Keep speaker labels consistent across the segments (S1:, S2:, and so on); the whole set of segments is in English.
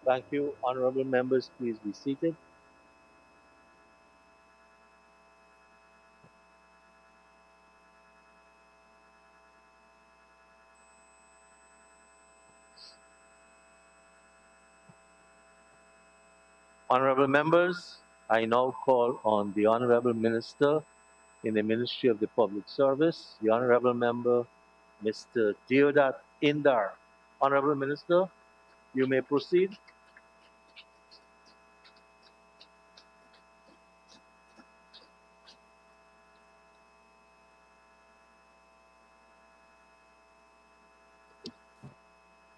S1: Thank you. Honorable members, please be seated. Honorable members, I now call on the Honorable Minister in the Ministry of the Public Service, the Honorable Member, Mr. Deodat Indar. Honorable Minister, you may proceed.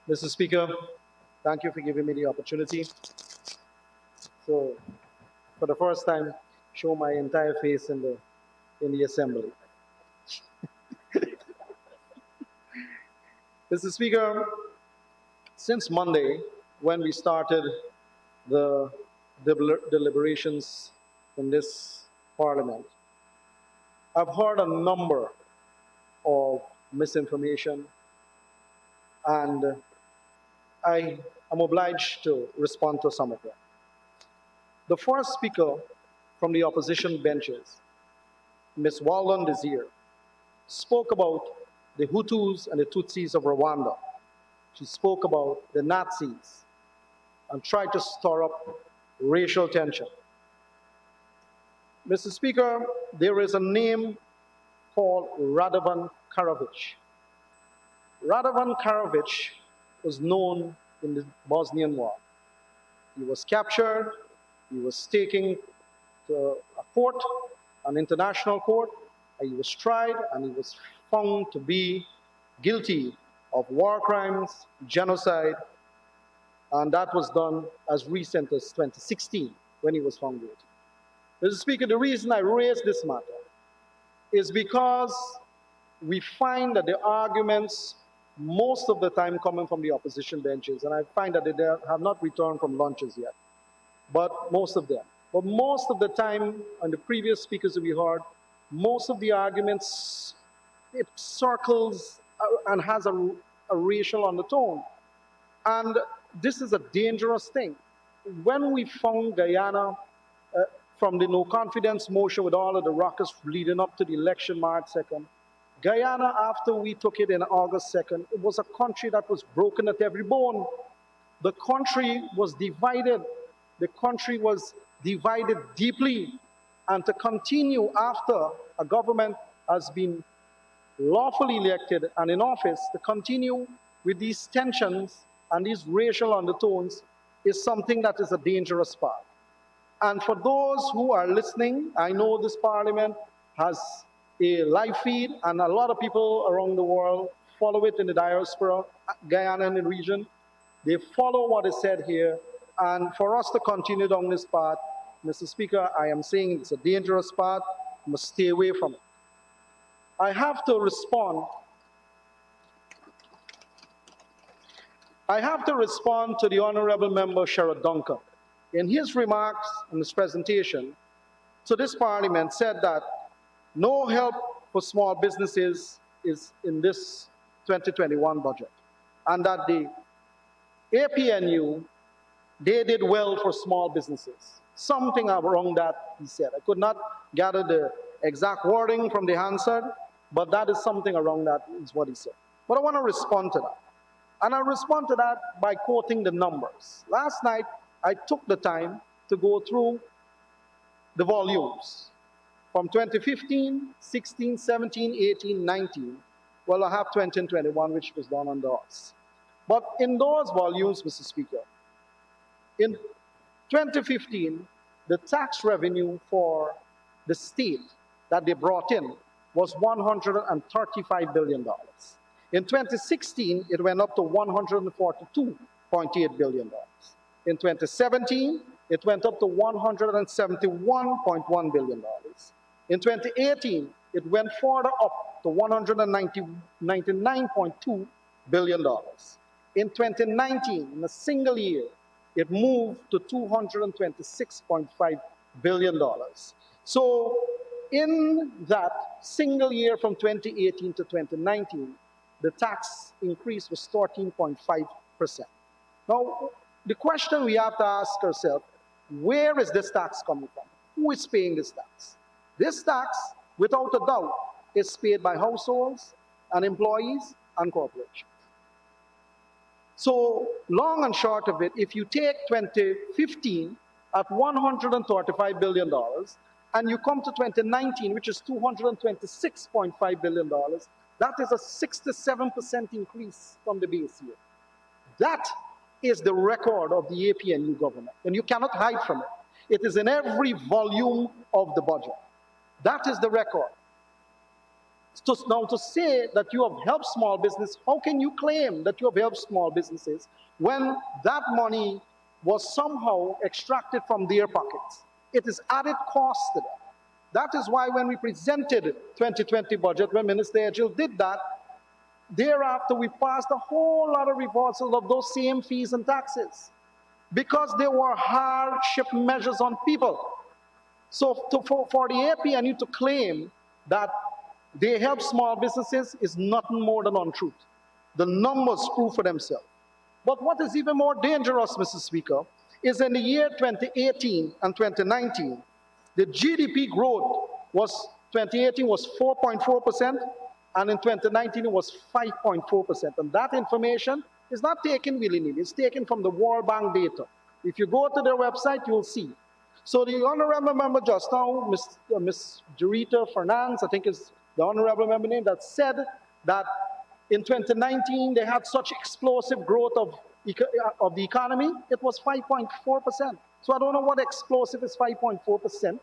S2: Mr. Speaker, thank you for giving me the opportunity. So, for the first time, show my entire face in the assembly. Mr. Speaker, since Monday, when we started the deliberations in this parliament, I've heard a number of misinformation, and I am obliged to respond to some of them. The first speaker from the opposition benches, Ms. Walden Desir, spoke about the Hutus and the Tutsis of Rwanda. She spoke about the Nazis and tried to stir up racial tension. Mr. Speaker, there is a name called Radovan Karadzic. Radovan Karadzic was known in the Bosnian War. He was captured, he was taken to a court, an international court, and he was tried and he was found to be guilty of war crimes, genocide, and that was done as recent as 2016 when he was found guilty. Mr. Speaker, the reason I raise this matter is because we find that the arguments most of the time coming from the opposition benches, and I find that they have not returned from lunches yet, but most of them. But most of the time, and the previous speakers that we heard, most of the arguments, it circles and has a racial undertone. And this is a dangerous thing. When we found Guyana from the no confidence motion with all of the ruckus leading up to the election March 2nd, Guyana, after we took it in August 2nd, it was a country that was broken at every bone. The country was divided. The country was divided deeply. And to continue after a government has been lawfully elected and in office, to continue with these tensions and these racial undertones is something that is a dangerous path. And for those who are listening, I know this parliament has a live feed, and a lot of people around the world follow it in the diaspora, Guyana and the region. They follow what is said here, and for us to continue down this path, Mr. Speaker, I am saying it's a dangerous path. We must stay away from it. I have to respond. I have to respond to the Honorable Member Sherrod Duncan. In his remarks in his presentation to this Parliament said that no help for small businesses is in this 2021 budget, and that the APNU, they did well for small businesses. Something around that, he said. I could not gather the exact wording from the answer, but that is something around that is what he said. But I want to respond to that. And I respond to that by quoting the numbers. Last night, I took the time to go through the volumes from 2015, 16, 17, 18, 19. Well, I have 20 and 21, which was done under us. But in those volumes, Mr. Speaker, in 2015, the tax revenue for the state that they brought in was $135 billion. In 2016, it went up to $142.8 billion. In 2017, it went up to $171.1 billion. In 2018, it went further up to $199.2 billion. In 2019, in a single year, it moved to $226.5 billion. So in that single year from 2018 to 2019, the tax increase was 13.5%. Now, the question we have to ask ourselves, where is this tax coming from? Who is paying this tax? This tax, without a doubt, is paid by households and employees and corporations. So, long and short of it, if you take 2015 at $135 billion, and you come to 2019, which is $226.5 billion, that is a 67% increase from the base year. That is the record of the APNU government, and you cannot hide from it. It is in every volume of the budget. That is the record. Now, to say that you have helped small business, how can you claim that you have helped small businesses when that money was somehow extracted from their pockets? It is added cost to them. That is why when we presented 2020 budget, when Minister Edgell did that, thereafter we passed a whole lot of reversal of those same fees and taxes because there were hardship measures on people. So for the APNU to claim that they help small businesses is nothing more than untruth. The numbers prove for themselves. But what is even more dangerous, Mr. Speaker, is in the year 2018 and 2019, the GDP growth was, 2018 was 4.4%, and in 2019 it was 5.4%. And that information is not taken willy-nilly, it's taken from the World Bank data. If you go to their website, you'll see. So the honorable member just now, Ms. Jarita Fernandez, I think is the honorable member name, that said that in 2019 they had such explosive growth of the economy, it was 5.4%. So I don't know what explosive is 5.4%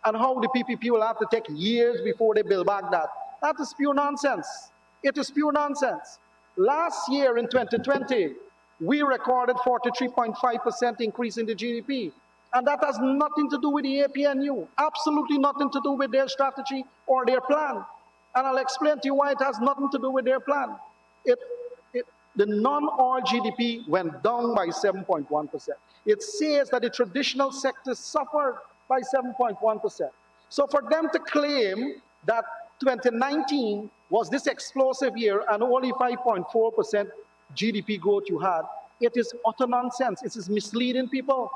S2: and how the PPP will have to take years before they build back that. That is pure nonsense. It is pure nonsense. Last year in 2020, we recorded 43.5% increase in the GDP. And that has nothing to do with the APNU, absolutely nothing to do with their strategy or their plan. And I'll explain to you why it has nothing to do with their plan. The non-oil GDP went down by 7.1%. It says that the traditional sector suffered by 7.1%. So for them to claim that 2019 was this explosive year and only 5.4% GDP growth you had, it is utter nonsense. It is misleading people.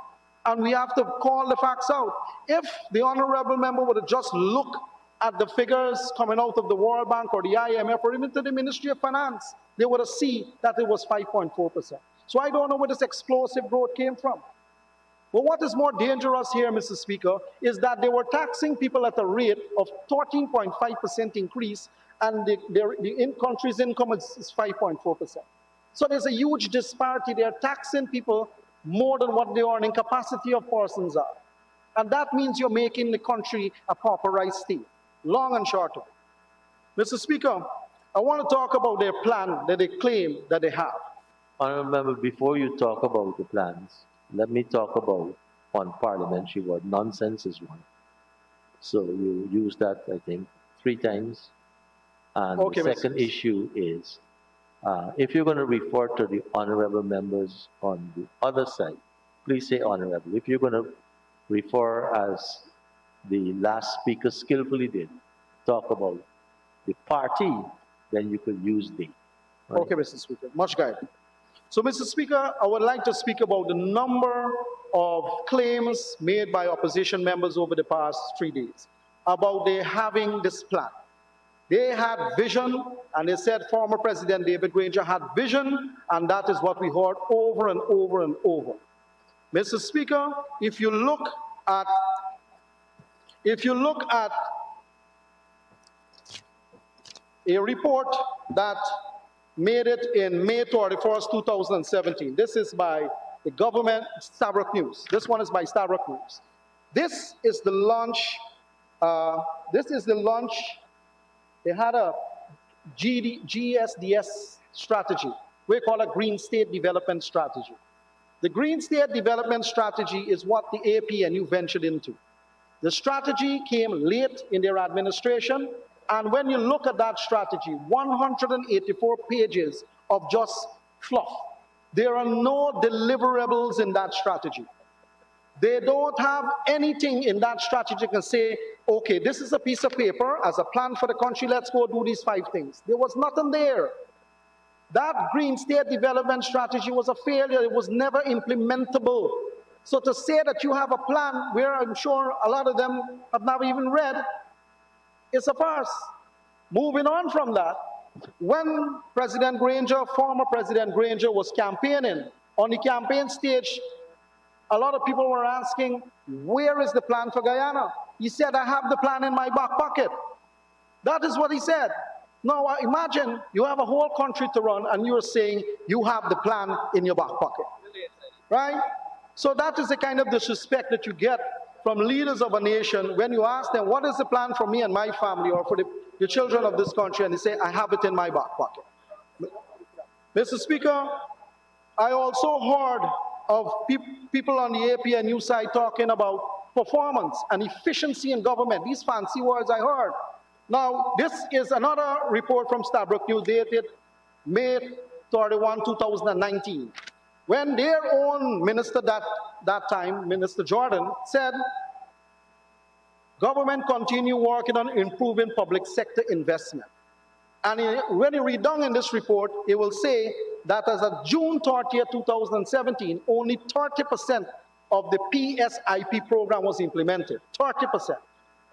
S2: And we have to call the facts out. If the honorable member would have just looked at the figures coming out of the World Bank or the IMF or even to the Ministry of Finance, they would have seen that it was 5.4%. So I don't know where this explosive growth came from. But what is more dangerous here, Mr. Speaker, is that they were taxing people at a rate of 13.5% increase, and the country's income is 5.4%. So there's a huge disparity. They're taxing people more than what the earning capacity of persons are. And that means you're making the country a pauperized state, long and short of it. Mr. Speaker, I want to talk about their plan that they claim that they have.
S1: Honourable Member, before you talk about the plans, let me talk about one parliamentary word. Nonsense is one. So you use that, I think, 3 times. And
S2: Okay,
S1: the second issue is, if you're going to refer to the honourable members on the other side, please say honourable. If you're going to refer, as the last speaker skillfully did, talk about the party, then you could use the. Right?
S2: Okay, Mr. Speaker, much guided. So, Mr. Speaker, I would like to speak about the number of claims made by opposition members over the past 3 days about they having this plan. They had vision, and they said former President David Granger had vision, and that is what we heard over and over and over. Mr. Speaker, if you look at a report that made it in May 31st, 2017. This is by the government, Stabroek News. This one is by Stabroek News. This is the launch, they had a GSDS strategy. We call it Green State Development Strategy. The Green State Development Strategy is what the APNU ventured into. The strategy came late in their administration, and when you look at that strategy, 184 pages of just fluff. There are no deliverables in that strategy. They don't have anything in that strategy can say, okay, this is a piece of paper as a plan for the country, let's go do these 5 things. There was nothing there. That Green State Development Strategy was a failure. It was never implementable. So to say that you have a plan where I'm sure a lot of them have never even read, is a farce. Moving on from that, when President Granger, former President Granger, was campaigning, on the campaign stage, a lot of people were asking, where is the plan for Guyana? He said, I have the plan in my back pocket. That is what he said. Now, imagine you have a whole country to run and you're saying you have the plan in your back pocket. Right? So that is the kind of disrespect that you get from leaders of a nation when you ask them, what is the plan for me and my family or for the children of this country? And they say, I have it in my back pocket. Mr. Speaker, I also heard of people on the APNU side talking about performance and efficiency in government. These fancy words I heard. Now, this is another report from Stabrook News dated May 31, 2019, when their own minister that time, Minister Jordan, said, government continue working on improving public sector investment. And when you read down in this report, it will say that as of June 30, 2017, only 30% of the PSIP program was implemented. 30%.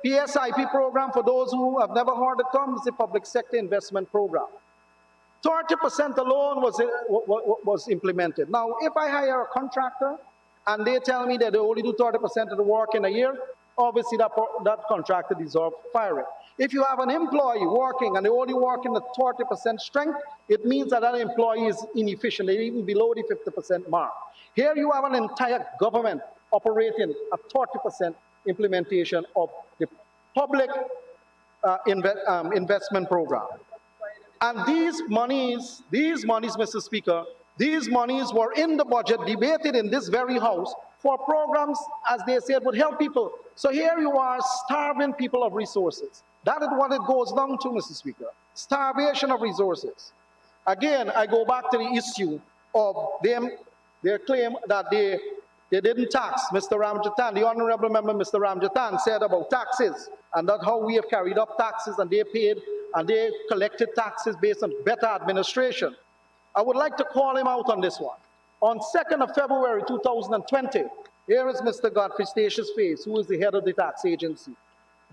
S2: PSIP program, for those who have never heard the term, is the Public Sector Investment Program. 30% alone was implemented. Now, if I hire a contractor and they tell me that they only do 30% of the work in a year, obviously that contractor deserves firing. If you have an employee working and they only work in the 30% strength, it means that that employee is inefficient, they're even below the 50% mark. Here you have an entire government operating at 30% implementation of the public investment program. And these monies, Mr. Speaker, these monies were in the budget, debated in this very house for programs, as they said, would help people. So here you are starving people of resources. That is what it goes down to, Mr. Speaker. Starvation of resources. Again, I go back to the issue of their claim that they didn't tax. Mr. Ramjatan, the Honorable Member, Mr. Ramjatan, said about taxes, and that's how we have carried up taxes, and they paid, and they collected taxes based on better administration. I would like to call him out on this one. On 2nd of February 2020, here is Mr. Godfrey Statius Face, who is the head of the tax agency.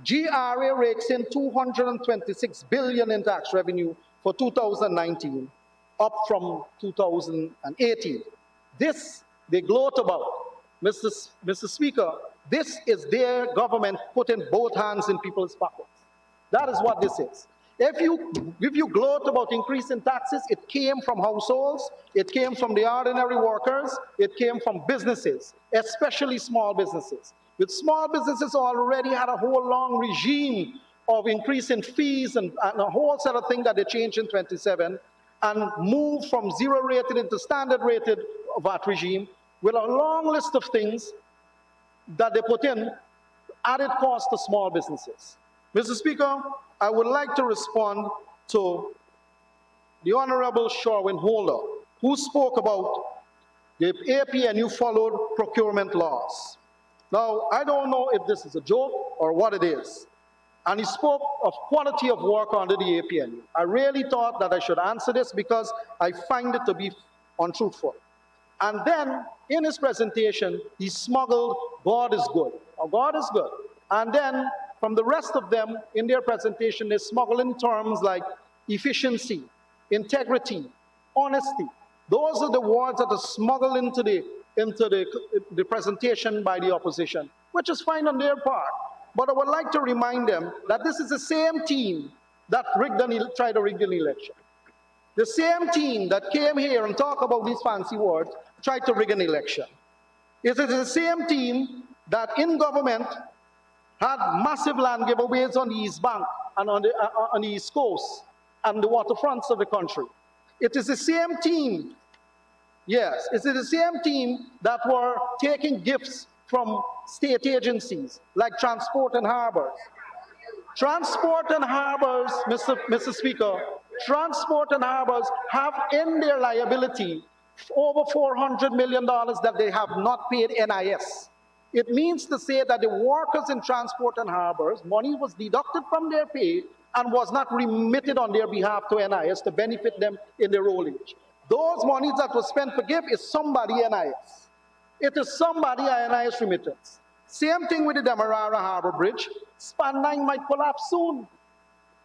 S2: GRA rakes in $226 billion in tax revenue for 2019, up from 2018. This they gloat about. Mr. Speaker, this is their government putting both hands in people's pockets. That is what this is. If you gloat about increasing taxes, it came from households, it came from the ordinary workers, it came from businesses, especially small businesses. With small businesses already had a whole long regime of increasing fees and a whole set of things that they changed in 27 and moved from zero rated into standard rated VAT regime with a long list of things that they put in added cost to small businesses. Mr. Speaker, I would like to respond to the Honorable Sherwin Holder, who spoke about the APNU followed procurement laws. Now, I don't know if this is a joke or what it is. And he spoke of quality of work under the APNU. I really thought that I should answer this because I find it to be untruthful. And then, in his presentation, he smuggled God is good. Now, God is good. And then, from the rest of them, in their presentation, they smuggle in terms like efficiency, integrity, honesty. Those are the words that are smuggled into the presentation by the opposition, which is fine on their part. But I would like to remind them that this is the same team that tried to rig an election. The same team that came here and talked about these fancy words tried to rig an election. It is the same team that in government had massive land giveaways on the East Bank and on the East Coast and the waterfronts of the country. It is the same team, yes, it is the same team that were taking gifts from state agencies like Transport and Harbors. Transport and Harbors, Mr. Speaker, Transport and Harbors have in their liability over $400 million that they have not paid NIS. It means to say that the workers in Transport and Harbors, money was deducted from their pay and was not remitted on their behalf to NIS to benefit them in their old age. Those monies that were spent for gift is somebody NIS. It is somebody NIS remittance. Same thing with the Demerara Harbor Bridge. Span 9 might collapse soon.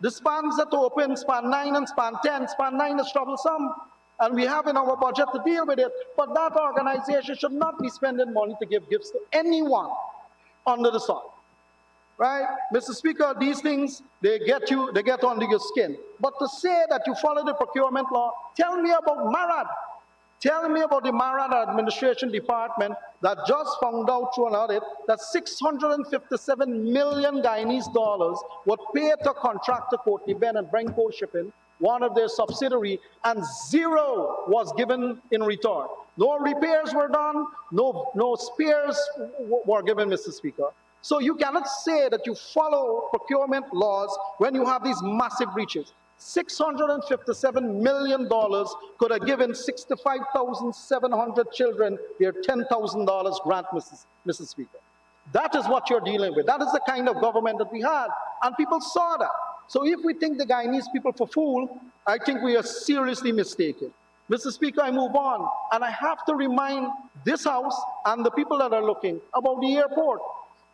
S2: The spans that open, span 9 and span 10, span 9 is troublesome. And we have in our budget to deal with it. But that organization should not be spending money to give gifts to anyone under the sun. Right? Mr. Speaker, these things, they get under your skin. But to say that you follow the procurement law, tell me about MARAD. Tell me about the MARAD Administration Department that just found out through an audit that 657 million Guyanese dollars were paid to contractor Courtney Ben and Brenco Shipping, one of their subsidiaries, and zero was given in return. No repairs were done, no spares were given, Mr. Speaker. So you cannot say that you follow procurement laws when you have these massive breaches. $657 million could have given 65,700 children their $10,000 grant, Mr. Speaker. That is what you're dealing with. That is the kind of government that we had, and people saw that. So if we think the Guyanese people for fool, I think we are seriously mistaken. Mr. Speaker, I move on, and I have to remind this House and the people that are looking about the airport.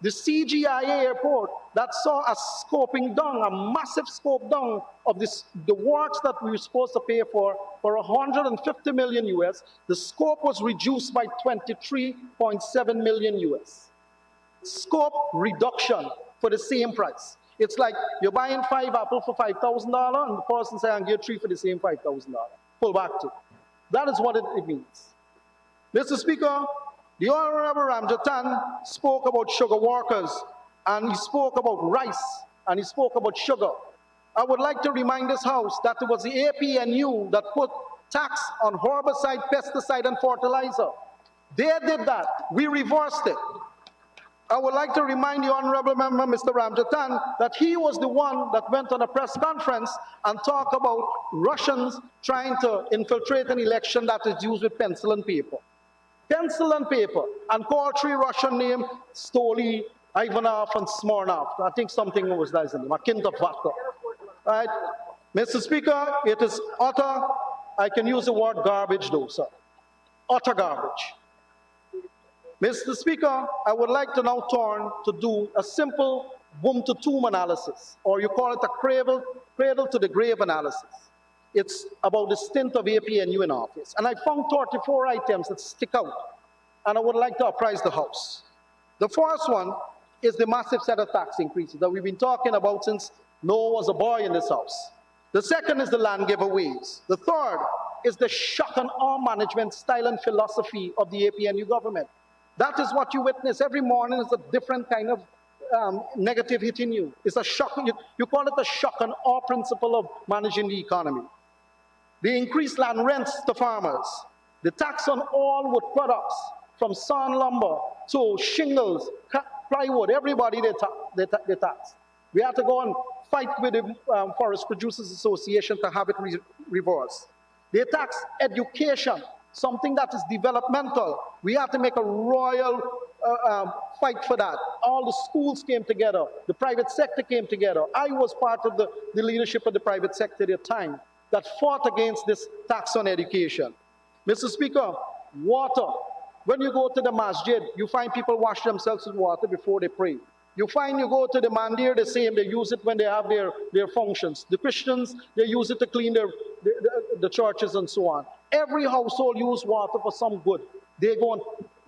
S2: The CGIA airport that saw a scoping down, a massive scope down of the works that we were supposed to pay for 150 million US, the scope was reduced by 23.7 million US. Scope reduction for the same price. It's like you're buying 5 apples for $5,000 and the person says, I'll get 3 for the same $5,000. Pull back to. That is what it means. Mr. Speaker, the Honorable Ramjatan spoke about sugar workers, and he spoke about rice, and he spoke about sugar. I would like to remind this House that it was the APNU that put tax on herbicide, pesticide, and fertilizer. They did that. We reversed it. I would like to remind the Honorable Member, Mr. Ramjatan, that he was the one that went on a press conference and talked about Russians trying to infiltrate an election that is used with pencil and paper. Pencil and paper, and call 3 Russian names, Stoli, Ivanov, and Smirnov. I think something was that, isn't it? A kind of vodka. Right? Mr. Speaker, it is utter, I can use the word garbage though, sir. Utter garbage. Mr. Speaker, I would like to now turn to do a simple womb to tomb analysis, or you call it a cradle to the grave analysis. It's about the stint of APNU in office. And I found 34 items that stick out, and I would like to apprise the House. The first one is the massive set of tax increases that we've been talking about since Noah was a boy in this House. The second is the land giveaways. The third is the shock and awe management style and philosophy of the APNU government. That is what you witness every morning, is a different kind of negative hitting you. It's a shock. You call it the shock and awe principle of managing the economy. The increased land rents to farmers. The tax on all wood products, from sawn lumber to shingles, plywood, everybody they tax. We have to go and fight with the Forest Producers Association to have it reversed. They tax education, something that is developmental. We have to make a royal fight for that. All the schools came together. The private sector came together. I was part of the leadership of the private sector at the time that fought against this tax on education. Mr. Speaker, water. When you go to the masjid, you find people wash themselves with water before they pray. You find you go to the mandir, the same, they use it when they have their functions. The Christians, they use it to clean the churches and so on. Every household uses water for some good. They go on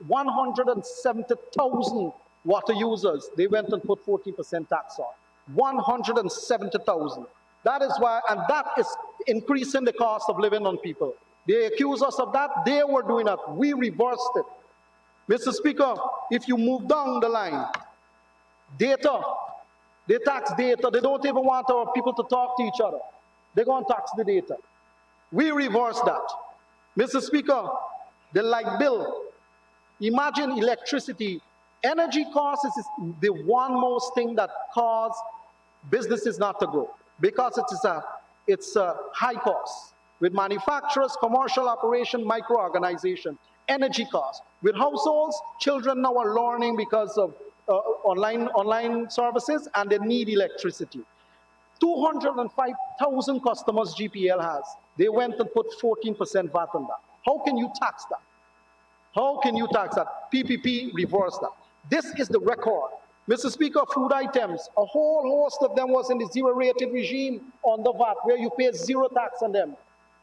S2: 170,000 water users. They went and put 14% tax on. 170,000. That is why, and that is increasing the cost of living on people. They accuse us of that. They were doing that. We reversed it. Mr. Speaker, if you move down the line, data, they tax data. They don't even want our people to talk to each other. They're going to tax the data. We reversed that. Mr. Speaker, the light bill. Imagine electricity. Energy costs is the one most thing that cause businesses not to grow, because it's a high cost. With manufacturers, commercial operation, micro-organization, energy costs. With households, children now are learning because of online services, and they need electricity. 205,000 customers GPL has. They went and put 14% VAT on that. How can you tax that? How can you tax that? PPP reversed that. This is the record. Mr. Speaker, food items, a whole host of them was in the zero-rated regime on the VAT, where you pay zero tax on them.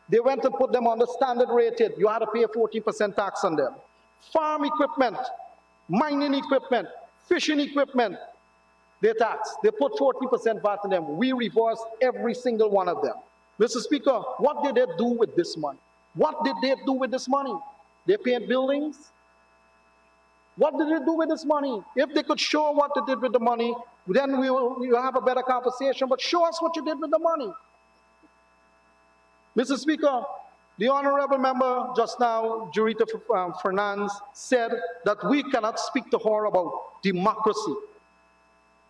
S2: They went and put them on the standard rated. You had to pay 14% tax on them. Farm equipment, mining equipment, fishing equipment, they taxed. They put 40% VAT on them. We reversed every single one of them. Mr. Speaker, what did they do with this money? What did they do with this money? They paint buildings? What did they do with this money? If they could show what they did with the money, then we'll have a better conversation, but show us what you did with the money. Mr. Speaker, the honorable member just now, Jurita Fernandes, said that we cannot speak to her about democracy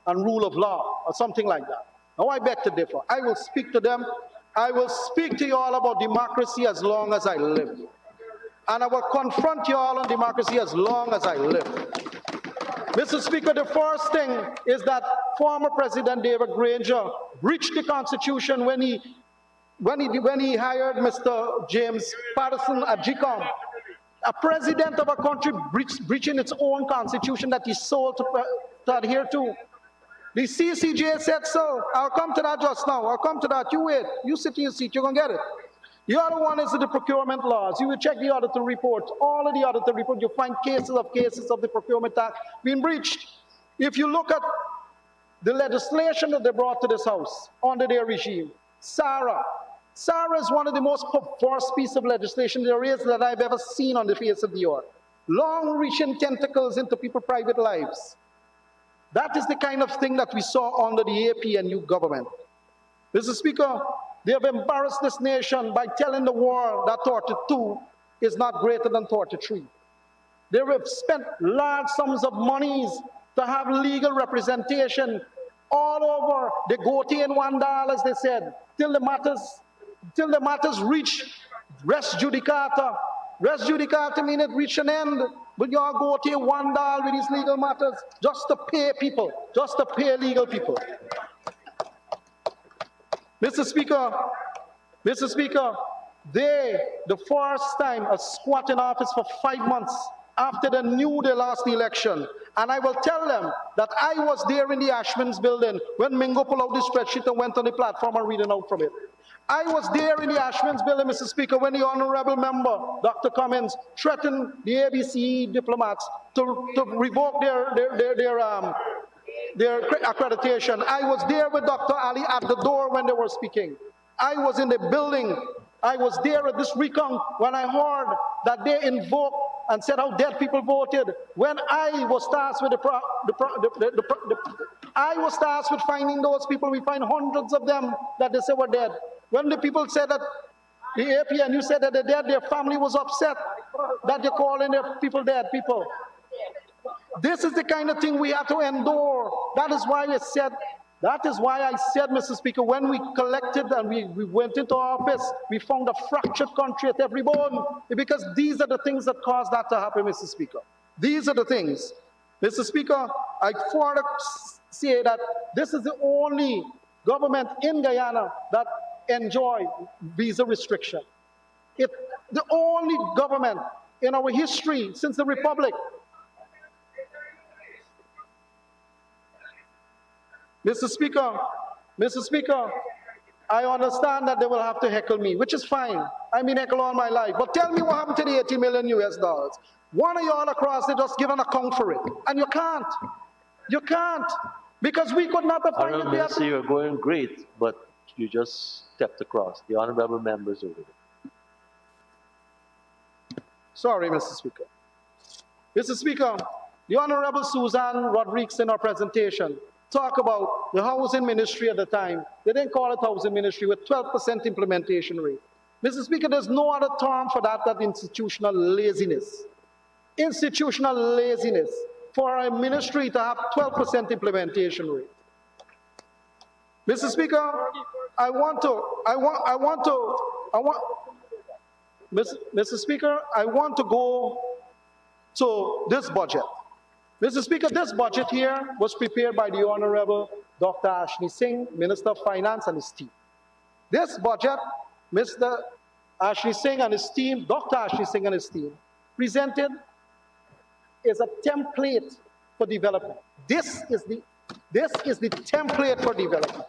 S2: and rule of law or something like that. Now I beg to differ. I will speak to them. I will speak to you all about democracy as long as I live. And I will confront you all on democracy as long as I live. Mr. Speaker, the first thing is that former President David Granger breached the Constitution when he hired Mr. James Patterson at GCOM. A president of a country breaching its own constitution that he sold to adhere to. The CCJ said so. I'll come to that just now. I'll come to that. You wait. You sit in your seat. You're going to get it. The other one is the procurement laws. You will check the auditor report. All of the auditor report, you find cases of the procurement act being breached. If you look at the legislation that they brought to this house under their regime, SARA is one of the most perverse pieces of legislation there is that I've ever seen on the face of the earth. Long-reaching tentacles into people's private lives. That is the kind of thing that we saw under the APNU government. Mr. Speaker, they have embarrassed this nation by telling the world that 32 is not greater than 33. They have spent large sums of monies to have legal representation all over. They go to in $1, as they said, till the matters reach res judicata. Res judicata means it reach an end, but you all go to $1 with these legal matters just to pay people, just to pay legal people. Mr. Speaker, they, the first time, are squat in office for 5 months after they knew they lost the election. And I will tell them that I was there in the Ashman's building when Mingo pulled out the spreadsheet and went on the platform and reading out from it. I was there in the Ashman's building, Mr. Speaker, when the honorable member, Dr. Cummins, threatened the ABC diplomats to revoke their accreditation. I was there with Dr. Ali at the door when they were speaking. I was in the building. I was there at this recount when I heard that they invoked and said how dead people voted. When I was tasked with I was tasked with finding those people, we find hundreds of them that they said were dead. When the people said that the APNU said that they're dead, their family was upset that they're calling their people dead people. This is the kind of thing we have to endure. That is why I said, Mr. Speaker, when we collected and we went into office, we found a fractured country at every bone, because these are the things that caused that to happen, Mr. Speaker. These are the things. Mr. Speaker, I further say that this is the only government in Guyana that enjoy visa restriction. The only government in our history since the Republic. Mr. Speaker, I understand that they will have to heckle me, which is fine. I've been heckled all my life. But tell me what happened to the $80 million US. One of you all across, they just give an account for it. And you can't. You can't. Because we could not have found it yet.
S1: You're going great, but you just stepped across. The honorable members over there.
S2: Sorry, Mr. Speaker. Mr. Speaker, the Honorable Suzanne Rodriguez in our presentation talk about the housing ministry at the time. They didn't call it housing ministry with 12% implementation rate. Mr. Speaker, there's no other term for that than institutional laziness. Institutional laziness for a ministry to have 12% implementation rate. Mr. Speaker, Mr. Speaker, I want to go to this budget. Mr. Speaker, this budget here was prepared by the Honorable Dr. Ashley Singh, Minister of Finance, and his team. This budget, Mr. Ashley Singh and his team, Dr. Ashley Singh and his team, presented is a template for development. This is the template for development.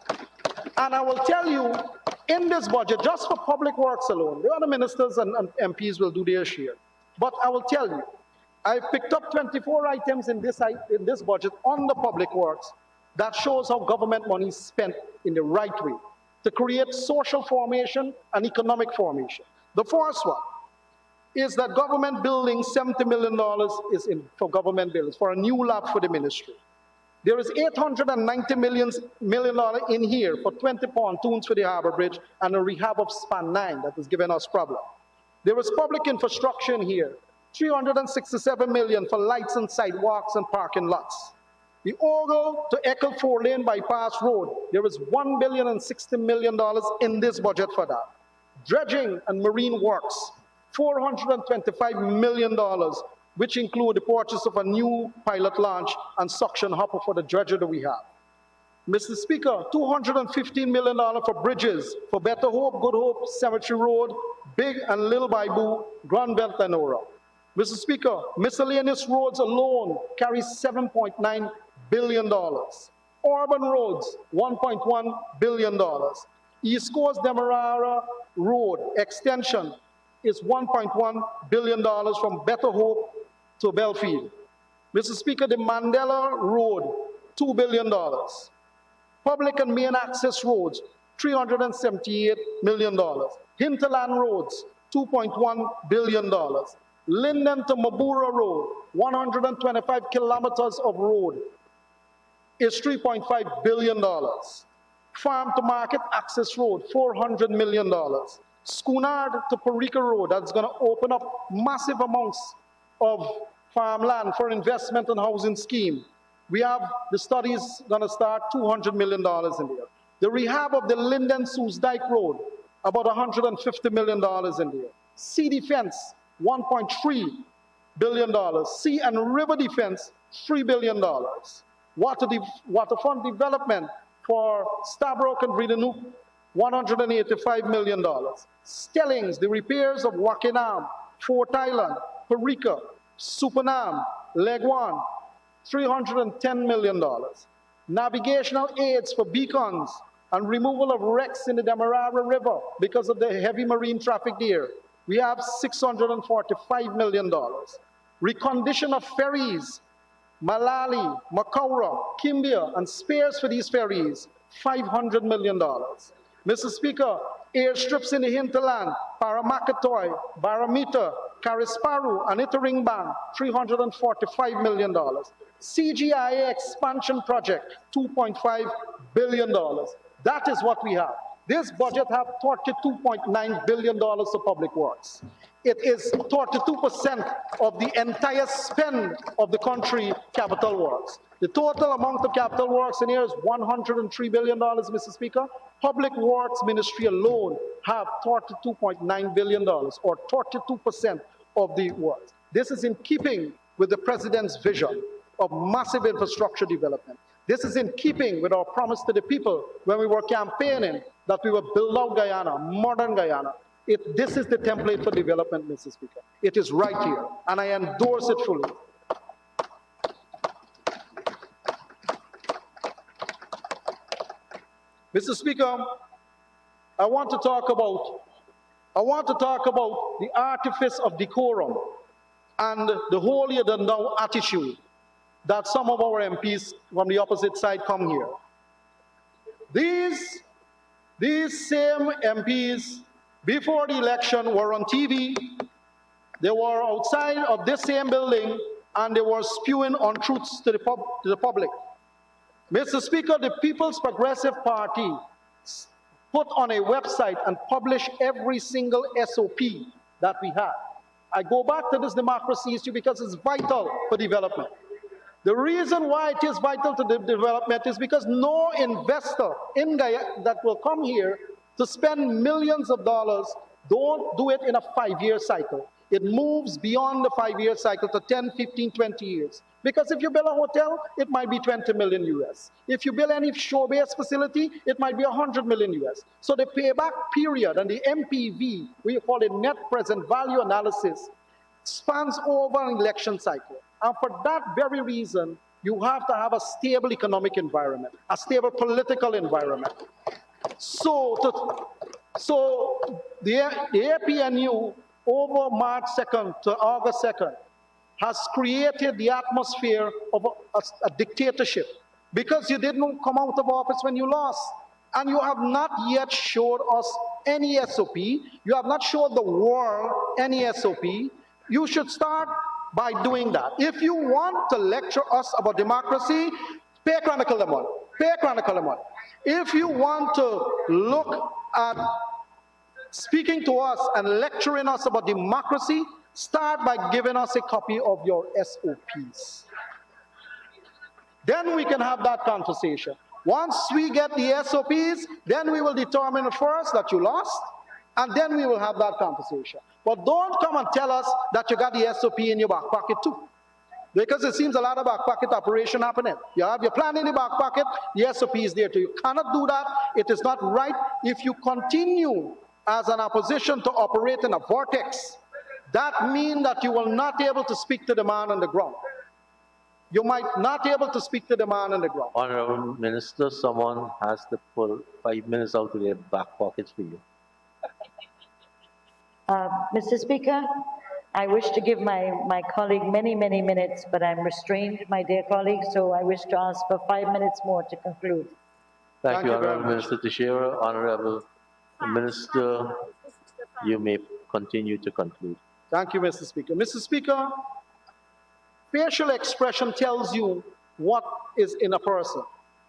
S2: And I will tell you, in this budget, just for public works alone, the other ministers and MPs will do their share. But I will tell you, I picked up 24 items in this budget on the public works that shows how government money is spent in the right way to create social formation and economic formation. The first one is that government building, $70 million is for government buildings, for a new lab for the ministry. There is $890 million in here for 20 pontoons for the Harbour Bridge and a rehab of Span 9 that is giving us problem. There is public infrastructure in here, $367 million for lights and sidewalks and parking lots. The Ogle to Echo 4-lane bypass road, there is $1,060 million in this budget for that. Dredging and marine works, $425 million, which include the purchase of a new pilot launch and suction hopper for the dredger that we have. Mr. Speaker, $215 million for bridges, for Better Hope, Good Hope, Cemetery Road, Big and Little Baibu, Grand Belt and Ora. Mr. Speaker, miscellaneous roads alone carry $7.9 billion. Urban roads, $1.1 billion. East Coast Demerara Road extension is $1.1 billion from Better Hope to Belfield. Mr. Speaker, the Mandela Road, $2 billion. Public and main access roads, $378 million. Hinterland roads, $2.1 billion. Linden to Mabura Road, 125 kilometers of road, is $3.5 billion. Farm to Market Access Road, $400 million. Schoonard to Parika Road, that's going to open up massive amounts of farmland for investment and housing scheme. We have the studies going to start $200 million in there. The rehab of the Linden-Soos Dyke Road, about $150 million in there. Sea defense, $1.3 billion. Sea and river defense, $3 billion. Waterfront development for Stabroek and Vredenhoek, $185 million. Stellings, the repairs of Wakinam, Fort Island, Parika, Supanam, Legwan, $310 million. Navigational aids for beacons and removal of wrecks in the Demerara River because of the heavy marine traffic there. We have $645 million. Recondition of ferries, Malali, Makaura, Kimbia, and spares for these ferries, $500 million. Mr. Speaker, airstrips in the hinterland, Paramakatoy, Baramita, Karisparu, and Iteringbang, $345 million. CGIA expansion project, $2.5 billion. That is what we have. This budget has $32.9 billion for public works. It is 32% of the entire spend of the country capital works. The total amount of capital works in here is $103 billion, Mr. Speaker. Public Works Ministry alone have $32.9 billion, or 32% of the works. This is in keeping with the President's vision of massive infrastructure development. This is in keeping with our promise to the people when we were campaigning that we will build out Guyana, modern Guyana. This is the template for development, Mr. Speaker. It is right here, and I endorse it fully. Mr. Speaker, I want to talk about the artifice of decorum and the holier than thou attitude that some of our MPs from the opposite side come here. These same MPs, before the election, were on TV. They were outside of this same building, and they were spewing untruths to the public. Mr. Speaker, the People's Progressive Party put on a website and published every single SOP that we have. I go back to this democracy issue because it's vital for development. The reason why it is vital to the development is because no investor in Guyana that will come here to spend millions of dollars don't do it in a 5-year cycle. It moves beyond the 5-year cycle to 10, 15, 20 years. Because if you build a hotel, it might be 20 million US. If you build any shore-based facility, it might be 100 million US. So the payback period and the MPV, we call it net present value analysis, spans over an election cycle. And for that very reason, you have to have a stable economic environment, a stable political environment. So the APNU over March 2nd to August 2nd has created the atmosphere of a dictatorship because you didn't come out of office when you lost. And you have not yet showed us any SOP. You have not showed the world any SOP. You should start by doing that. If you want to lecture us about democracy, pay Chronicle the money. Pay Chronicle the money. If you want to look at speaking to us and lecturing us about democracy, start by giving us a copy of your SOPs. Then we can have that conversation. Once we get the SOPs, then we will determine first that you lost, and then we will have that conversation. But don't come and tell us that you got the SOP in your back pocket too. Because it seems a lot of back pocket operation happening. You have your plan in the back pocket, the SOP is there too. You cannot do that. It is not right. If you continue as an opposition to operate in a vortex, that means that you will not be able to speak to the man on the ground. You might not be able to speak to the man on the ground.
S1: Honorable Minister, someone has to pull 5 minutes out of their back pockets for you.
S3: Mr. Speaker, I wish to give my colleague many, many minutes, but I'm restrained, my dear colleague, so I wish to ask for 5 minutes more to conclude.
S1: Thank you, Honorable Minister Teixeira. Honorable Minister, you may continue to conclude.
S2: Thank you, Mr. Speaker. Mr. Speaker, facial expression tells you what is in a person.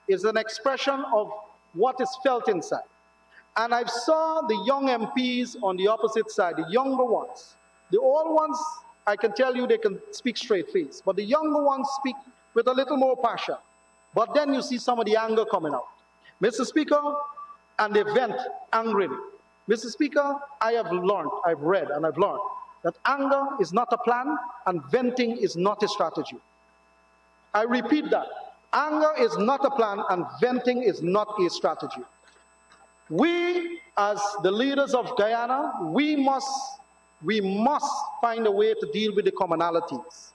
S2: It's an expression of what is felt inside. And I saw the young MPs on the opposite side, the younger ones. The old ones, I can tell you they can speak straight face, but the younger ones speak with a little more passion. But then you see some of the anger coming out. Mr. Speaker, and they vent angrily. Mr. Speaker, I have learned, I've read and I've learned that anger is not a plan and venting is not a strategy. I repeat that. Anger is not a plan and venting is not a strategy. We, as the leaders of Guyana, we must find a way to deal with the commonalities.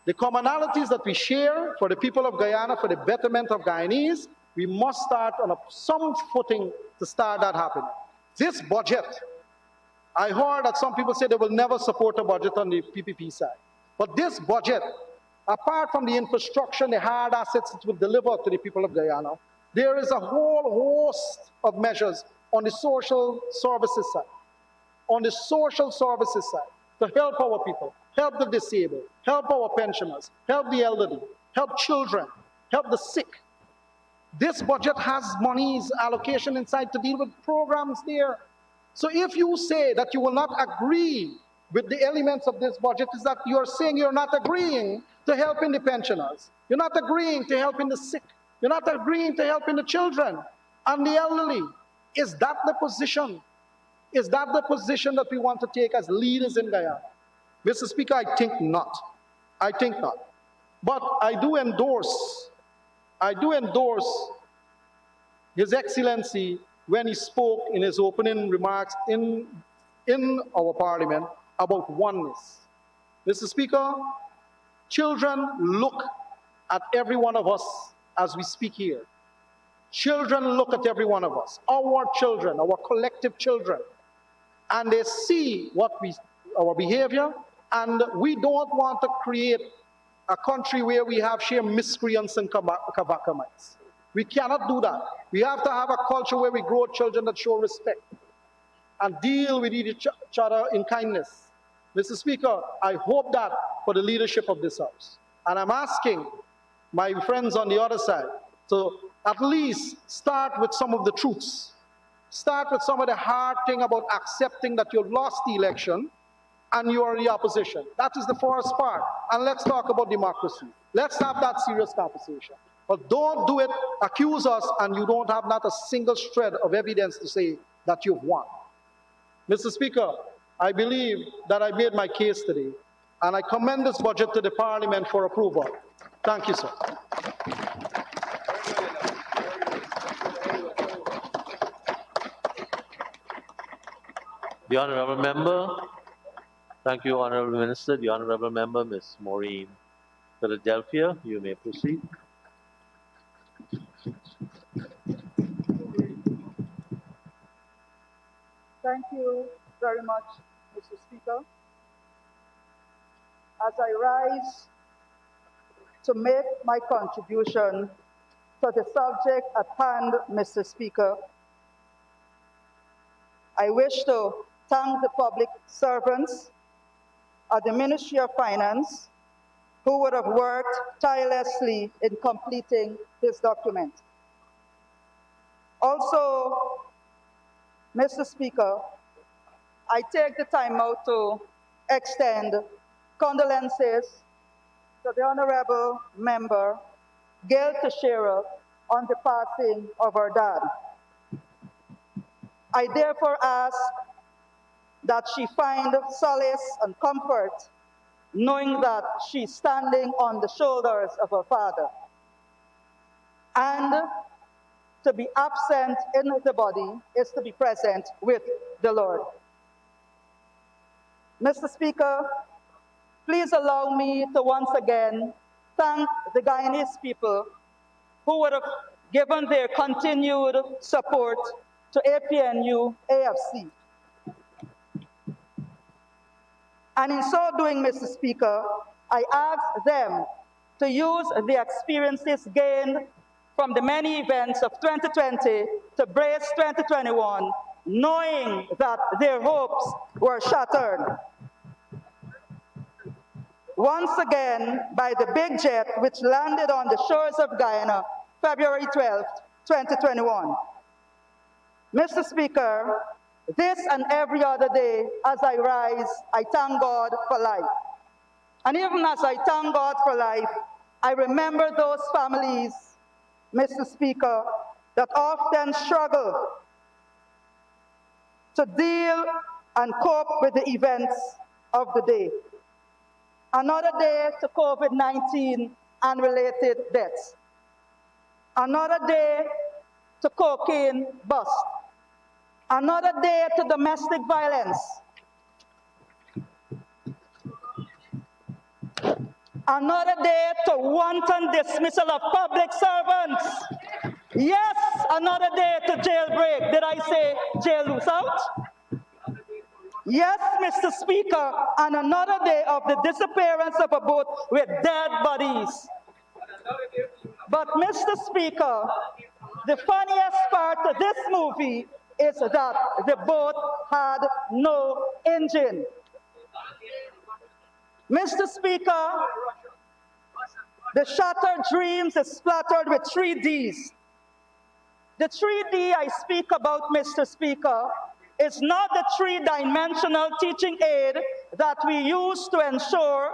S2: The commonalities that we share for the people of Guyana, for the betterment of Guyanese, we must start on some footing to start that happening. This budget, I heard that some people say they will never support a budget on the PPP side. But this budget, apart from the infrastructure and the hard assets it will deliver to the people of Guyana, there is a whole host of measures on the social services side. On the social services side, to help our people, help the disabled, help our pensioners, help the elderly, help children, help the sick. This budget has monies allocation inside to deal with programs there. So if you say that you will not agree with the elements of this budget, is that you're saying you're not agreeing to helping the pensioners. You're not agreeing to helping the sick. You're not agreeing to helping the children and the elderly. Is that the position? Is that the position that we want to take as leaders in Guyana? Mr. Speaker, I think not. I think not. But I do endorse His Excellency when he spoke in his opening remarks in our parliament about oneness. Mr. Speaker, children look at every one of us as we speak here. Children look at every one of us, our children, our collective children, and they see our behavior, and we don't want to create a country where we have sheer miscreants and kavakamites. We cannot do that. We have to have a culture where we grow children that show respect and deal with each other in kindness. Mr. Speaker, I hope that for the leadership of this House. And I'm asking my friends on the other side to at least start with some of the truths. Start with some of the hard thing about accepting that you've lost the election and you are the opposition. That is the first part. And let's talk about democracy. Let's have that serious conversation. But don't do it, accuse us, and you don't have not a single shred of evidence to say that you've won. Mr. Speaker, I believe that I made my case today. and I commend this budget to the Parliament for approval. Thank you, sir.
S1: The Honourable Member. Thank you, Honourable Minister. The Honourable Member, Ms. Maureen Philadelphia, you may proceed.
S4: Thank you very much, Mr. Speaker. As I rise to make my contribution to the subject at hand, Mr. Speaker, I wish to thank the public servants at the Ministry of Finance who would have worked tirelessly in completing this document. Also, Mr. Speaker, I take the time out to extend condolences to the Honourable Member, Gail Teixeira, on the passing of her dad. I therefore ask that she find solace and comfort knowing that she's standing on the shoulders of her father. And to be absent in the body is to be present with the Lord. Mr. Speaker, please allow me to once again thank the Guyanese people who would have given their continued support to APNU AFC. And in so doing, Mr. Speaker, I ask them to use the experiences gained from the many events of 2020 to brace 2021, knowing that their hopes were shattered once again by the big jet which landed on the shores of Guyana, February 12, 2021. Mr. Speaker, this and every other day as I rise, I thank God for life. And even as I thank God for life, I remember those families, Mr. Speaker, that often struggle to deal and cope with the events of the day. Another day to COVID-19 and related deaths. Another day to cocaine bust. Another day to domestic violence. Another day to wanton dismissal of public servants. Yes, another day to jailbreak. Did I say jail loose out? Yes, Mr. Speaker, and another day of the disappearance of a boat with dead bodies. But Mr. Speaker, the funniest part of this movie is that the boat had no engine. Mr. Speaker, the shattered dreams is splattered with 3Ds. The 3D I speak about, Mr. Speaker, is not the three-dimensional teaching aid that we use to ensure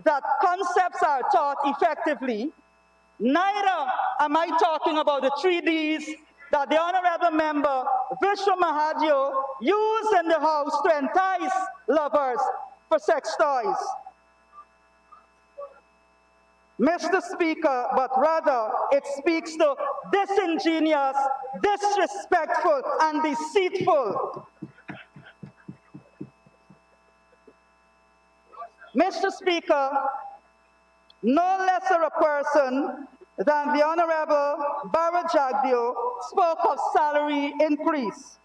S4: that concepts are taught effectively. Neither am I talking about the 3Ds that the Honourable Member Vishwa Mahadeo used in the House to entice lovers for sex toys. Mr. Speaker, but rather it speaks to disingenuous, disrespectful, and deceitful. Mr. Speaker, no lesser a person than the Honourable Barra Jagdeo spoke of salary increase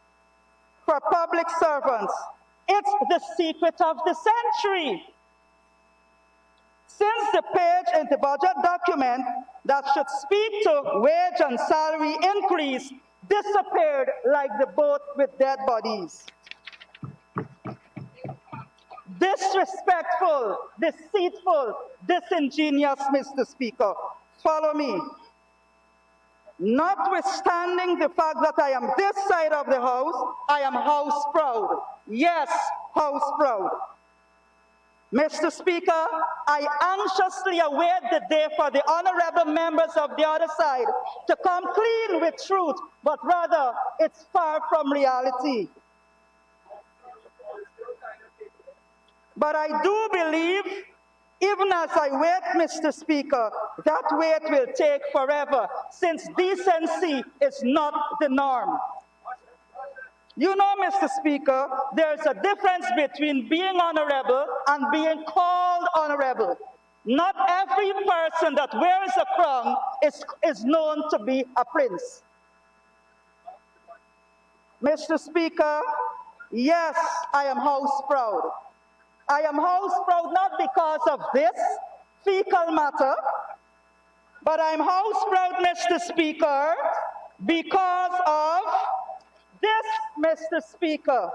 S4: for public servants. It's the secret of the century. Since the page in the budget document that should speak to wage and salary increase disappeared like the boat with dead bodies. Disrespectful, deceitful, disingenuous, Mr. Speaker. Follow me. Notwithstanding the fact that I am this side of the House, I am House proud. Yes, House proud. Mr. Speaker, I anxiously await the day for the honourable members of the other side to come clean with truth, but rather it's far from reality. But I do believe, even as I wait, Mr. Speaker, that wait will take forever, since decency is not the norm. You know, Mr. Speaker, there's a difference between being honorable and being called honorable. Not every person that wears a crown is known to be a prince. Mr. Speaker, yes, I am house proud. I am house proud not because of this fecal matter, but I'm house proud, Mr. Speaker, because of this, Mr. Speaker.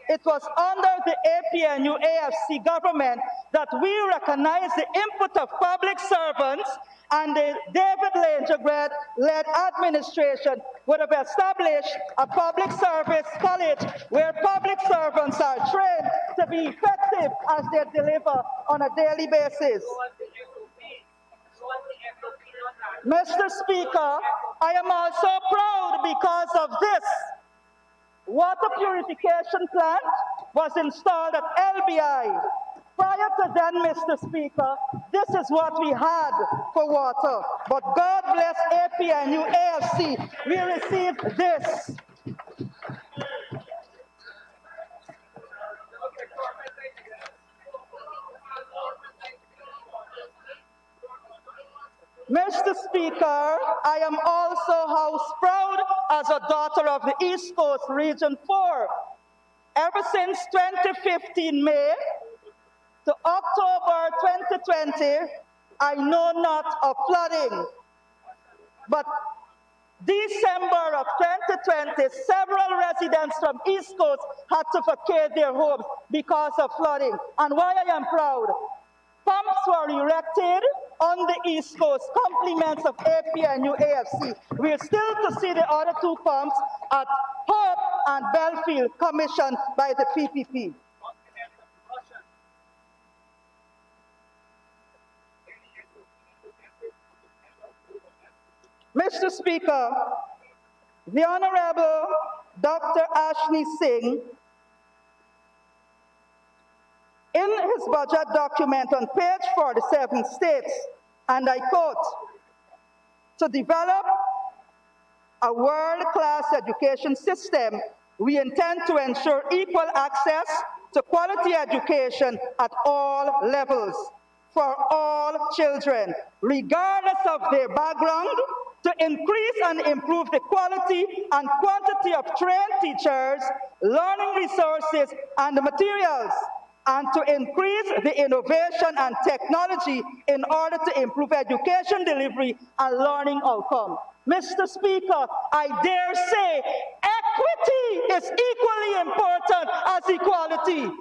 S4: It was under the APNU AFC government that we recognized the input of public servants, and the David Langergrad-led administration would have established a public service college where public servants are trained to be effective as they deliver on a daily basis. Mr. Speaker, I am also proud because of this. Water purification plant was installed at LBI. Prior to then, Mr. Speaker, this is what we had for water. But God bless APNU AFC, we received this. Mr. Speaker, I am also house proud as a daughter of the East Coast Region 4. Ever since 2015 May to October 2020, I know not of flooding. But December of 2020, several residents from East Coast had to vacate their homes because of flooding. And why I am proud? Pumps were erected on the East Coast, compliments of APNU AFC. We are still to see the other two pumps at Hope and Belfield commissioned by the PPP. Mr. Speaker, the Honorable Dr. Ashni Singh, in his budget document on page 47 states, and I quote, "To develop a world-class education system, we intend to ensure equal access to quality education at all levels for all children, regardless of their background, to increase and improve the quality and quantity of trained teachers, learning resources, and materials, and to increase the innovation and technology in order to improve education delivery and learning outcome." Mr. Speaker, I dare say equity is equally important as equality.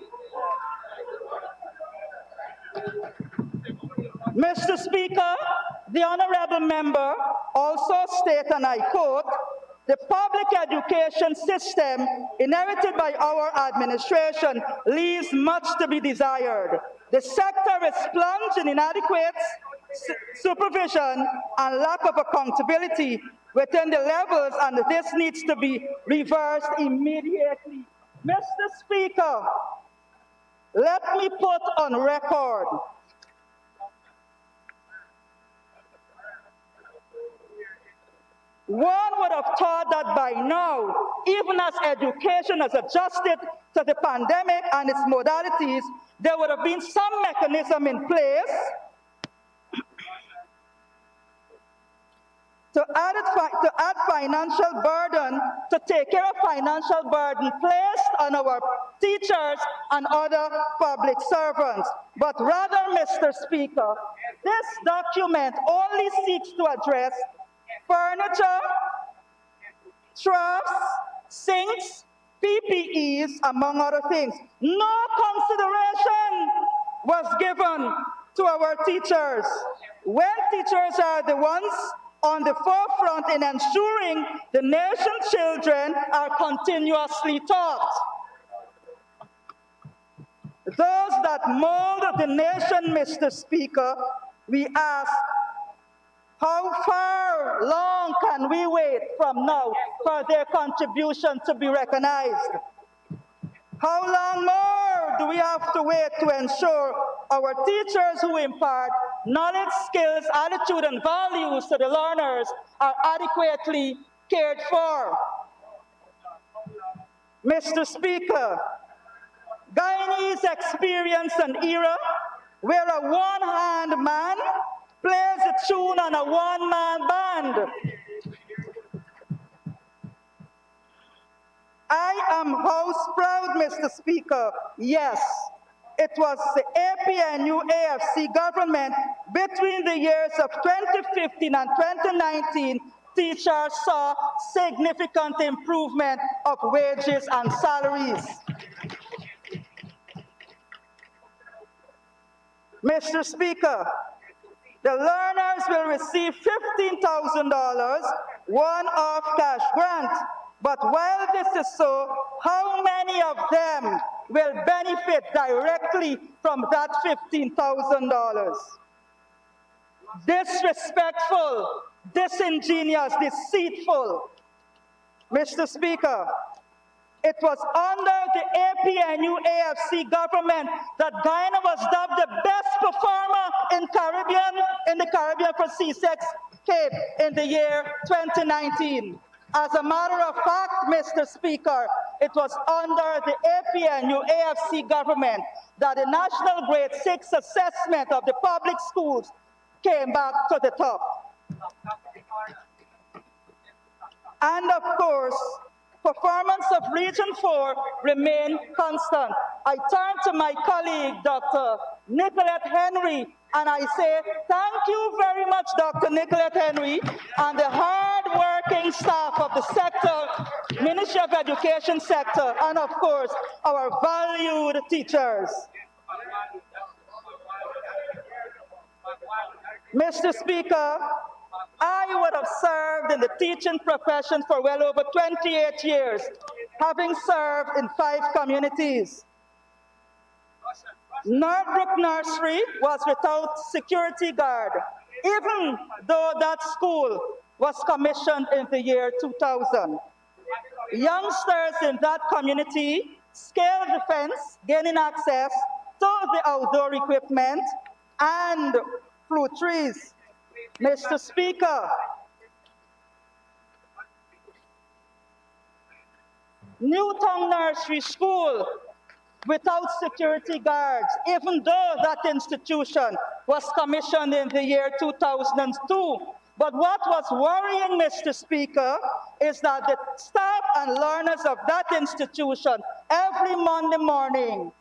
S4: Mr. Speaker, the honorable member also stated, and I quote, "The public education system inherited by our administration leaves much to be desired. The sector is plunged in inadequate supervision and lack of accountability within the levels, and this needs to be reversed immediately." Mr. Speaker, let me put on record one would have thought that by now, even as education has adjusted to the pandemic and its modalities, there would have been some mechanism in place to add financial burden, to take care of financial burden placed on our teachers and other public servants. But rather, Mr. Speaker, this document only seeks to address furniture, troughs, sinks, PPEs, among other things. No consideration was given to our teachers, when teachers are the ones on the forefront in ensuring the nation's children are continuously taught. Those that mold the nation, Mr. Speaker, we ask, how far long can we wait from now for their contribution to be recognized? How long more do we have to wait to ensure our teachers who impart knowledge, skills, attitude, and values to the learners are adequately cared for? Mr. Speaker, Guyanese experience an era where a one-hand man plays a tune on a one-man band. I am house proud, Mr. Speaker. Yes, it was the APNU AFC government between the years of 2015 and 2019 teachers saw significant improvement of wages and salaries. Mr. Speaker, the learners will receive $15,000 one-off cash grant. But while this is so, how many of them will benefit directly from that $15,000? Disrespectful, disingenuous, deceitful. Mr. Speaker, it was under the APNU AFC government that Guyana was dubbed the best performer in the Caribbean for C6 Cape in the year 2019. As a matter of fact, Mr. Speaker, it was under the APNU AFC government that the National Grade 6 assessment of the public schools came back to the top. And of course, performance of Region 4 remained constant. I turn to my colleague, Dr. Nicolette Henry, and I say, thank you very much, Dr. Nicolette Henry, and the hard-working staff of the sector, Ministry of Education sector, and of course, our valued teachers. Mr. Speaker, I would have served in the teaching profession for well over 28 years, having served in 5 communities. Northbrook Nursery was without security guard, even though that school was commissioned in the year 2000. Youngsters in that community scaled the fence, gaining access to the outdoor equipment and flew trees. Mr. Speaker, Newtown Nursery School without security guards, even though that institution was commissioned in the year 2002. But what was worrying, Mr. Speaker, is that the staff and learners of that institution, every Monday morning,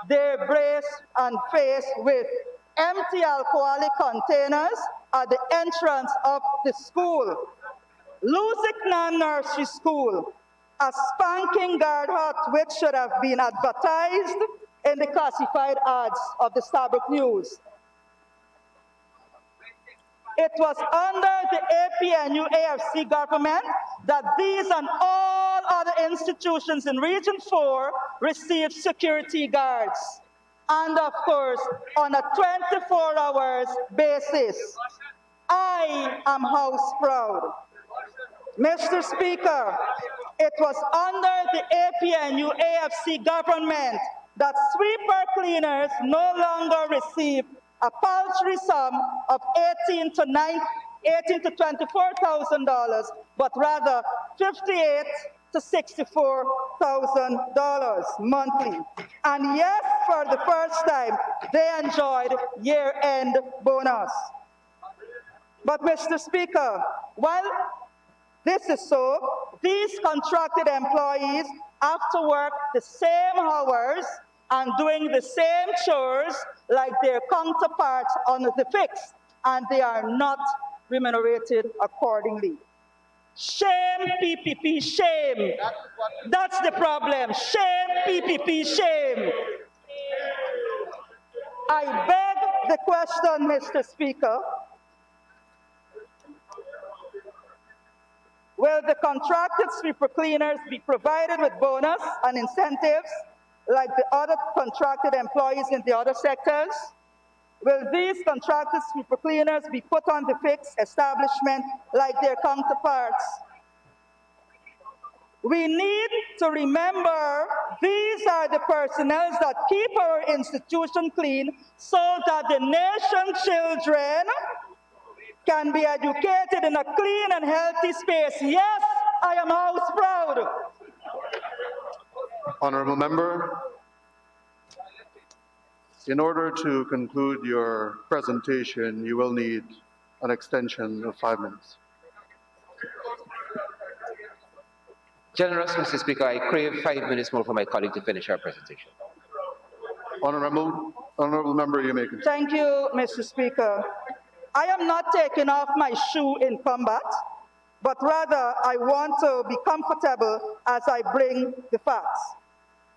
S4: they brace and face with empty alcoholic containers at the entrance of the school. Lusignan Nursery School, a spanking guard hut which should have been advertised in the classified ads of the Starbuck News. It was under the APNU AFC government that these and all other institutions in Region 4 received security guards. And of course, on a 24 hours basis. I am house proud. Mr. Speaker, it was under the APNU AFC government that sweeper cleaners no longer receive a paltry sum of $18,000 to $24,000, but rather $58,000 to $64,000 monthly. And yes, for the first time, they enjoyed year-end bonus. But Mr. Speaker, while this is so, these contracted employees have to work the same hours and doing the same chores like their counterparts on the fixed, and they are not remunerated accordingly. Shame, PPP, shame. That's the problem. Shame, PPP, shame. I beg the question, Mr. Speaker. Will the contracted sweeper cleaners be provided with bonus and incentives like the other contracted employees in the other sectors? Will these contracted sweeper cleaners be put on the fixed establishment like their counterparts? We need to remember these are the personnel that keep our institution clean so that the nation's children can be educated in a clean and healthy space. Yes, I am house proud.
S5: Honorable member, in order to conclude your presentation, you will need an extension of 5 minutes.
S6: Generous, Mr. Speaker, I crave 5 minutes more for my colleague to finish our presentation.
S5: Honorable member, you may continue.
S4: Thank you, Mr. Speaker. I am not taking off my shoe in combat, but rather I want to be comfortable as I bring the facts.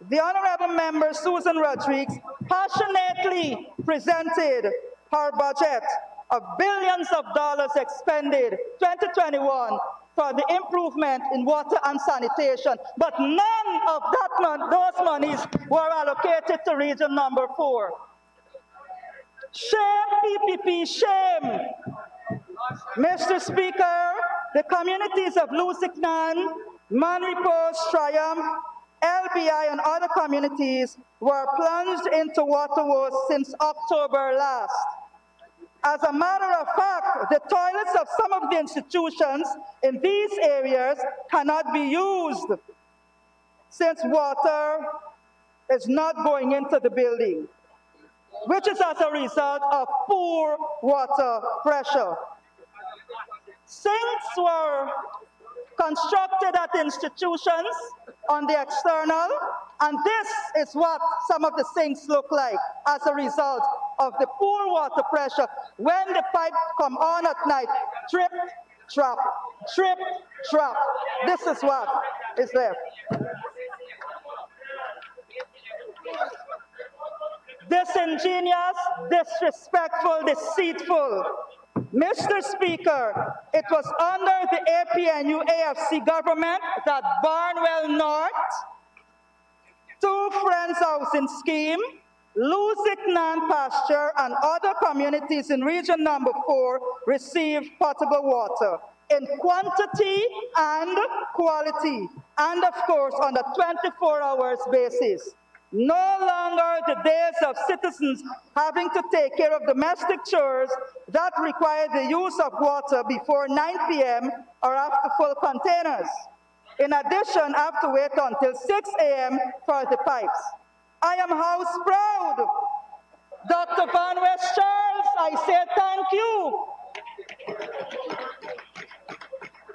S4: The Honorable Member Susan Rodriguez passionately presented her budget of billions of dollars expended 2021 for the improvement in water and sanitation, but none of those monies were allocated to region number 4. Shame, PPP, shame. Mr. Speaker, the communities of Lusignan, Manrepose, Triumph, LBI, and other communities were plunged into water woes since October last. As a matter of fact, the toilets of some of the institutions in these areas cannot be used since water is not going into the building, which is as a result of poor water pressure. Sinks were constructed at institutions on the external, and this is what some of the sinks look like as a result of the poor water pressure. When the pipes come on at night, drip, drop, drip, drop. This is what is left. Disingenuous, disrespectful, deceitful. Mr. Speaker, it was under the APNU AFC government that Barnwell North, Two Friends Housing Scheme, Lusignan Pasture, and other communities in region number 4 received potable water in quantity and quality, and of course on a 24 hours basis. No longer the days of citizens having to take care of domestic chores that require the use of water before 9 p.m. or after full containers. In addition, have to wait until 6 a.m. for the pipes. I am house proud. Dr. Van West Charles, I say thank you.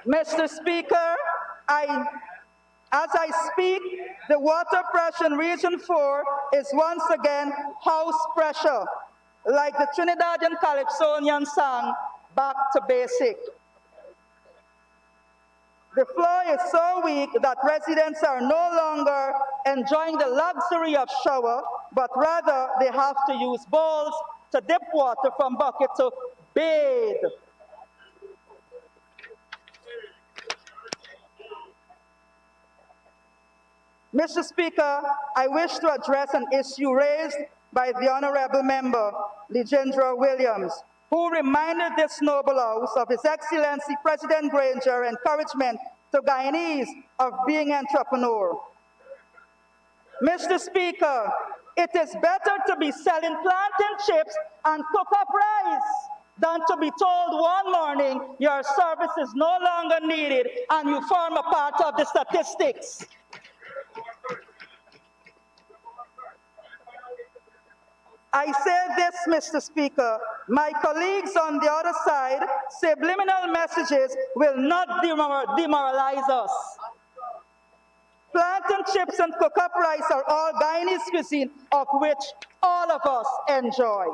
S4: Mr. Speaker, as I speak, the water pressure in Region 4 is once again house pressure, like the Trinidadian Calypsonian song, Back to Basic. The floor is so weak that residents are no longer enjoying the luxury of shower, but rather they have to use bowls to dip water from bucket to bathe. Mr. Speaker, I wish to address an issue raised by the Honorable Member, Legendre Williams, who reminded this noble house of His Excellency President Granger's encouragement to Guyanese of being entrepreneur. Mr. Speaker, it is better to be selling plantain chips and cook-up rice than to be told one morning your service is no longer needed and you form a part of the statistics. I say this, Mr. Speaker, my colleagues on the other side, subliminal messages will not demoralize us. Plantain chips and cook-up rice are all Guyanese cuisine, of which all of us enjoy.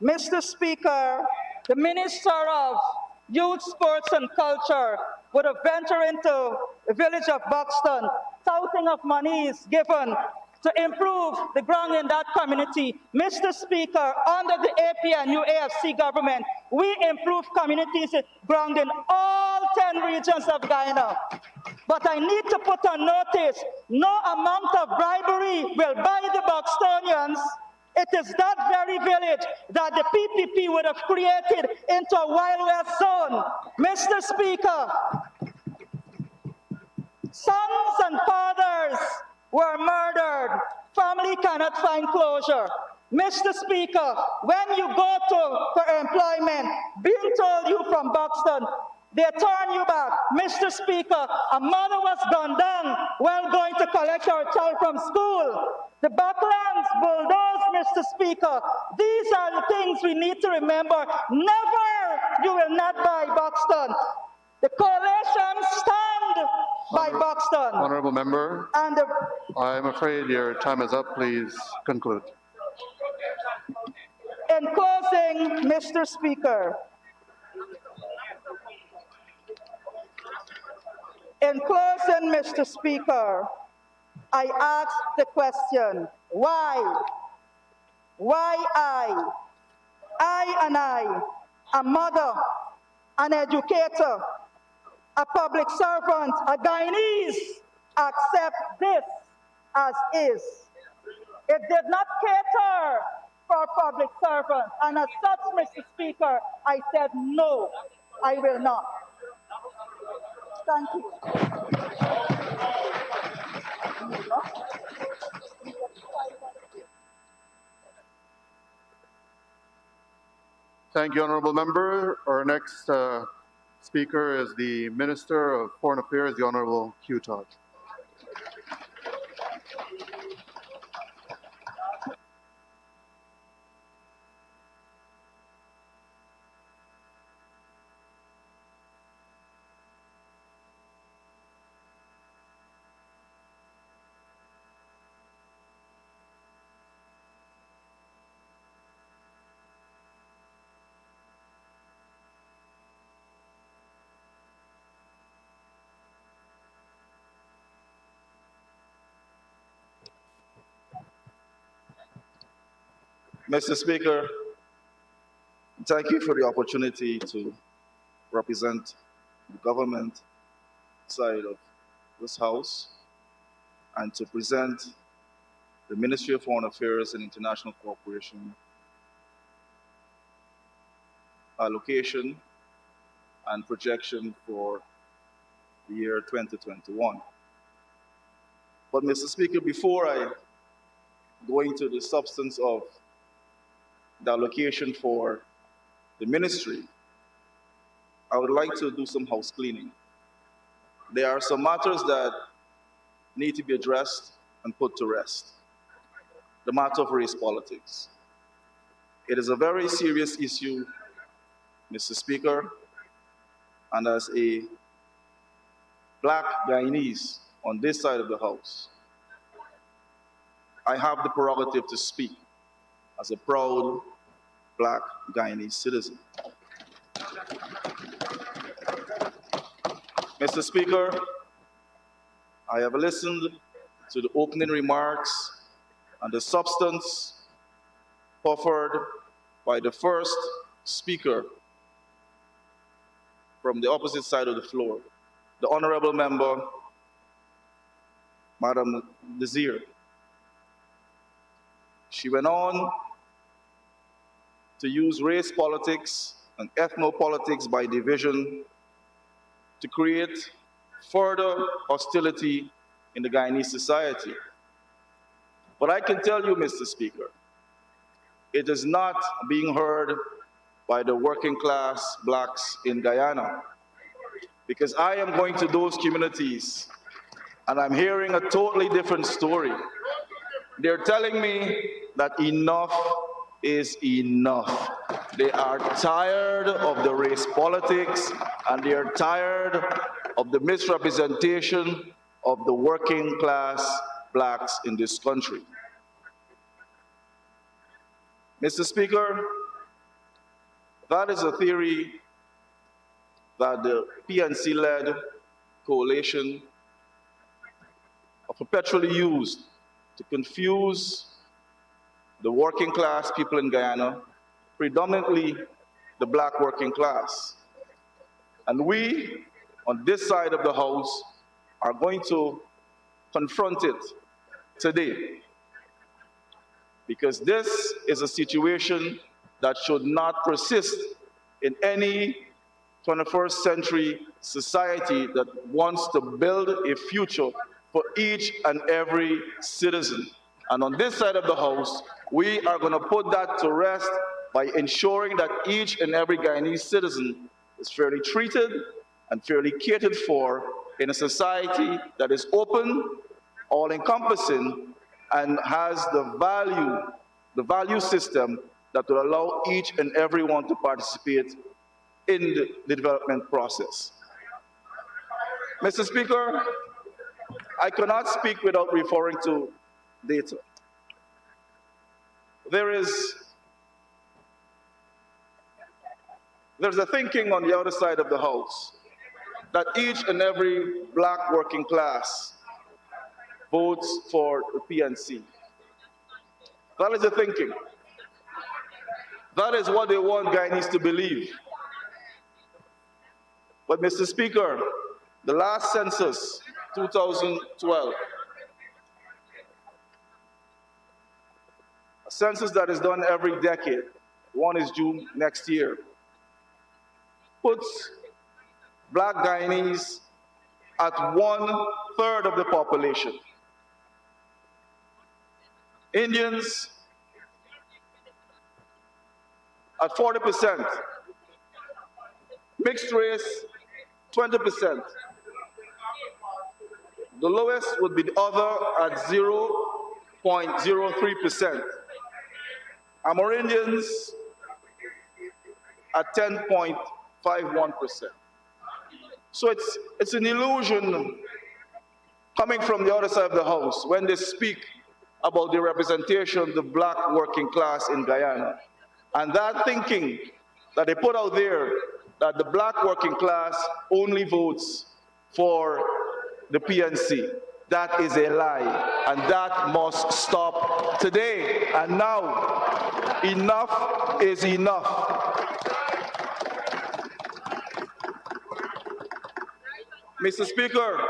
S4: Mr. Speaker, the Minister of Youth, Sports and Culture would have ventured into the village of Buxton. Touting of money is given to improve the ground in that community. Mr. Speaker, under the APNU AFC government, we improve communities ground in all 10 regions of Guyana. But I need to put on notice, no amount of bribery will buy the Buxtonians. It is that very village that the PPP would have created into a Wild West zone. Mr. Speaker, sons and fathers were murdered. Family cannot find closure. Mr. Speaker, when you go for employment, being told you from Buxton, they turn you back. Mr. Speaker, a mother was gunned down while going to collect her child from school. The backlands bulldozed, Mr. Speaker. These are the things we need to remember. Never you will not buy Buxton. The coalition stand by Buxton.
S5: Honorable member,
S4: And
S5: I'm afraid your time is up. Please conclude.
S4: in closing, Mr. Speaker, I ask the question, why? Why I, a mother, an educator, a public servant, a Guyanese, accept this as is. It did not cater for public servants, and as such, Mr. Speaker, I said no, I will not. Thank you.
S5: Thank you, honorable member. Our next speaker is the Minister of Foreign Affairs, the Honorable Hugh Todd.
S7: Mr. Speaker, thank you for the opportunity to represent the government side of this House and to present the Ministry of Foreign Affairs and International Cooperation allocation and projection for the year 2021. But Mr. Speaker, before I go into the substance of the allocation for the ministry, I would like to do some house cleaning. There are some matters that need to be addressed and put to rest. The matter of race politics. It is a very serious issue, Mr. Speaker, and as a black Guyanese on this side of the House, I have the prerogative to speak as a proud black Guyanese citizen. Mr. Speaker, I have listened to the opening remarks and the substance offered by the first speaker from the opposite side of the floor, the honorable member, Madam Desir. She went on to use race politics and ethnopolitics by division to create further hostility in the Guyanese society. But I can tell you, Mr. Speaker, it is not being heard by the working class blacks in Guyana. Because I am going to those communities and I'm hearing a totally different story. They're telling me that enough is enough. They are tired of the race politics and they are tired of the misrepresentation of the working class blacks in this country. Mr. Speaker, that is a theory that the PNC-led coalition are perpetually used to confuse the working class people in Guyana, predominantly the black working class. And we, on this side of the House, are going to confront it today, because this is a situation that should not persist in any 21st century society that wants to build a future for each and every citizen. And on this side of the House, we are going to put that to rest by ensuring that each and every Guyanese citizen is fairly treated and fairly catered for in a society that is open, all-encompassing, and has the value system that will allow each and everyone to participate in the development process. Mr. Speaker, I cannot speak without referring to data. There's a thinking on the other side of the House that each and every black working class votes for the PNC. That is the thinking. That is what they want Guyanese to believe. But Mr. Speaker, the last census, 2012, a census that is done every decade, one is due next year, puts black Guyanese at 1/3 of the population. Indians at 40%, mixed race 20%. The lowest would be the other at 0.03%. Amerindians at 10.51%. So it's an illusion coming from the other side of the House when they speak about the representation of the black working class in Guyana. And that thinking that they put out there, that the black working class only votes for the PNC, that is a lie, and that must stop today and now. Enough is enough. Mr. Speaker,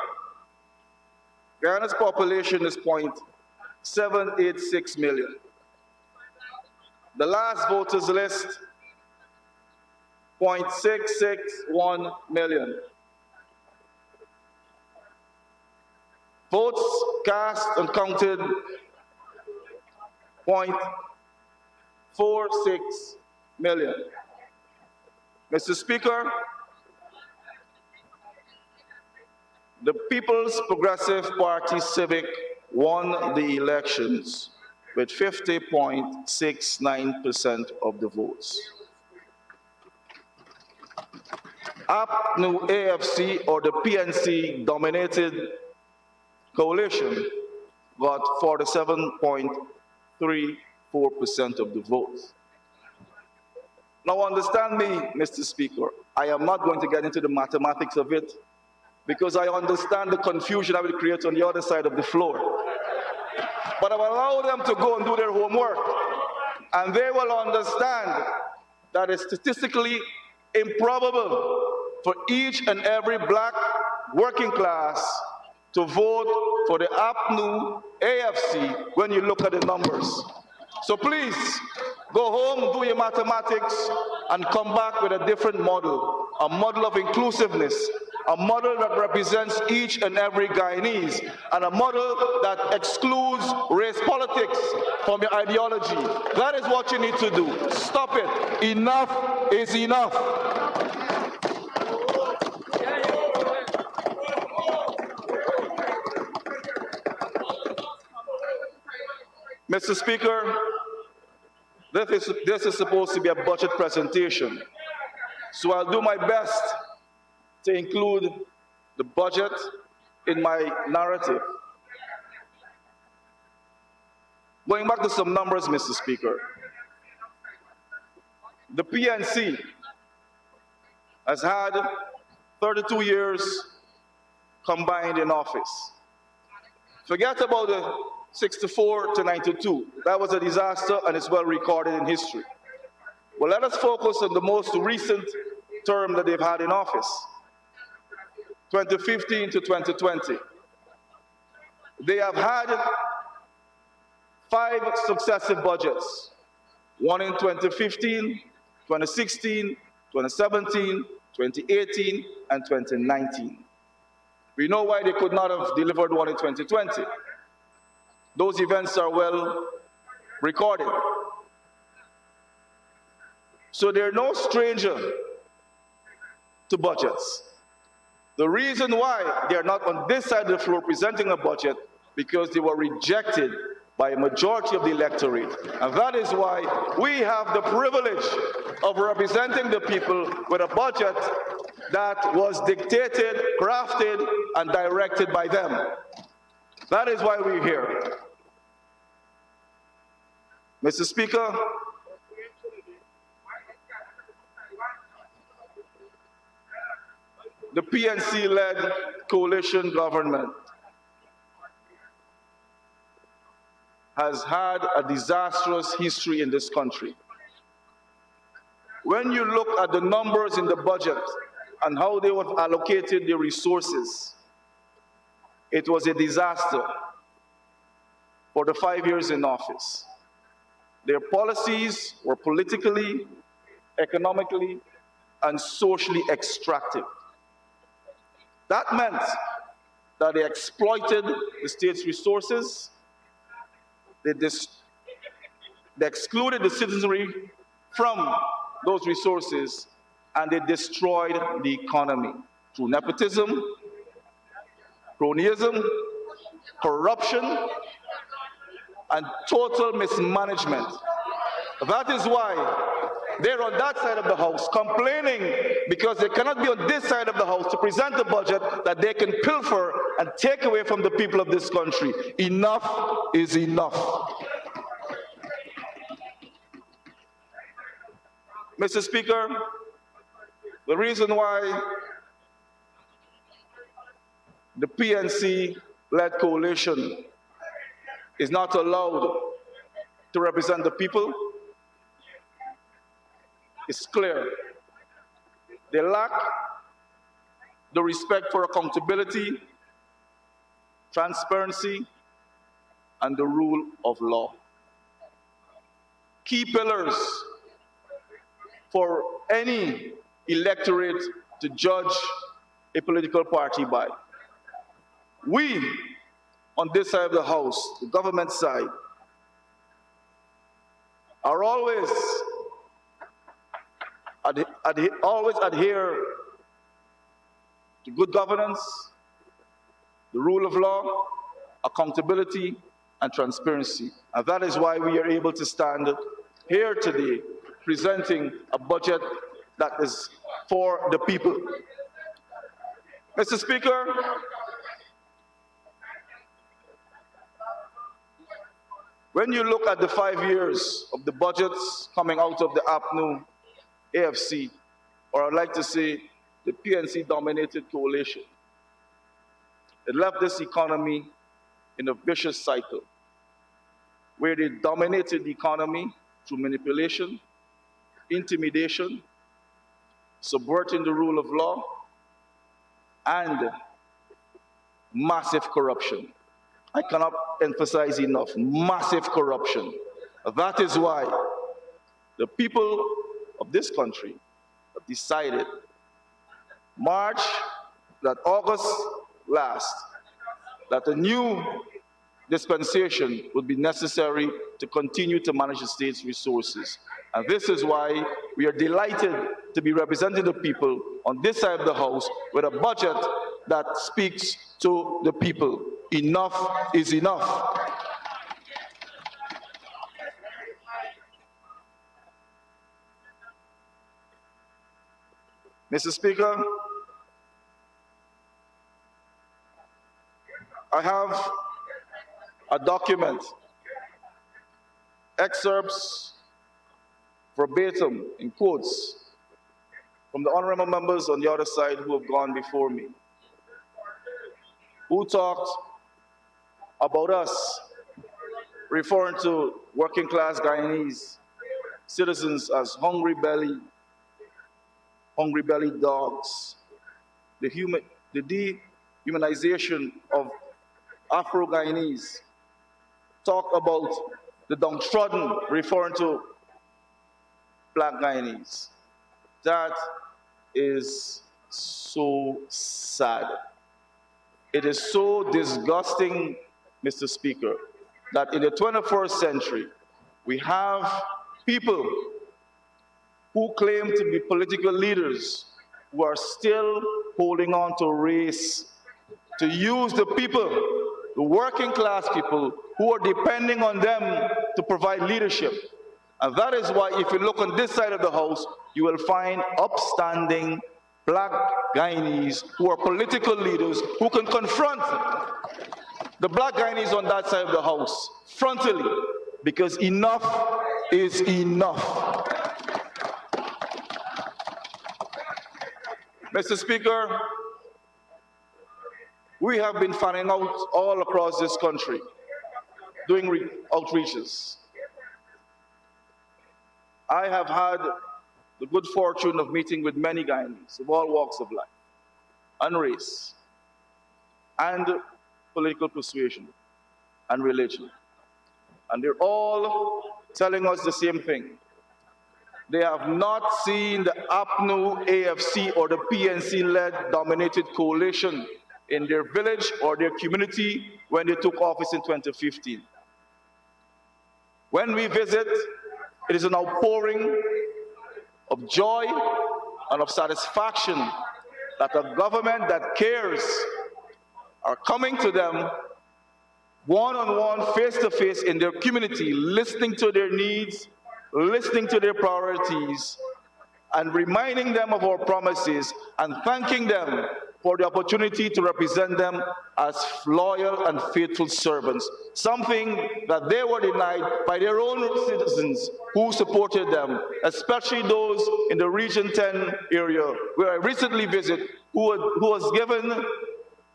S7: Guyana's population is 0.786 million. The last voters list, 0.661 million. Votes cast and counted, 0.46 million. Mr. Speaker, the People's Progressive Party Civic won the elections with 50.69% of the votes. APNU AFC, or the PNC dominated coalition, got 47.34% of the votes. Now understand me, Mr. Speaker, I am not going to get into the mathematics of it, because I understand the confusion I will create on the other side of the floor. But I will allow them to go and do their homework, and they will understand that it's statistically improbable for each and every black working class to vote for the APNU AFC when you look at the numbers. So please, go home, do your mathematics, and come back with a different model, a model of inclusiveness, a model that represents each and every Guyanese, and a model that excludes race politics from your ideology. That is what you need to do. Stop it. Enough is enough. Mr. Speaker, this is supposed to be a budget presentation, so I'll do my best to include the budget in my narrative. Going back to some numbers, Mr. Speaker, the PNC has had 32 years combined in office. Forget about the 64 to 92. That was a disaster, and it's well recorded in history. Well, let us focus on the most recent term that they've had in office. 2015 to 2020. They have had 5 successive budgets, one in 2015, 2016, 2017, 2018, and 2019. We know why they could not have delivered one in 2020. Those events are well recorded. So they're no stranger to budgets. The reason why they're not on this side of the floor presenting a budget, because they were rejected by a majority of the electorate. And that is why we have the privilege of representing the people with a budget that was dictated, crafted, and directed by them. That is why we're here. Mr. Speaker, the PNC-led coalition government has had a disastrous history in this country. When you look at the numbers in the budget and how they have allocated the resources, it was a disaster for the 5 years in office. Their policies were politically, economically, and socially extractive. That meant that they exploited the state's resources, they excluded the citizenry from those resources, and they destroyed the economy through nepotism, cronyism, corruption, and total mismanagement. That is why they're on that side of the house complaining because they cannot be on this side of the house to present a budget that they can pilfer and take away from the people of this country. Enough is enough. Mr. Speaker, the reason why the PNC-led coalition is not allowed to represent the people is clear. They lack the respect for accountability, transparency, and the rule of law. Key pillars for any electorate to judge a political party by. We, on this side of the house, the government side, are always adhere to good governance, the rule of law, accountability, and transparency. And that is why we are able to stand here today presenting a budget that is for the people. Mr. Speaker, when you look at the 5 years of the budgets coming out of the APNU AFC, or I'd like to say the PNC-dominated coalition, it left this economy in a vicious cycle where they dominated the economy through manipulation, intimidation, subverting the rule of law, and massive corruption. I cannot emphasize enough, massive corruption. That is why the people of this country have decided August last, that a new dispensation would be necessary to continue to manage the state's resources. And this is why we are delighted to be representing the people on this side of the house with a budget that speaks to the people. Enough is enough. Mr. Speaker, I have a document, excerpts verbatim in quotes from the honorable members on the other side who have gone before me, who talked about us, referring to working class Guyanese citizens as hungry belly dogs, the the dehumanization of Afro-Guyanese, talk about the downtrodden, referring to Black Guyanese. That is so sad. It is so disgusting, Mr. Speaker, that in the 21st century, we have people who claim to be political leaders who are still holding on to race, to use the people, the working class people, who are depending on them to provide leadership. And that is why if you look on this side of the House, you will find upstanding Black Guyanese who are political leaders who can confront the Black Guyanese on that side of the House frontally, because enough is enough. Mr. Speaker, we have been fanning out all across this country, doing outreaches. I have had the good fortune of meeting with many Guyanese of all walks of life, and race, and political persuasion, and religion. And they're all telling us the same thing. They have not seen the APNU, AFC, or the PNC-led dominated coalition in their village or their community when they took office in 2015. When we visit, it is an outpouring of joy and of satisfaction that a government that cares are coming to them one-on-one, face-to-face in their community, listening to their needs, listening to their priorities, and reminding them of our promises and thanking them for the opportunity to represent them as loyal and faithful servants, something that they were denied by their own citizens who supported them, especially those in the Region 10 area, where I recently visited, who was given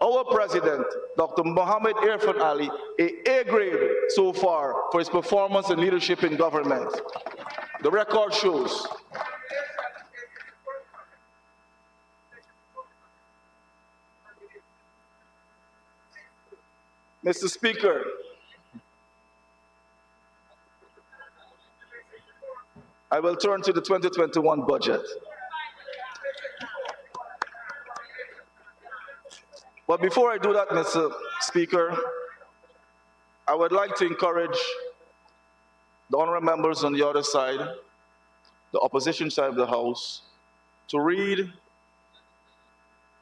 S7: our president, Dr. Mohammed Irfan Ali, A grade so far for his performance and leadership in government. The record shows. Mr. Speaker, I will turn to the 2021 budget. But before I do that, Mr. Speaker, I would like to encourage the honorable members on the other side, the opposition side of the House, to read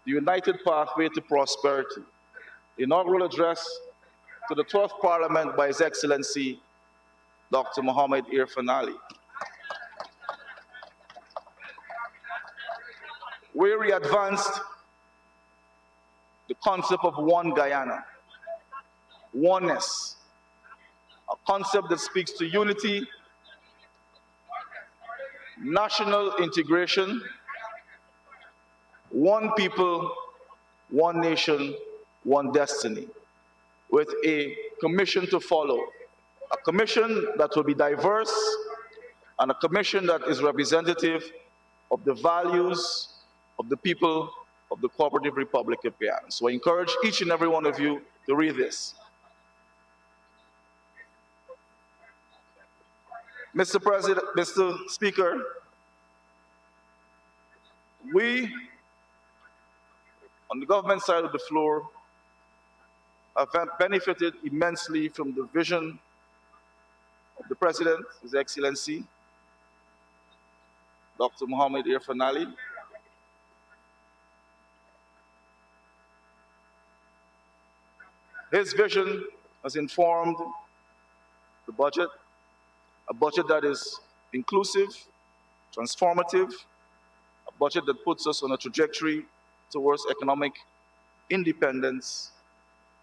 S7: the United Pathway to Prosperity, the inaugural address to the 12th Parliament by His Excellency, Dr. Mohammed Irfan Ali, where he advanced the concept of one Guyana, oneness, a concept that speaks to unity, national integration, one people, one nation, one destiny, with a commission to follow, a commission that will be diverse, and a commission that is representative of the values of the people of the Cooperative Republic of Guyana. So I encourage each and every one of you to read this. Mr. President, Mr. Speaker, we, on the government side of the floor, have benefited immensely from the vision of the President, His Excellency, Dr. Mohammed Irfan Ali. His vision has informed the budget, a budget that is inclusive, transformative, a budget that puts us on a trajectory towards economic independence,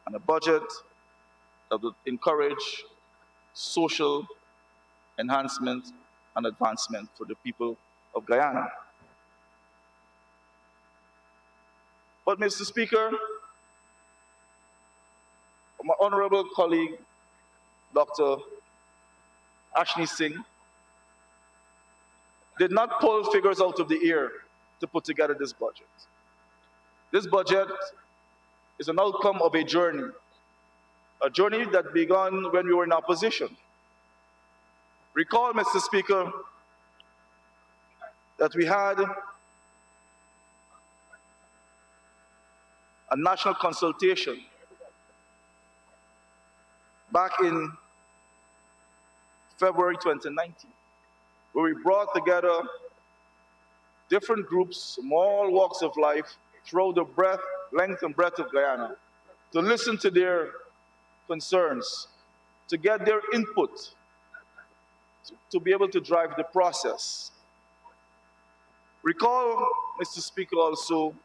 S7: and a budget that would encourage social enhancement and advancement for the people of Guyana. But, Mr. Speaker, my honorable colleague, Dr. Ashni Singh, did not pull figures out of the air to put together this budget. This budget is an outcome of a journey that began when we were in opposition. Recall, Mr. Speaker, that we had a national consultation back in February 2019, where we brought together different groups from all walks of life throughout the length and breadth of Guyana to listen to their concerns, to get their input, to be able to drive the process. Recall, Mr. Speaker, also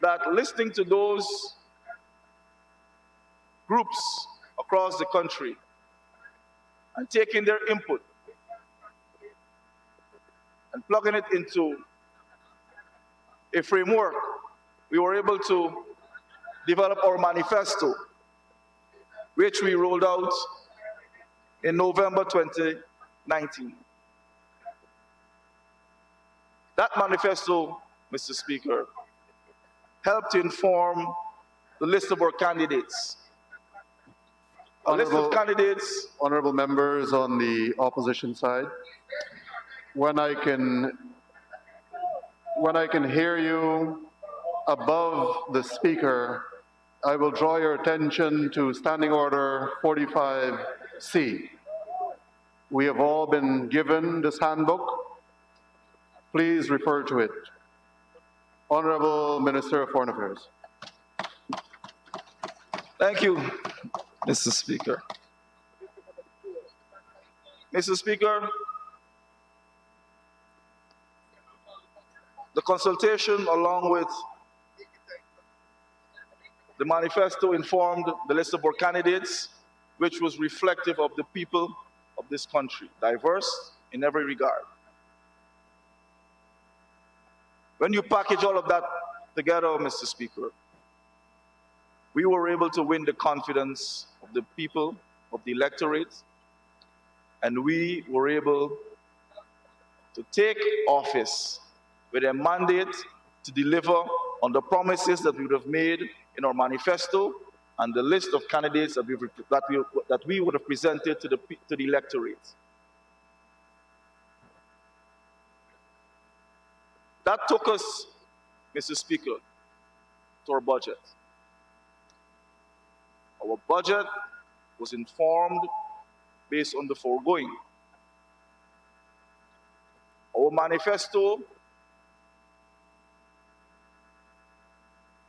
S7: that listening to those groups across the country and taking their input and plugging it into a framework, we were able to develop our manifesto, which we rolled out in November 2019. That manifesto, Mr. Speaker, helped to inform the list of our candidates. A list of candidates.
S5: Honorable members on the opposition side, when I can hear you above the speaker, I will draw your attention to Standing Order 45C. We have all been given this handbook. Please refer to it. Honorable Minister of Foreign Affairs.
S7: Thank you, Mr. Speaker. Mr. Speaker, the consultation along with the manifesto informed the list of our candidates, which was reflective of the people of this country, diverse in every regard. When you package all of that together, Mr. Speaker, we were able to win the confidence of the people, of the electorate, and we were able to take office with a mandate to deliver on the promises that we would have made in our manifesto and the list of candidates that we would have presented to the electorate. That took us, Mr. Speaker, to our budget. Our budget was informed based on the foregoing. Our manifesto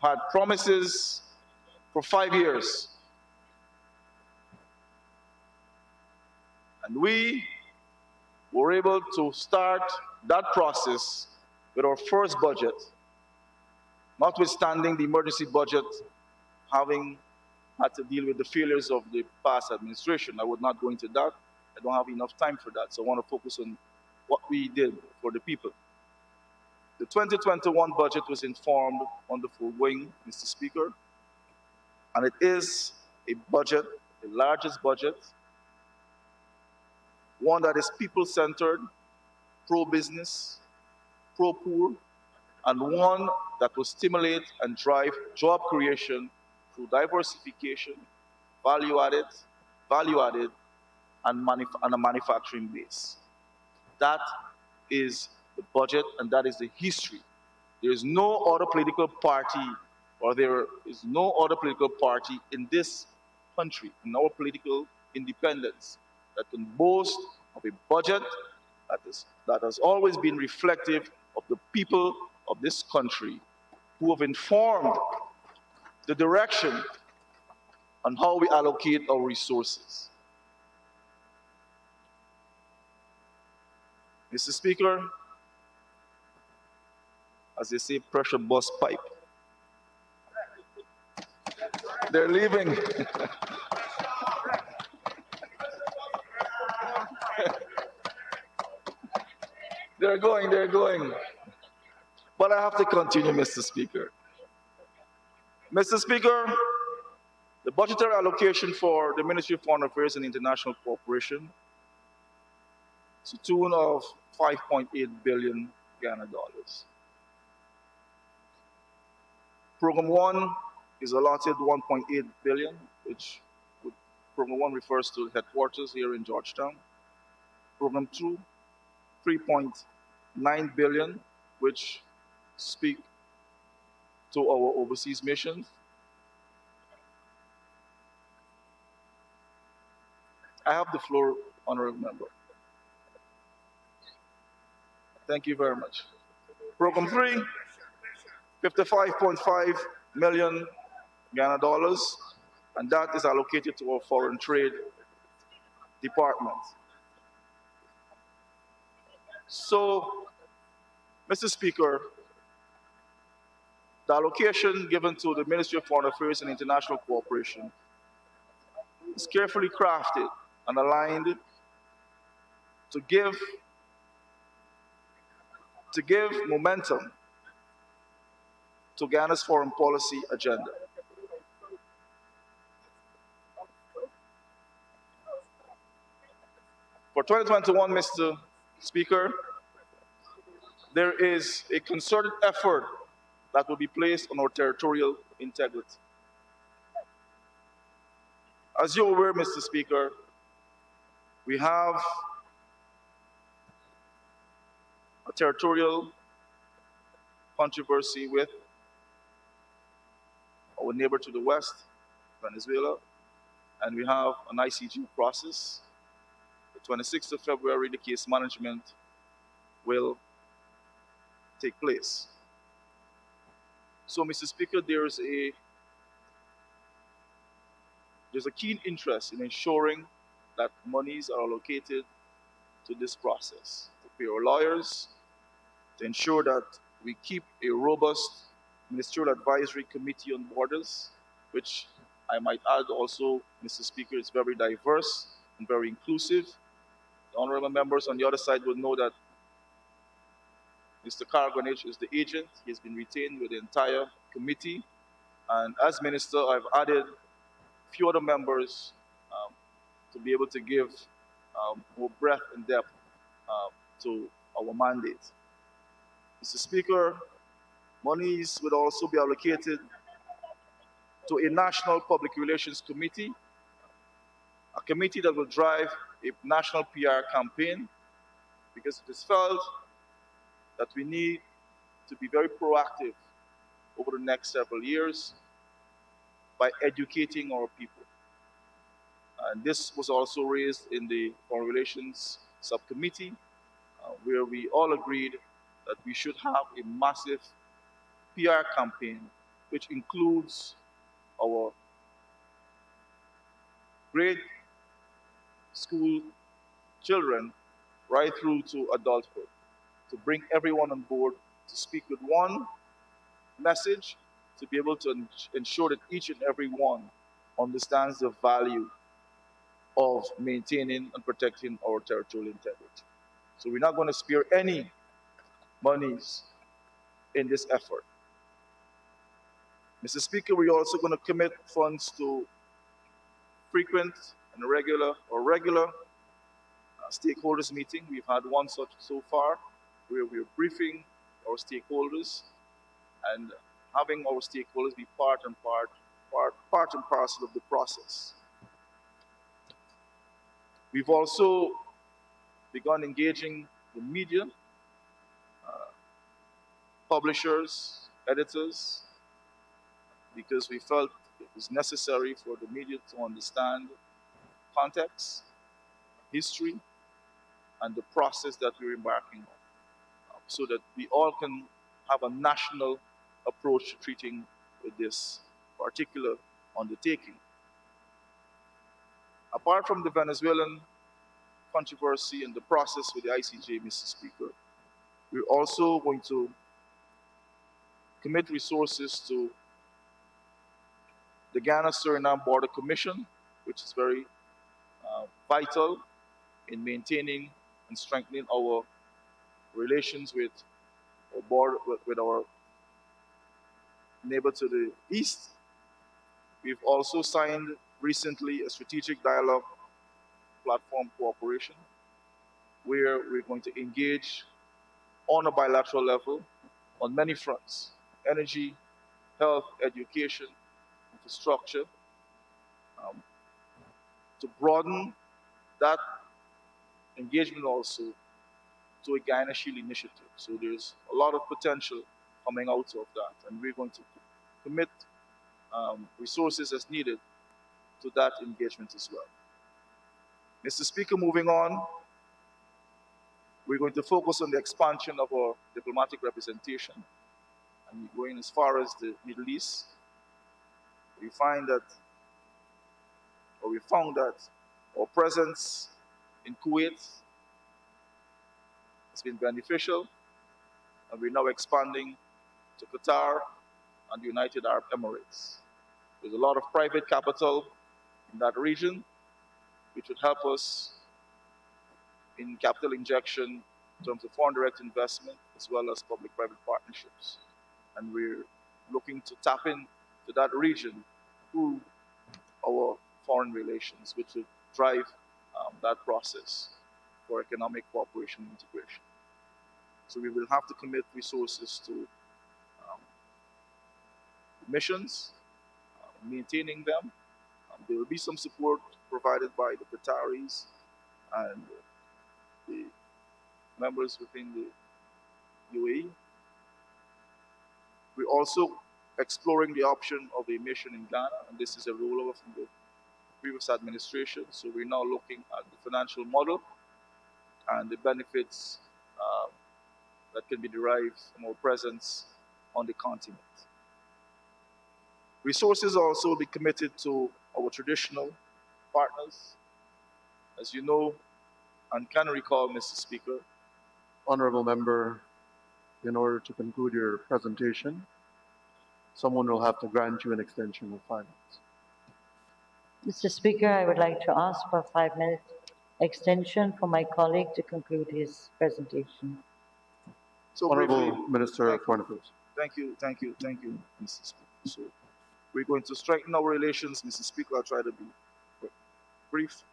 S7: had promises for 5 years. And we were able to start that process with our first budget, notwithstanding the emergency budget having had to deal with the failures of the past administration. I would not go into that. I don't have enough time for that, so I want to focus on what we did for the people. The 2021 budget was informed on the foregoing, Mr. Speaker, and it is a budget, the largest budget, one that is people-centered, pro-business, pro-poor, and one that will stimulate and drive job creation through diversification, value-added, and a manufacturing base. That is the budget, and that is the history. There is no other political party, or there is no other political party in this country, in our political independence, that can boast of a budget that has always been reflective of the people of this country, who have informed the direction on how we allocate our resources. Mr. Speaker, as they say, pressure bust pipe. They're leaving. They're going. But I have to continue, Mr. Speaker. Mr. Speaker, the budgetary allocation for the Ministry of Foreign Affairs and International Cooperation is to the tune of 5.8 billion Guyana dollars. Program 1 is allotted 1.8 billion, which Program 1 refers to headquarters here in Georgetown. Program 2, 3.9 billion, which speak to our overseas missions. I have the floor, honorable member. Thank you very much. Program 3, 55.5 million Ghana dollars, and that is allocated to our foreign trade department. So, Mr. Speaker, the allocation given to the Ministry of Foreign Affairs and International Cooperation is carefully crafted and aligned to give momentum to Ghana's foreign policy agenda. For 2021, Mr. Speaker, there is a concerted effort that will be placed on our territorial integrity. As you're aware, Mr. Speaker, we have a territorial controversy with our neighbor to the west, Venezuela, and we have an ICJ process. The 26th of February, the case management will take place. So, Mr. Speaker, there's a keen interest in ensuring that monies are allocated to this process, to pay our lawyers, to ensure that we keep a robust ministerial advisory committee on borders, which I might add also, Mr. Speaker, is very diverse and very inclusive. The honorable members on the other side will know that Mr. Kargonich is the agent. He has been retained with the entire committee. And as minister, I've added a few other members to be able to give more breadth and depth to our mandate. Mr. Speaker, monies would also be allocated to a national public relations committee, a committee that will drive a national PR campaign, because it is felt that we need to be very proactive over the next several years by educating our people. And this was also raised in the Foreign Relations Subcommittee, where we all agreed that we should have a massive PR campaign, which includes our grade school children right through to adulthood, to bring everyone on board to speak with one message, to be able to ensure that each and every one understands the value of maintaining and protecting our territorial integrity. So we're not going to spare any monies in this effort. Mr. Speaker, we're also going to commit funds to frequent and regular stakeholders meeting. We've had one such so far, where we're briefing our stakeholders and having our stakeholders be part and parcel of the process. We've also begun engaging the media, publishers, editors, because we felt it was necessary for the media to understand context, history, and the process that we're embarking on, so that we all can have a national approach to treating with this particular undertaking. Apart from the Venezuelan controversy and the process with the ICJ, Mr. Speaker, we're also going to commit resources to the Ghana-Suriname Border Commission, which is very vital in maintaining and strengthening our relations with our neighbor to the east. We've also signed recently a strategic dialogue platform cooperation, where we're going to engage on a bilateral level on many fronts: energy, health, education, infrastructure, um, to broaden that engagement also to a Guyana Shield initiative. So there's a lot of potential coming out of that, and we're going to commit resources as needed to that engagement as well. Mr. Speaker, moving on, we're going to focus on the expansion of our diplomatic representation, and going as far as the Middle East. We find that, or we found that our presence in Kuwait has been beneficial, and we're now expanding to Qatar and the United Arab Emirates. There's a lot of private capital in that region, which would help us in capital injection in terms of foreign direct investment as well as public-private partnerships. And we're looking to tap into that region through our foreign relations, which will drive that process for economic cooperation and integration. So we will have to commit resources to missions, maintaining them. There will be some support provided by the Qataris and the members within the UAE. We're also exploring the option of a mission in Ghana, and this is a rollover from the previous administration. So we're now looking at the financial model and the benefits that can be derived from our presence on the continent. Resources also will be committed to our traditional partners. As you know, and can recall, Mr. Speaker,
S5: Honorable member, in order to conclude your presentation, someone will have to grant you an extension of 5 minutes.
S3: Mr. Speaker, I would like to ask for a 5-minute extension for my colleague to conclude his presentation.
S7: so
S5: Honorable
S7: briefly,
S5: Minister of Foreign Affairs.
S7: thank you, Mr. Speaker. So we're going to strengthen our relations, Mr. Speaker. I'll try to be brief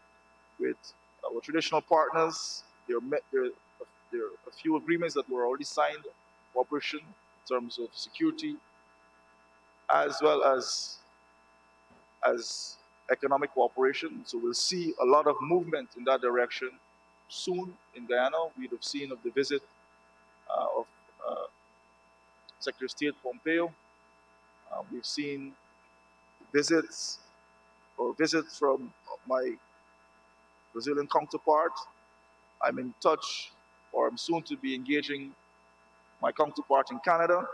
S7: with our traditional partners. There are a few agreements that were already signed, cooperation in terms of security, as well as economic cooperation. So we'll see a lot of movement in that direction soon in Guyana. We'd have seen of the visit of Secretary of State Pompeo. We've seen visits from my Brazilian counterpart. I'm in touch, or I'm soon to be engaging my counterpart in Canada,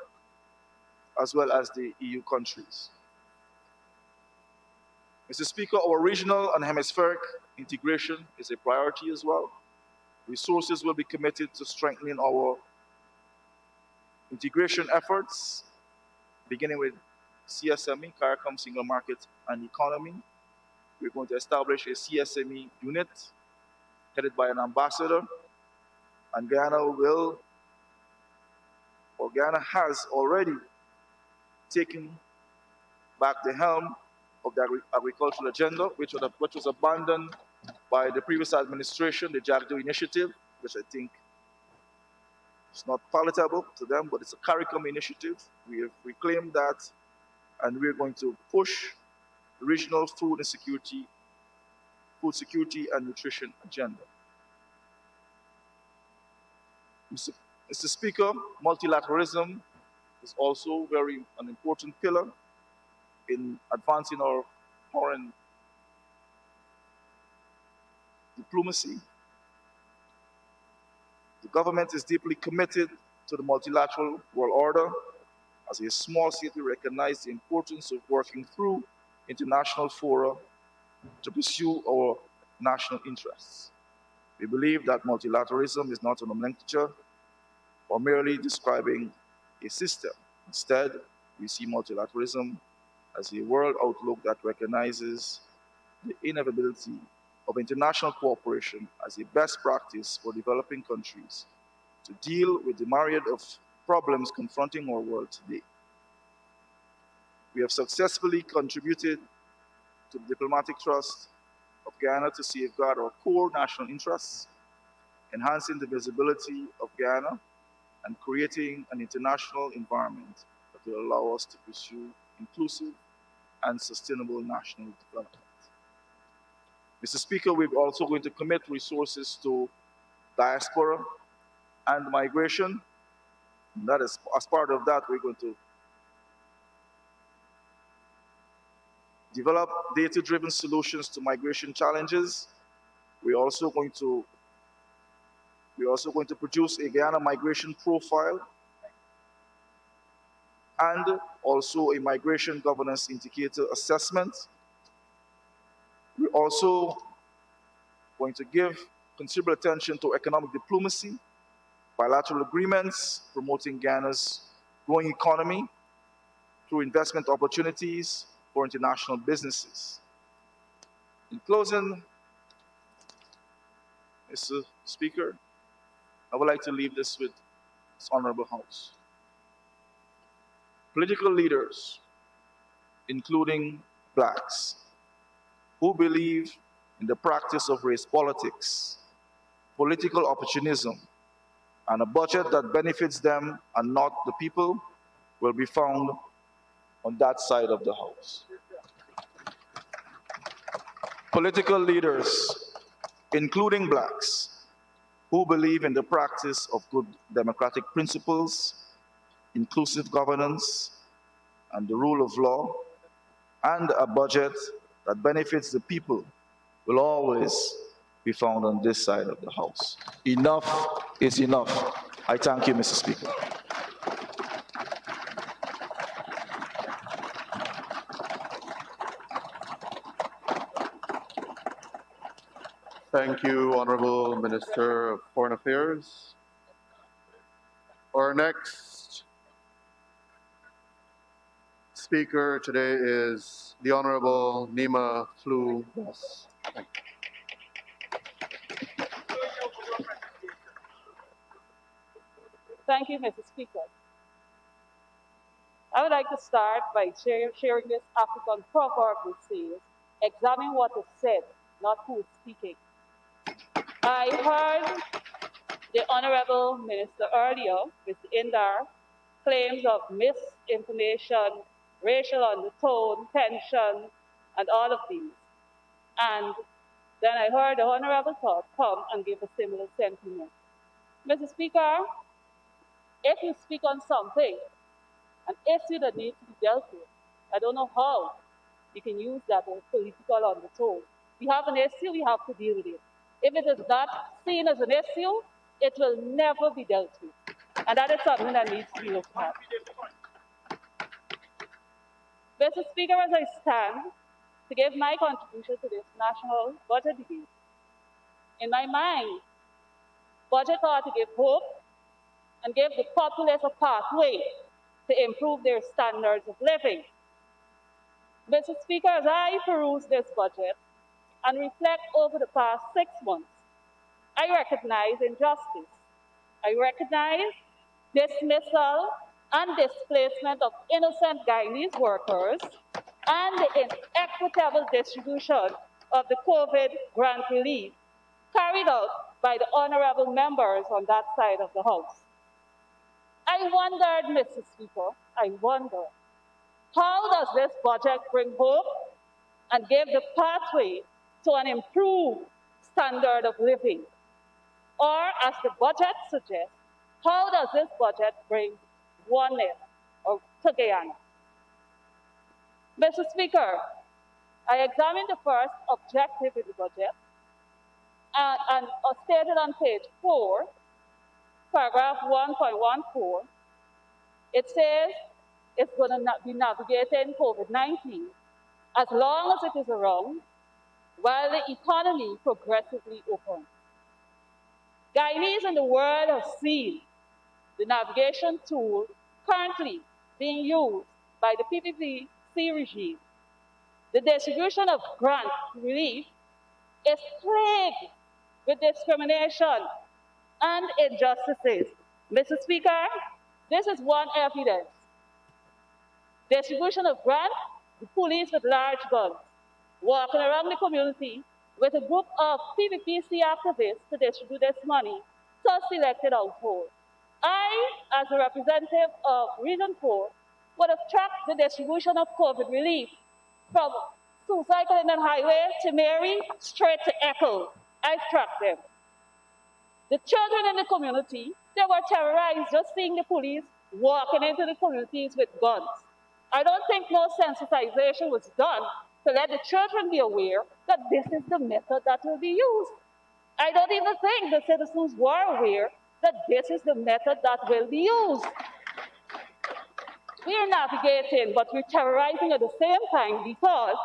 S7: as well as the EU countries. Mr. Speaker, our regional and hemispheric integration is a priority as well. Resources will be committed to strengthening our integration efforts, beginning with CSME, CARICOM Single Market and Economy. We're going to establish a CSME unit headed by an ambassador, and Guyana has already taken back the helm of the agricultural agenda, which was abandoned by the previous administration, the Jagdo Initiative, which I think is not palatable to them, but it's a CARICOM initiative. We have reclaimed that, and we're going to push regional food security and nutrition agenda. Mr. Speaker, multilateralism is also an important pillar in advancing our foreign diplomacy. The government is deeply committed to the multilateral world order. As a small state, we recognize the importance of working through international fora to pursue our national interests. We believe that multilateralism is not a nomenclature or merely describing a system. Instead, we see multilateralism as a world outlook that recognizes the inevitability of international cooperation as a best practice for developing countries to deal with the myriad of problems confronting our world today. We have successfully contributed to the diplomatic trust of Guyana to safeguard our core national interests, enhancing the visibility of Guyana and creating an international environment that will allow us to pursue inclusive and sustainable national development. Mr. Speaker, we're also going to commit resources to diaspora and migration. That is, as part of that, we're going to develop data-driven solutions to migration challenges. We're also going to produce a Guyana migration profile and also a migration governance indicator assessment. We're also going to give considerable attention to economic diplomacy, bilateral agreements, promoting Guyana's growing economy through investment opportunities for international businesses. In closing, Mr. Speaker, I would like to leave this with this honorable House. Political leaders, including blacks, who believe in the practice of race politics, political opportunism, and a budget that benefits them and not the people, will be found on that side of the House. Political leaders, including blacks, who believe in the practice of good democratic principles, inclusive governance, and the rule of law, and a budget that benefits the people, will always be found on this side of the House. Enough is enough. I thank you, Mr. Speaker.
S5: Thank you, Honorable Minister of Foreign Affairs. Our next speaker today is the Honorable Nima Flu Bus.
S8: Thank you, Mr. Speaker. I would like to start by sharing this African proverb which says, examine what is said, not who is speaking. I heard the Honorable Minister earlier, Mr. Indar, claims of misinformation, racial undertone, tension, and all of these. And then I heard the Honorable Todd come and give a similar sentiment. Mr. Speaker, if you speak on something, an issue that needs to be dealt with, I don't know how you can use that as political undertone. We have an issue, we have to deal with it. If it is not seen as an issue, it will never be dealt with. And that is something that needs to be looked at. Mr. Speaker, as I stand to give my contribution to this national budget debate, in my mind, budget ought to give hope and give the populace a pathway to improve their standards of living. Mr. Speaker, as I peruse this budget and reflect over the past 6 months, I recognize injustice. I recognize dismissal and displacement of innocent Guyanese workers and the inequitable distribution of the COVID grant relief carried out by the honorable members on that side of the House. I wondered, Mr. Speaker, I wonder, how does this budget bring hope and give the pathway to an improved standard of living? Or, as the budget suggests, how does this budget bring oneness to Guyana? Mr. Speaker, I examined the first objective in the budget and stated on page 4, paragraph 1.14, it says it's going to be navigating COVID-19 as long as it is around while the economy progressively opens. Guyanese in the world have seen the navigation tool currently being used by the PPPC regime. The distribution of grant relief is plagued with discrimination and injustices. Mr. Speaker, this is one evidence. Distribution of grant, the police with large guns, walking around the community with a group of PPPC activists to distribute this money to selected households. I, as a representative of Region 4, would the distribution of COVID relief from Suicide Collision Highway to Mary, straight to Echo. I tracked them. The children in the community, they were terrorized just seeing the police walking into the communities with guns. I don't think no sensitization was done to let the children be aware that this is the method that will be used. I don't even think the citizens were aware that this is the method that will be used. We are navigating, but we're terrorizing at the same time because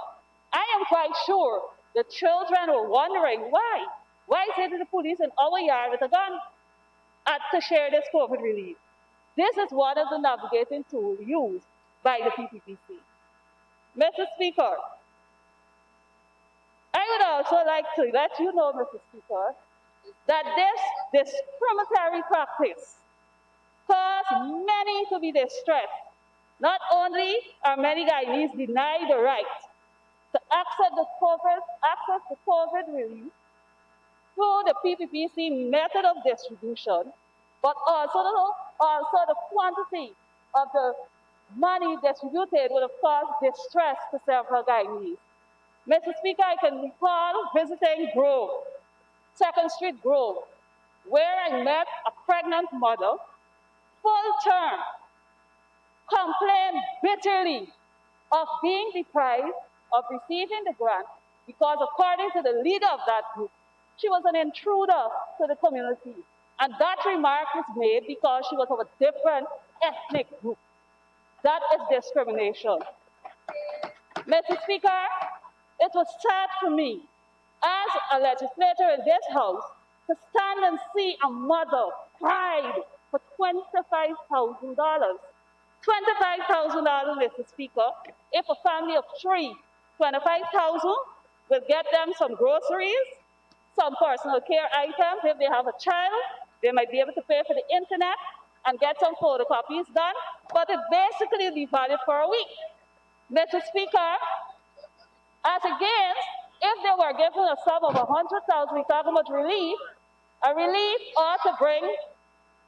S8: I am quite sure the children were wondering why. Why is it the police in our yard with a gun to share this COVID relief? This is one of the navigating tools used by the PPPC. Mr. Speaker, I would also like to let you know, Mr. Speaker, that this discriminatory practice caused many to be distressed. Not only are many Guyanese denied the right to access the COVID relief through the PPPC method of distribution, but also the quantity of the money distributed would have caused distress to several Guyanese. Mr. Speaker, I can recall visiting Grove, 2nd Street Grove, where I met a pregnant mother, full term, complained bitterly of being deprived of receiving the grant because, according to the leader of that group, she was an intruder to the community. And that remark was made because she was of a different ethnic group. That is discrimination. Mr. Speaker, it was sad for me as a legislator in this House to stand and see a mother cried for $25,000. $25,000, Mr. Speaker. If a family of 3, $25,000 will get them some groceries, some personal care items. If they have a child, they might be able to pay for the internet and get some photocopies done, but it basically will be valid for a week. Mr. Speaker, as against, if they were given a sum of $100,000, we talk about relief, a relief ought to bring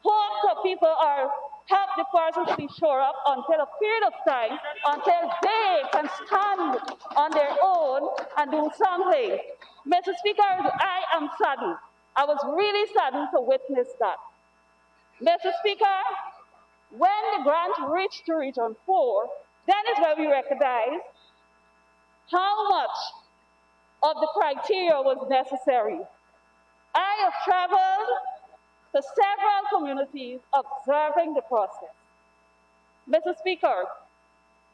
S8: hope to people or help the person to be sure up until a period of time, until they can stand on their own and do something. Mr. Speaker, I am saddened. I was really saddened to witness that. Mr. Speaker, when the grant reached to Region 4, then is where we recognize how much of the criteria was necessary. I have traveled to several communities observing the process. Mr. Speaker,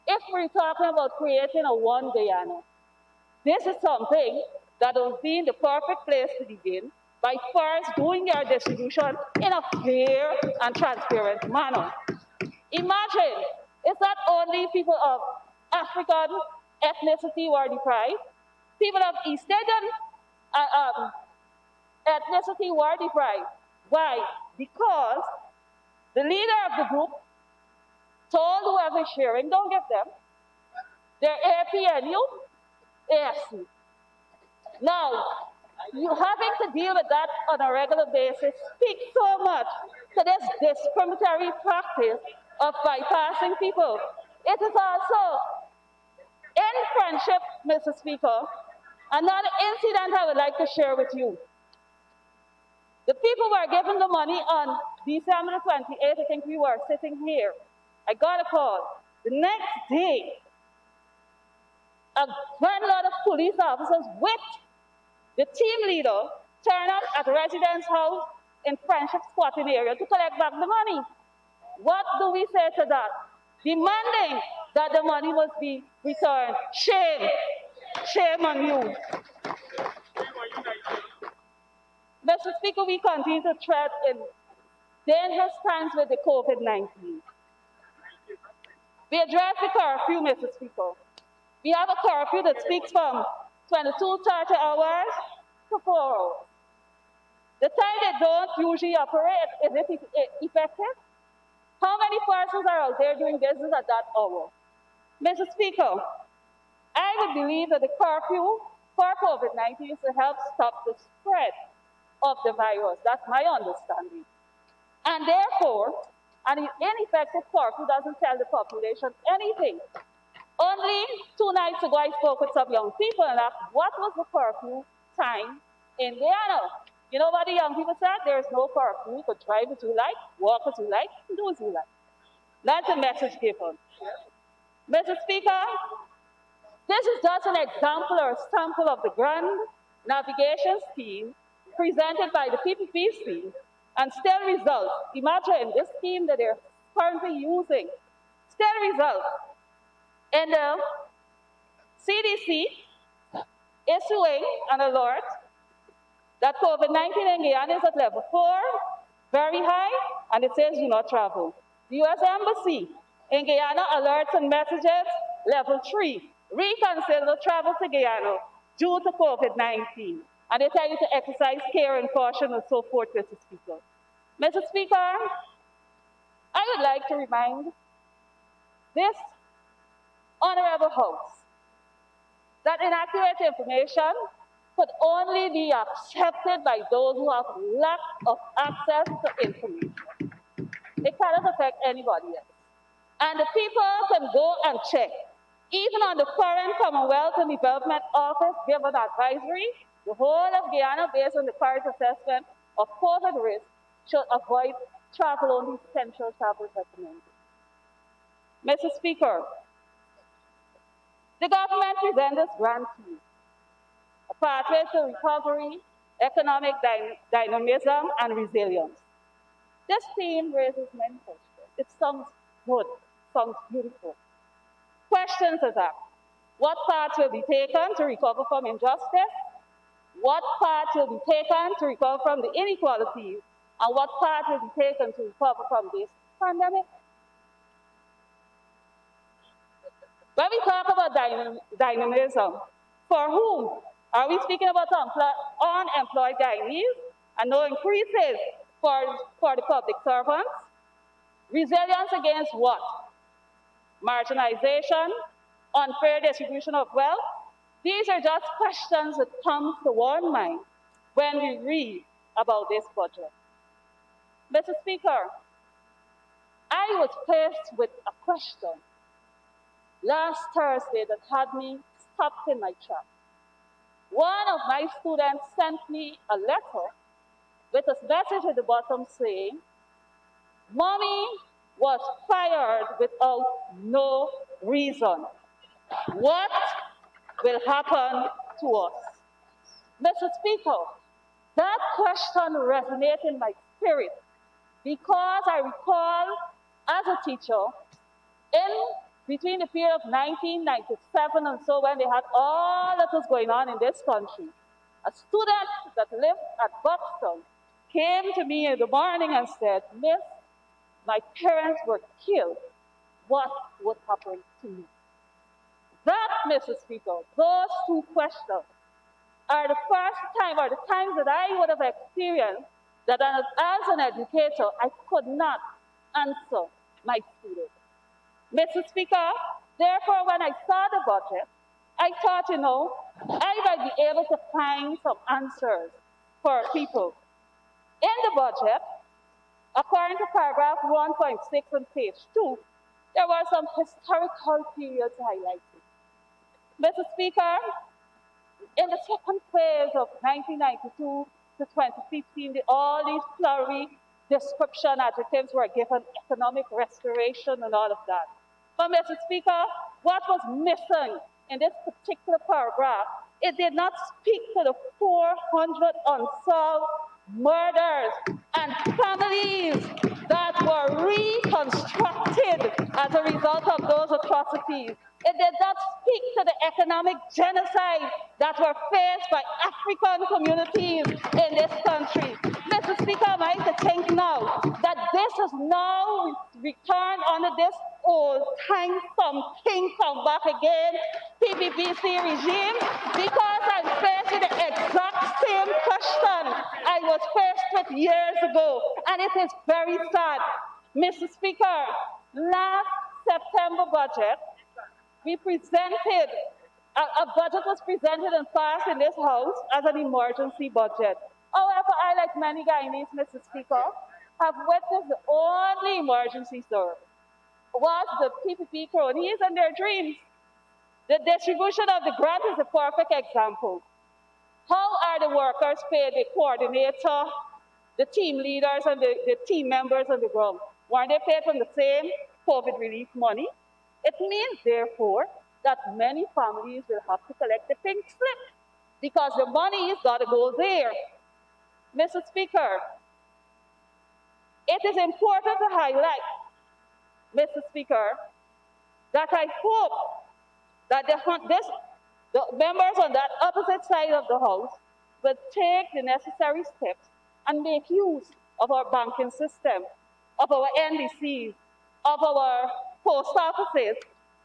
S8: if we're talking about creating a one Guyana, this is something that will be in the perfect place to begin by first doing your distribution in a fair and transparent manner. Imagine, it's not only people of African ethnicity who are deprived, people of East Indian ethnicity who are deprived. Why? Because the leader of the group told whoever is sharing, don't give them their APNU, AFC. Now, you having to deal with that on a regular basis speaks so much to this discriminatory practice of bypassing people. It is also in friendship, Mr. Speaker, another incident I would like to share with you. The people were given the money on December 28th, I think we were sitting here. I got a call. The next day, a grand lot of police officers with the team leader turned up at a resident's house in Friendship Squatting area to collect back the money. What do we say to that? Demanding that the money must be returned. Shame. Shame on you. Mr. Speaker, we continue to tread in dangerous times with the COVID-19. We address the curfew, Mr. Speaker. We have a curfew that speaks from 22:30 hours to 4 hours. The time they don't usually operate, is it effective? How many persons are out there doing business at that hour? Mr. Speaker, I would believe that the curfew for COVID-19 is to help stop the spread of the virus. That's my understanding. And therefore, And the ineffective curfew doesn't tell the population anything. Only 2 nights ago, I spoke with some young people and asked, what was the curfew time in Guyana? You know what the young people said? There is no curfew. You could drive as you like, walk as you like, and do as you like. That's the message given. Mr. Speaker, this is just an example or a sample of the grand navigation scheme presented by the PPPC and still results. Imagine this scheme that they're currently using still results in the CDC issuing an alert that COVID-19 in Guyana is at level 4, very high, and it says do not travel. The U.S. Embassy in Guyana alerts and messages level 3, reconsider travel to Guyana due to COVID-19. And they tell you to exercise care and caution and so forth, Mr. Speaker. Mr. Speaker, I would like to remind this honorable House that inaccurate information could only be accepted by those who have lack of access to information. It cannot affect anybody else. And the people can go and check. Even on the Foreign Commonwealth and Development Office given advisory, the whole of Guyana, based on the current assessment of COVID risk, should avoid travel only essential travel recommended. Mr. Speaker, the government presents this grand scheme, a pathway to recovery, economic dynamism, and resilience. This theme raises many questions. It sounds good, sounds beautiful. Questions are asked. What path will be taken to recover from injustice? What path will be taken to recover from the inequalities? And what path will be taken to recover from this pandemic? When we talk about dynamism, for whom? Are we speaking about unemployed Guyanese and no increases for the public servants? Resilience against what? Marginalization, unfair distribution of wealth? These are just questions that come to one mind when we read about this budget. Mr. Speaker, I was faced with a question last Thursday that had me stopped in my track. One of my students sent me a letter with a message at the bottom saying, Mommy was fired without no reason. What will happen to us? Mr. Speaker, that question resonated in my spirit because I recall as a teacher between the period of 1997 and so when they had all that was going on in this country, a student that lived at Buxton came to me in the morning and said, Miss, my parents were killed. What would happen to me? That, Mr. Speaker, those two questions are the first time or the times that I would have experienced that as an educator, I could not answer my students. Mr. Speaker, therefore, when I saw the budget, I thought, I might be able to find some answers for people. In the budget, according to paragraph 1.6 on page 2, there were some historical periods highlighted. Mr. Speaker, in the second phase of 1992 to 2015, all these flowery description adjectives were given, economic restoration and all of that. But Mr. Speaker, what was missing in this particular paragraph, it did not speak to the 400 unsolved murders and families that were reconstructed as a result of those atrocities. It did not speak to the economic genocide that were faced by African communities in this country. Mr. Speaker, am I to think now that this is now returned under this old time something come back again, PPPC regime? Because I'm faced with the exact same question I was faced with years ago, and it is very sad. Mr. Speaker, last September budget, we presented, a budget was presented and passed in this House as an emergency budget. However, I, like many Guyanese, Mr. Speaker, have witnessed the only emergency service was the PPP cronies and their dreams. The distribution of the grant is a perfect example. How are the workers paid? The coordinator, the team leaders, and the team members on the ground. Weren't they paid from the same COVID relief money? It means, therefore, that many families will have to collect the pink slip because the money's got to go there. Mr. Speaker, it is important to highlight, Mr. Speaker, that I hope that the members on that opposite side of the House will take the necessary steps and make use of our banking system, of our NDCs, of our post offices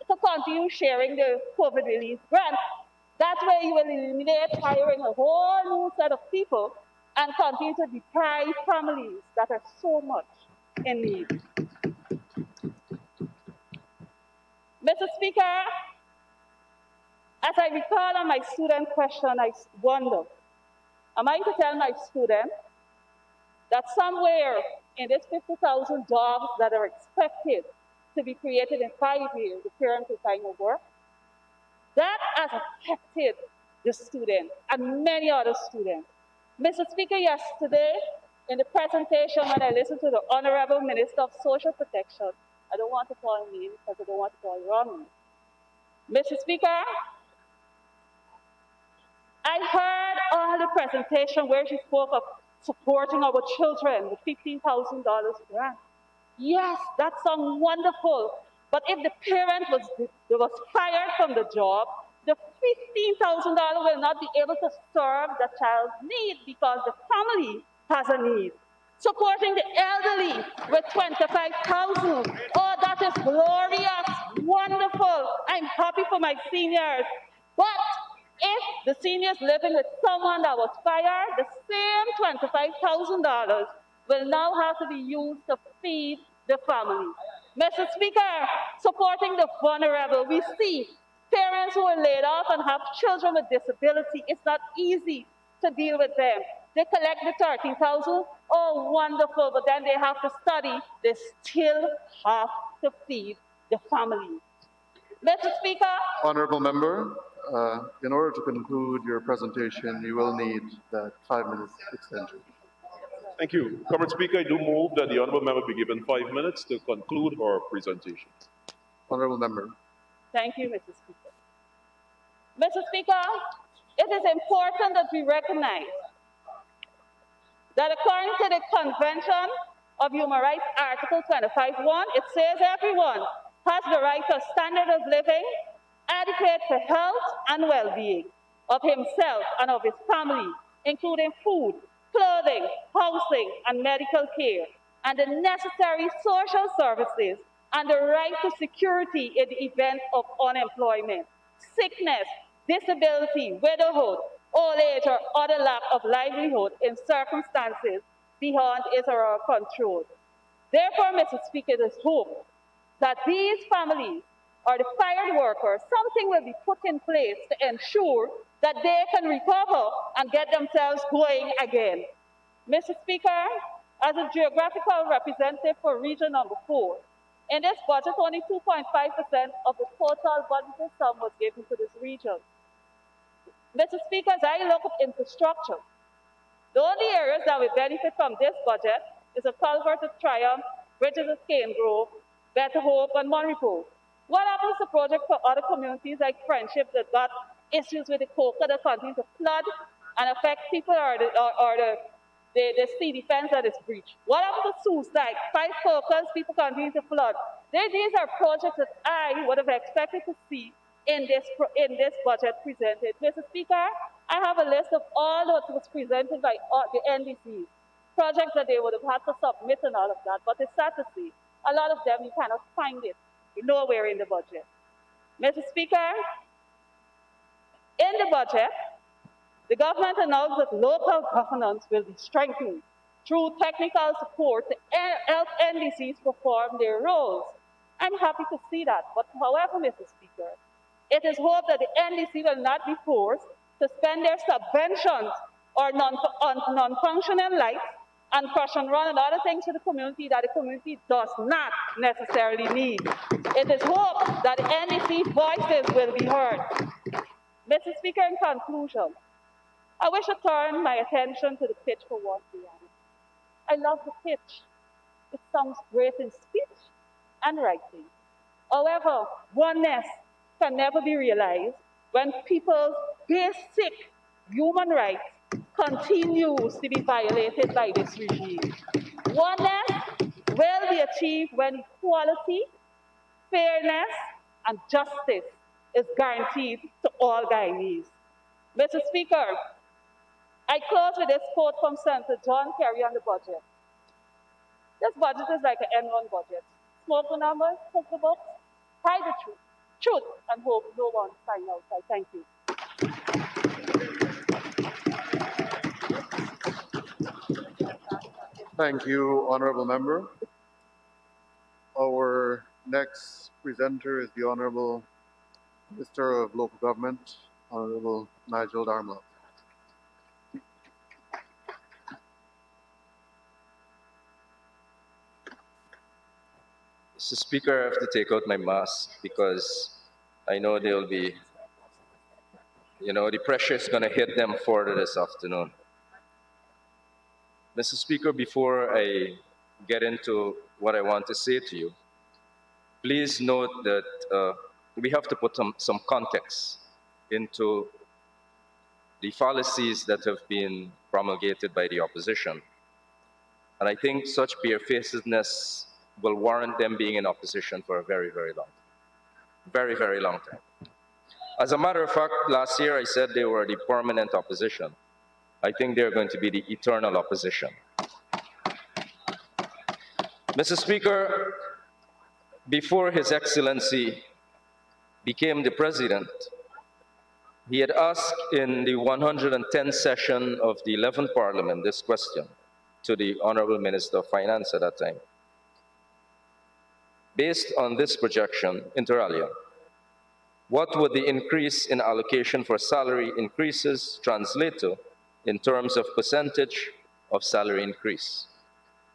S8: to continue sharing the COVID relief grant. That way you will eliminate hiring a whole new set of people and continue to deprive families that are so much in need. Mr. Speaker, as I recall on my student question, I wonder, am I to tell my student that somewhere in this 50,000 jobs that are expected to be created in 5 years, the parents will find no work? That has affected the student and many other students. Mr. Speaker, yesterday in the presentation when I listened to the Honorable Minister of Social Protection, I don't want to call him because I don't want to call him wrong. Mr. Speaker, I heard all the presentation where she spoke of supporting our children with $15,000 grant. Yes, that sounds wonderful. But if the parent was fired from the job, the $15,000 will not be able to serve the child's need because the family has a need. Supporting the elderly with $25,000. Oh, that is glorious, wonderful. I'm happy for my seniors. But if the seniors living with someone that was fired, the same $25,000 will now have to be used to feed the family. Mr. Speaker, supporting the vulnerable, we see parents who are laid off and have children with disability. It's not easy to deal with them. They collect the $13,000, oh, wonderful, but then they have to study. They still have to feed the family. Mr. Speaker.
S5: Honourable member, in order to conclude your presentation, you will need that 5 minutes extension.
S9: Thank you. Comrade Speaker, I do move that the honourable member be given 5 minutes to conclude her presentation.
S5: Honourable member.
S8: Thank you, Mr. Speaker. Mr. Speaker, it is important that we recognize that according to the Convention of Human Rights, Article 25(1), it says everyone has the right to a standard of living adequate for health and well-being of himself and of his family, including food, clothing, housing, and medical care, and the necessary social services, and the right to security in the event of unemployment, sickness, disability, widowhood, old age, or other lack of livelihood in circumstances beyond his or her control. Therefore, Mr. Speaker, it is hoped that these families or the fired workers, something will be put in place to ensure that they can recover and get themselves going again. Mr. Speaker, as a geographical representative for region number 4, in this budget, only 2.5% of the total budgeted sum was given to this region. Mr. Speaker, as I look at infrastructure, the only areas that will benefit from this budget is a culvert at Triumph, bridges at Cane Grove, Better Hope, and Monrepo. What happens to projects for other communities like Friendship that got issues with the coca that continue to flood and affect people or the sea defense that is breached? What happens to suicide? 5 cocas, people continue to flood. These are projects that I would have expected to see in this budget presented. Mr. Speaker, I have a list of all that was presented by the NDCs, projects that they would have had to submit and all of that, but it's sad to see. A lot of them, you cannot find it nowhere in the budget. Mr. Speaker, in the budget, the government announced that local governance will be strengthened through technical support to help NDCs perform their roles. I'm happy to see that, but however, Mr. Speaker, it is hoped that the NDC will not be forced to spend their subventions or non-functional lights and crush and run and other things to the community that the community does not necessarily need. It is hope that NDC voices will be heard. Mr. Speaker, in conclusion, I wish to turn my attention to the pitch for West Guyana. I love the pitch. It sounds great in speech and writing. However, oneness can never be realized when people's basic human rights continues to be violated by this regime. Oneness will be achieved when equality, fairness, and justice is guaranteed to all Guyanese. Mr. Speaker, I close with this quote from Senator John Kerry on the budget. This budget is like an Enron budget. Smoke the numbers, cook the books, hide the truth, and hope no one finds out. I thank you.
S5: Thank you, Honorable Member. Our next presenter is the Honorable Minister of Local Government, Honorable Nigel Darmouth.
S10: Mr. Speaker, I have to take out my mask because I know they'll be, the pressure is going to hit them further this afternoon. Mr. Speaker, before I get into what I want to say to you, please note that we have to put some context into the fallacies that have been promulgated by the opposition. And I think such barefacedness will warrant them being in opposition for a very, very long time. Very, very long time. As a matter of fact, last year I said they were the permanent opposition. I think they're going to be the eternal opposition. Mr. Speaker, before His Excellency became the President, he had asked in the 110th session of the 11th Parliament this question to the Honorable Minister of Finance at that time. Based on this projection, inter alia, what would the increase in allocation for salary increases translate to in terms of percentage of salary increase?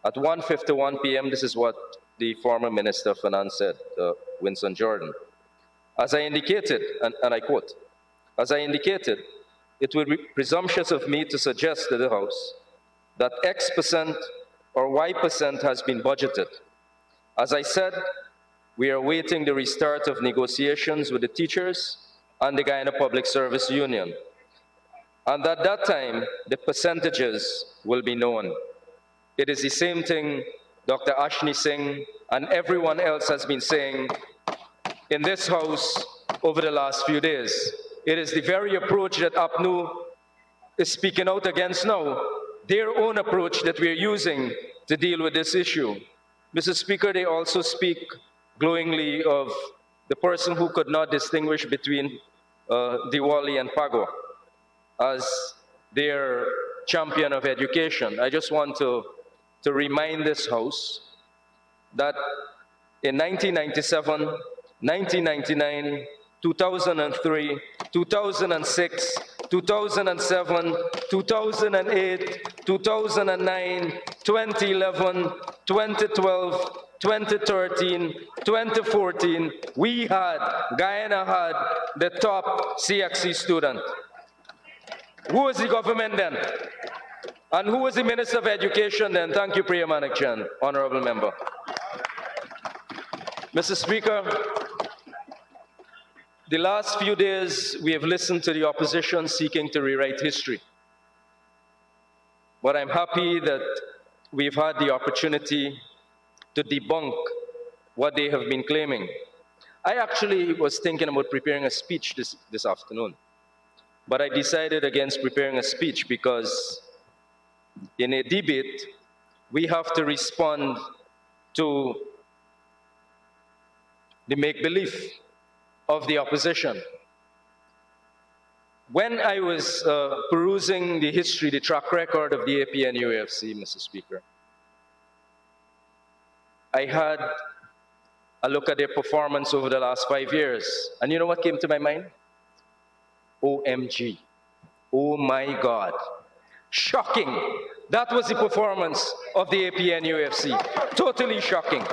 S10: At 1:51 p.m., this is what the former Minister of Finance said, Winston Jordan. As I indicated, and I quote, as I indicated, it would be presumptuous of me to suggest to the House that X percent or Y percent has been budgeted. As I said, we are awaiting the restart of negotiations with the teachers and the Guyana Public Service Union. And at that time, the percentages will be known. It is the same thing Dr. Ashni Singh and everyone else has been saying in this House over the last few days. It is the very approach that APNU is speaking out against now, their own approach that we're using to deal with this issue. Mr. Speaker, they also speak glowingly of the person who could not distinguish between Diwali and Pago as their champion of education. I just want to remind this House that in 1997, 1999, 2003, 2006, 2007, 2008, 2009, 2011, 2012, 2013, 2014, Guyana had the top CXC student. Who was the government then? And who was the Minister of Education then? Thank you, Priya Manikchan, Honorable Member. Mr. Speaker, the last few days we have listened to the opposition seeking to rewrite history. But I'm happy that we've had the opportunity to debunk what they have been claiming. I actually was thinking about preparing a speech this afternoon, but I decided against preparing a speech because in a debate, we have to respond to the make-believe of the opposition. When I was perusing the history, the track record of the AP and UAFC, Mr. Speaker, I had a look at their performance over the last 5 years. And you know what came to my mind? OMG. Oh my God. Shocking That was the performance of the APNUFC. Totally shocking.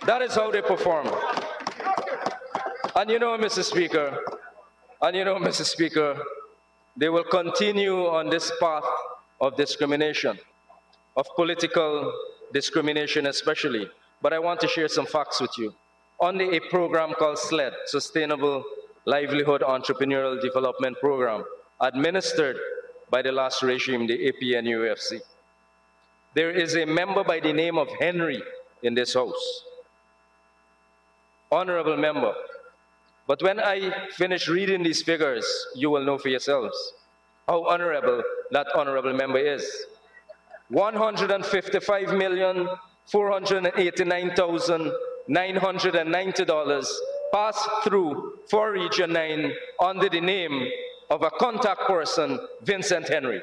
S10: That is how they perform. And you know, Mr. Speaker, they will continue on this path of discrimination, of political discrimination especially. But I want to share some facts with you. Under a program called SLED, Sustainable Livelihood Entrepreneurial Development Program, administered by the last regime, the APNUFC. There is a member by the name of Henry in this house. Honorable member. But when I finish reading these figures, you will know for yourselves how honorable that honorable member is. $155,489,990 passed through for Region 9 under the name of a contact person, Vincent Henry.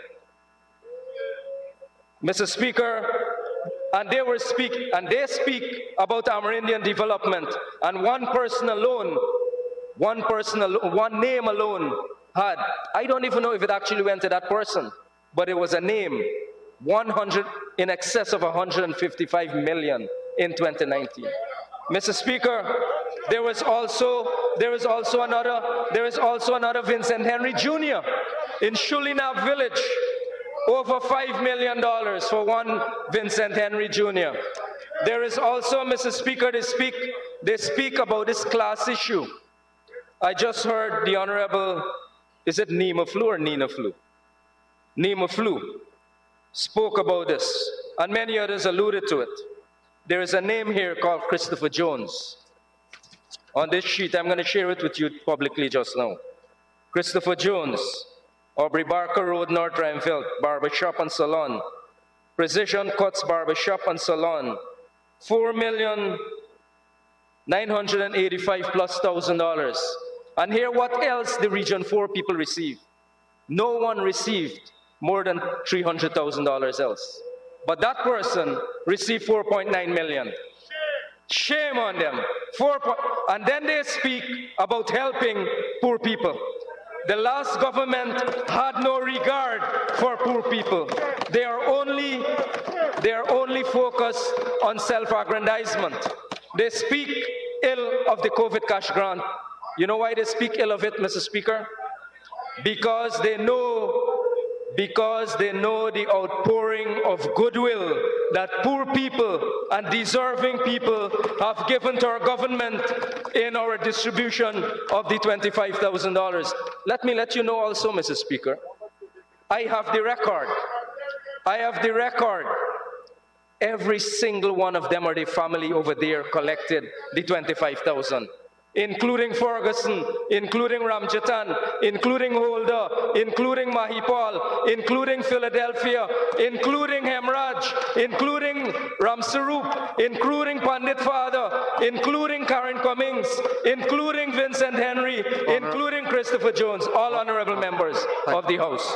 S10: Mr. Speaker, and they speak about Amerindian development, and one name alone had, I don't even know if it actually went to that person, but it was a name, in excess of 155 million in 2019. Mr. Speaker, there is also another Vincent Henry Jr. in Shulinab Village, over $5 million for one Vincent Henry Jr. There is also, Mr. Speaker, they speak about this class issue. I just heard the Honorable, is it Nima Flu or Nina Flu? Nima Flu spoke about this, and many others alluded to it. There is a name here called Christopher Jones. On this sheet, I'm going to share it with you publicly just now. Christopher Jones, Aubrey Barker Road, North Rhineville, Barbershop and Salon. Precision Cuts Barbershop and Salon, $4,985,000+. And here what else the Region 4 people receive. No one received more than $300,000 else. But that person received 4.9 million. Shame on them. And then they speak about helping poor people. The last government had no regard for poor people. They are only focused on self-aggrandizement. They speak ill of the COVID cash grant. You know why they speak ill of it, Mr. Speaker? Because they know the outpouring of goodwill that poor people and deserving people have given to our government in our distribution of the $25,000. Let me let you know also, Mr. Speaker, I have the record. Every single one of them or their family over there collected the $25,000. Including Ferguson, including Ramjatan, including Holder, including Mahipal, including Philadelphia, including Hemraj, including Ramsarup, including Pandit Father, including Karen Cummings, including Vincent Henry, including Christopher Jones, all honorable members of the House.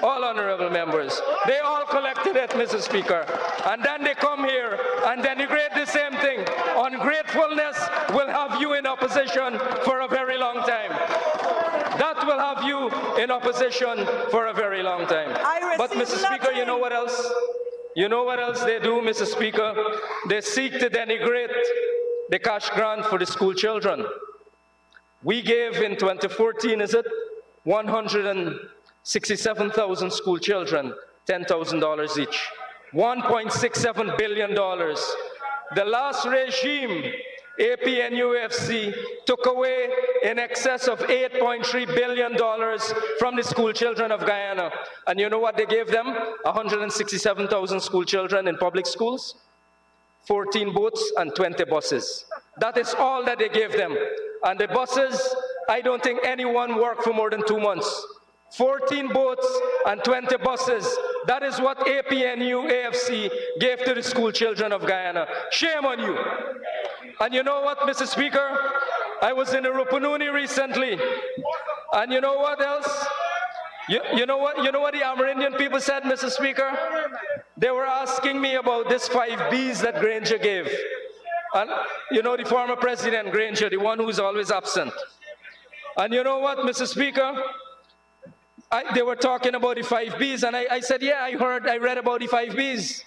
S10: All honorable members. They all collected it, Mr. Speaker. And then they come here and denigrate the same thing. Ungratefulness will have you in opposition for a very long time. That will have you in opposition for a very long time. But Mr. Speaker, you know what else? You know what else they do, Mr. Speaker? They seek to denigrate the cash grant for the school children. We gave in 2014, is it? 167,000 school children, $10,000 each. $1.67 billion. The last regime, APNUFC, took away in excess of $8.3 billion from the school children of Guyana. And you know what they gave them? 167,000 school children in public schools, 14 boats and 20 buses. That is all that they gave them. And the buses, I don't think anyone worked for more than 2 months. 14 boats and 20 buses. That is what APNU AFC gave to the school children of Guyana. Shame on you. And you know what, Mr. Speaker? I was in Rupununi recently. And you know what else? You know what the Amerindian people said, Mr. Speaker? They were asking me about this 5 Bs that Granger gave. And you know the former president, Granger, the one who's always absent. And you know what, Mr. Speaker? they were talking about the 5Bs, and I said, yeah, I read about the 5Bs.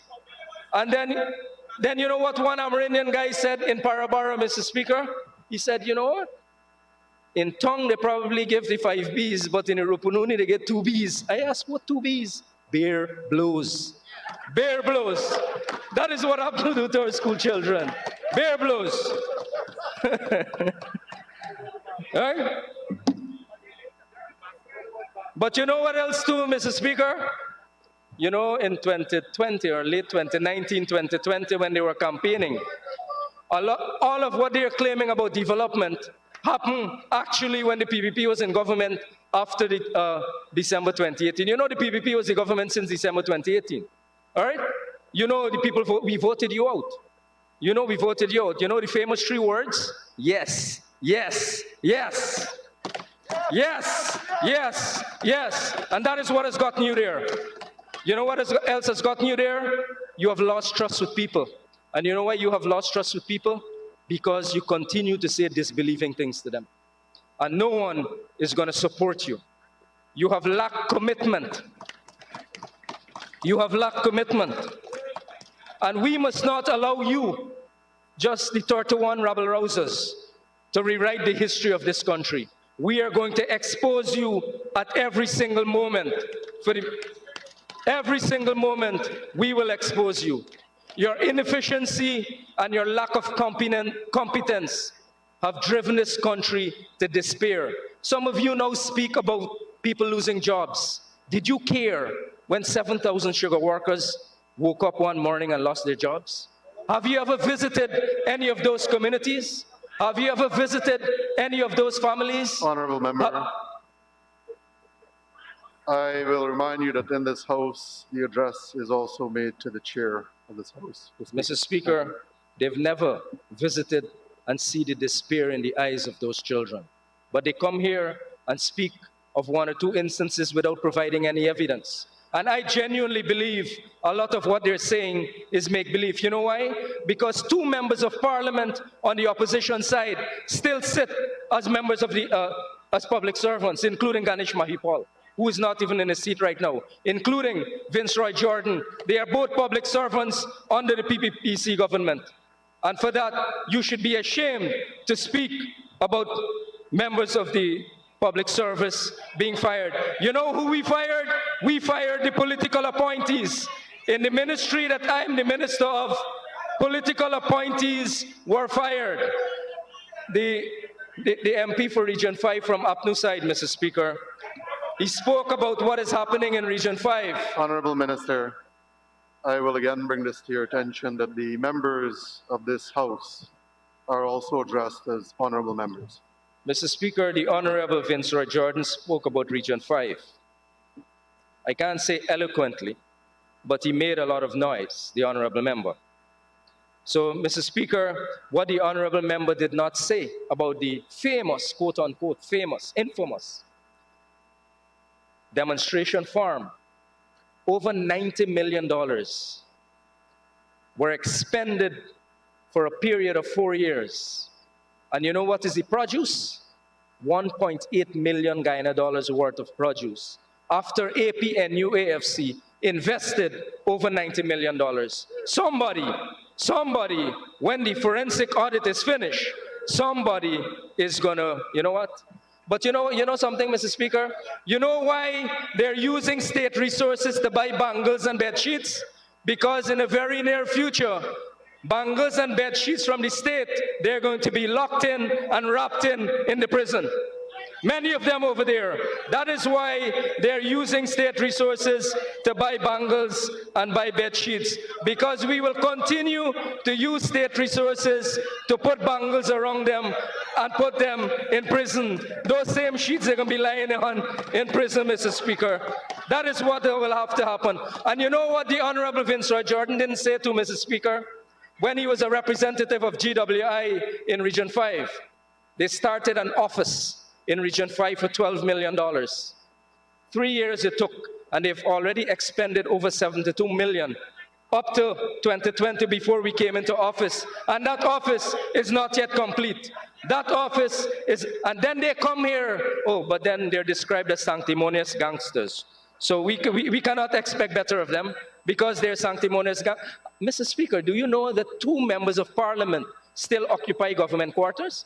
S10: And then you know what one Amerindian guy said in Parabara, Mr. Speaker? He said, you know what? In Tong, they probably give the 5Bs, but in Rupununi, they get 2Bs. I asked, what 2Bs? Bear blows. Bear blows. That is what happened to our school children. Bear blows. Right? But you know what else too, Mr. Speaker? You know, in 2020 or late 2019, 2020, when they were campaigning, all of what they're claiming about development happened actually when the PPP was in government after December 2018. You know, the PPP was the government since December 2018. All right? You know, the people, we voted you out. You know, we voted you out. You know the famous 3 words? Yes, yes, yes. Yes, yes, yes. And that is what has gotten you there. You know what else has gotten you there? You have lost trust with people. And you know why you have lost trust with people? Because you continue to say disbelieving things to them. And no one is going to support you. You have lacked commitment. You have lacked commitment. And we must not allow you, just the 31 rabble-rousers, to rewrite the history of this country. We are going to expose you at every single moment. Every single moment, we will expose you. Your inefficiency and your lack of competence have driven this country to despair. Some of you now speak about people losing jobs. Did you care when 7,000 sugar workers woke up one morning and lost their jobs? Have you ever visited any of those communities? Have you ever visited any of those families?
S5: Honorable member, I will remind you that in this House, the address is also made to the chair of this House.
S10: Mr. Speaker, they've never visited and see the despair in the eyes of those children. But they come here and speak of 1 or 2 instances without providing any evidence. And I genuinely believe a lot of what they're saying is make-believe. You know why? Because 2 members of parliament on the opposition side still sit as members of as public servants, including Ganesh Mahipal, who is not even in a seat right now, including Vince Roy Jordan. They are both public servants under the PPPC government. And for that, you should be ashamed to speak about members of the public service being fired. You know who we fired? We fired the political appointees. In the ministry that I'm the minister of, political appointees were fired. The MP for Region 5 from Apnu side, Mr. Speaker, he spoke about what is happening in Region 5.
S5: Honorable Minister, I will again bring this to your attention that the members of this House are also addressed as honorable members.
S10: Mr. Speaker, the Honorable Vince Roy Jordan spoke about Region 5. I can't say eloquently, but he made a lot of noise, the Honorable Member. So, Mr. Speaker, what the Honorable Member did not say about the famous, quote-unquote, famous, infamous demonstration farm, over $90 million were expended for a period of 4 years. And you know what is the produce? 1.8 million Guyana dollars worth of produce. After AP and UAFC invested over $90 million. Somebody, when the forensic audit is finished, somebody is gonna, you know what? But you know something, Mr. Speaker? You know why they're using state resources to buy bangles and bed sheets? Because in a very near future, bangles and bed sheets from the state, they're going to be locked in and wrapped in the prison. Many of them over there. That is why they're using state resources to buy bangles and buy bed sheets. Because we will continue to use state resources to put bangles around them and put them in prison. Those same sheets are going to be lying on in prison, Mr. Speaker. That is what will have to happen. And you know what the Honorable Vince Roy Jordan didn't say to Mr. Speaker? When he was a representative of GWI in Region 5, they started an office in Region 5 for $12 million. 3 years it took, and they've already expended over $72 million up to 2020 before we came into office. And that office is not yet complete. That office is, and then they come here, oh, but then they're described as sanctimonious gangsters. So we cannot expect better of them because they're sanctimonious gangsters. Mr. Speaker, do you know that 2 members of parliament still occupy government quarters?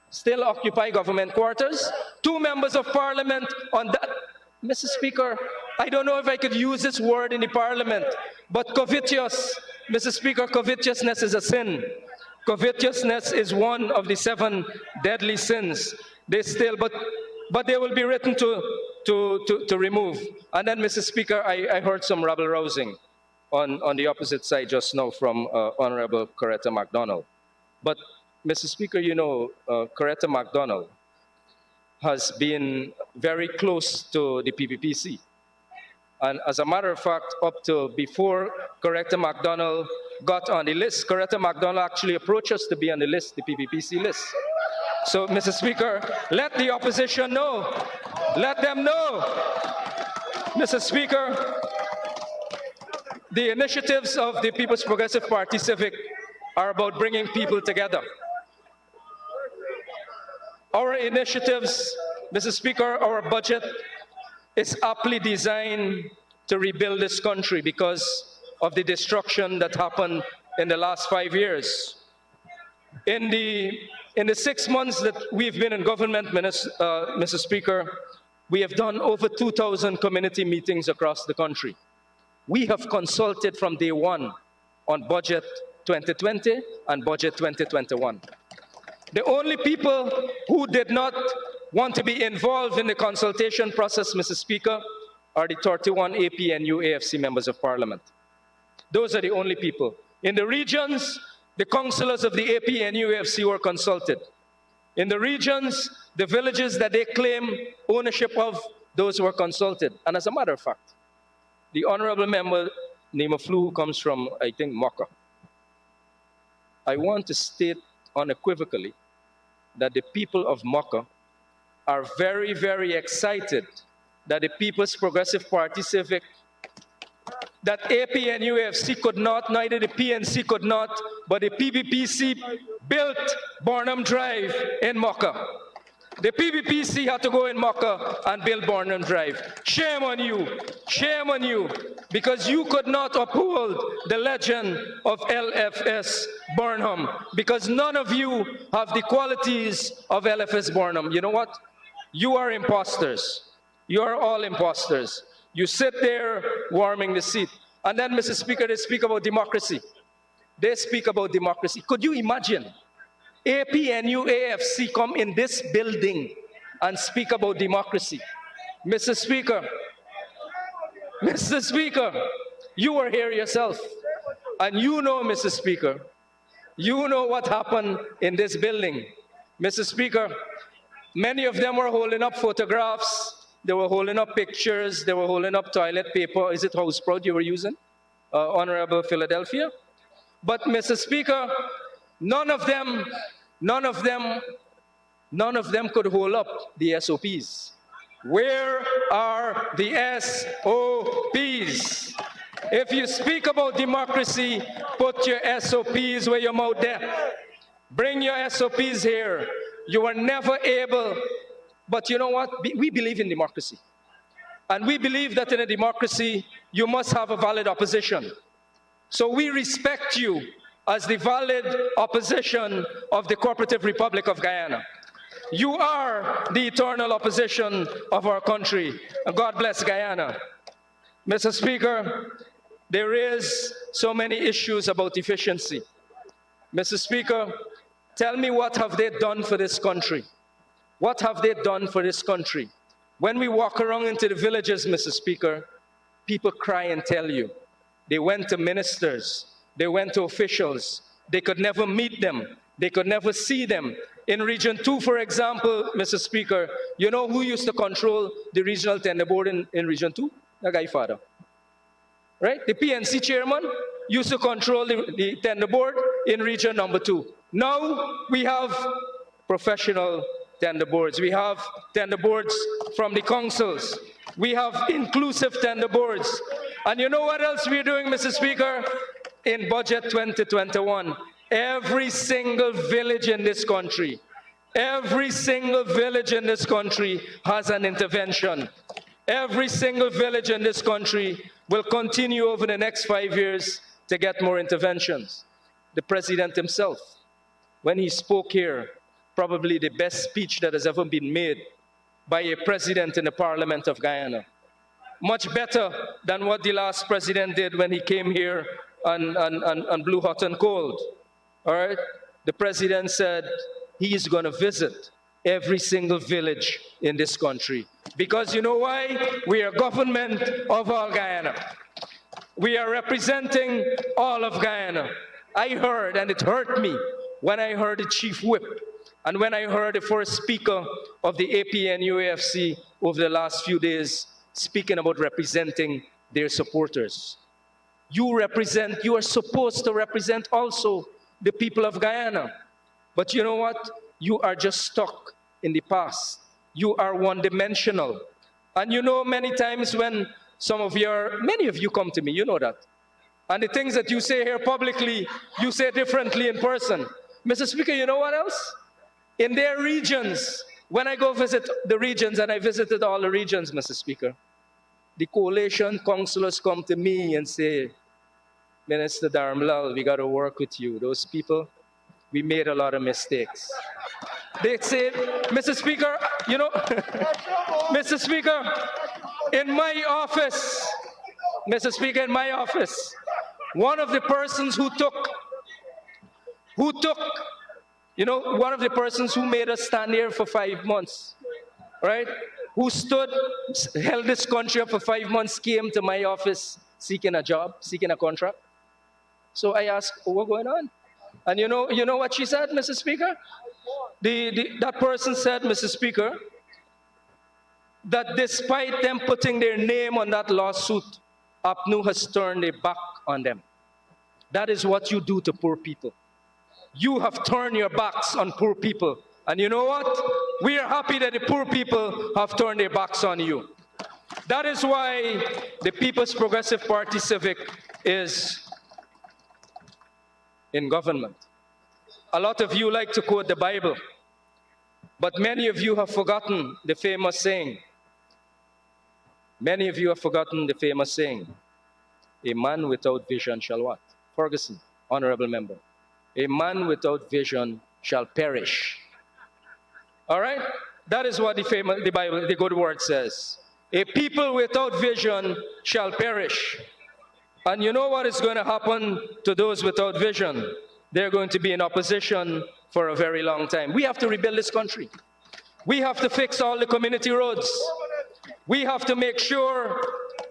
S10: Still occupy government quarters? 2 members of parliament on that. Mr. Speaker, I don't know if I could use this word in the parliament, but covetous, Mr. Speaker, covetousness is a sin. Covetousness is one of the 7 deadly sins. They still, but they will be written to remove. And then, Mr. Speaker, I heard some rabble-rousing on the opposite side just now from Honorable Coretta MacDonald. But, Mr. Speaker, you know, Coretta MacDonald has been very close to the PPPC. And as a matter of fact, up to before Coretta MacDonald got on the list, Coretta MacDonald actually approached us to be on the list, the PPPC list. So, Mr. Speaker, let the opposition know. Let them know. Mr. Speaker, the initiatives of the People's Progressive Party Civic are about bringing people together. Our initiatives, Mr. Speaker, our budget is aptly designed to rebuild this country because of the destruction that happened in the last 5 years. In the 6 months that we've been in government, Mr. Speaker, we have done over 2,000 community meetings across the country. We have consulted from day one on budget 2020 and budget 2021. The only people who did not want to be involved in the consultation process, Mr. Speaker, are the 31 APNU AFC members of parliament. Those are the only people. In the regions, the councillors of the APNU AFC were consulted. In the regions, the villages that they claim ownership of, those were consulted. And as a matter of fact, the honorable member, Nemaflu, who comes from, I think, Mocha, I want to state unequivocally that the people of Mocha are very, very excited that the People's Progressive Party Civic, that APNU AFC could not, neither the PNC could not, but the PPPC built Barnum Drive in Mocha. The PPPC had to go in Mocha and build Barnum Drive. Shame on you, because you could not uphold the legend of LFS Barnum, because none of you have the qualities of LFS Barnum. You know what? You are imposters. You are all imposters. You sit there warming the seat. And then, Mr. Speaker, they speak about democracy. They speak about democracy. Could you imagine APNU AFC come in this building and speak about democracy? Mr. Speaker, you were here yourself. And you know, Mr. Speaker, you know what happened in this building. Mr. Speaker, many of them were holding up photographs. They were holding up pictures. They were holding up toilet paper. Is it house proud you were using, Honorable Philadelphia? But, Mr. Speaker, none of them could hold up the SOPs. Where are the SOPs? If you speak about democracy, put your SOPs where your mouth there. Bring your SOPs here. You were never able. But you know what? We believe in democracy. And we believe that in a democracy, you must have a valid opposition. So we respect you as the valid opposition of the Cooperative Republic of Guyana. You are the eternal opposition of our country. And God bless Guyana. Mr. Speaker, there is so many issues about efficiency. Mr. Speaker, tell me, what have they done for this country? What have they done for this country? When we walk around into the villages, Mr. Speaker, people cry and tell you. They went to ministers. They went to officials. They could never meet them. They could never see them. In Region 2, for example, Mr. Speaker, you know who used to control the regional tender board in Region 2? The guy father. Right? The PNC chairman used to control the tender board in Region number 2. Now we have professional tender boards. We have tender boards from the councils. We have inclusive tender boards. And you know what else we're doing, Mr. Speaker? In Budget 2021, every single village in this country, every single village in this country has an intervention. Every single village in this country will continue over the next 5 years to get more interventions. The president himself, when he spoke here, probably the best speech that has ever been made by a president in the Parliament of Guyana. Much better than what the last president did when he came here and blew hot and cold. All right? The president said he is going to visit every single village in this country. Because you know why? We are government of all Guyana. We are representing all of Guyana. I heard, and it hurt me, when I heard the chief whip and when I heard the first speaker of the APNUAFC over the last few days speaking about representing their supporters. You are supposed to represent also the people of Guyana. But you know what? You are just stuck in the past. You are one-dimensional. And you know, many times when many of you come to me, you know that. And the things that you say here publicly, you say differently in person. Mr. Speaker, you know what else? In their regions, when I go visit the regions, and I visited all the regions, Mr. Speaker, the coalition councillors come to me and say, Minister Darmlal, we got to work with you. Those people, we made a lot of mistakes. They say, Mr. Speaker, you know, Mr. Speaker, in my office, Mr. Speaker, in my office, one of the persons who one of the persons who made us stand here for 5 months, right? Who held this country up for 5 months, came to my office seeking a job, seeking a contract. So I asked, what's going on? And you know what she said, Mr. Speaker? That person said, Mr. Speaker, that despite them putting their name on that lawsuit, APNU has turned their back on them. That is what you do to poor people. You have turned your backs on poor people. And you know what? We are happy that the poor people have turned their backs on you. That is why the People's Progressive Party Civic is in government. A lot of you like to quote the Bible, but many of you have forgotten the famous saying. Many of you have forgotten the famous saying, a man without vision shall what? Ferguson, honorable member. A man without vision shall perish. All right? That is what the Bible, the good word says. A people without vision shall perish. And you know what is going to happen to those without vision? They're going to be in opposition for a very long time. We have to rebuild this country. We have to fix all the community roads. We have to make sure,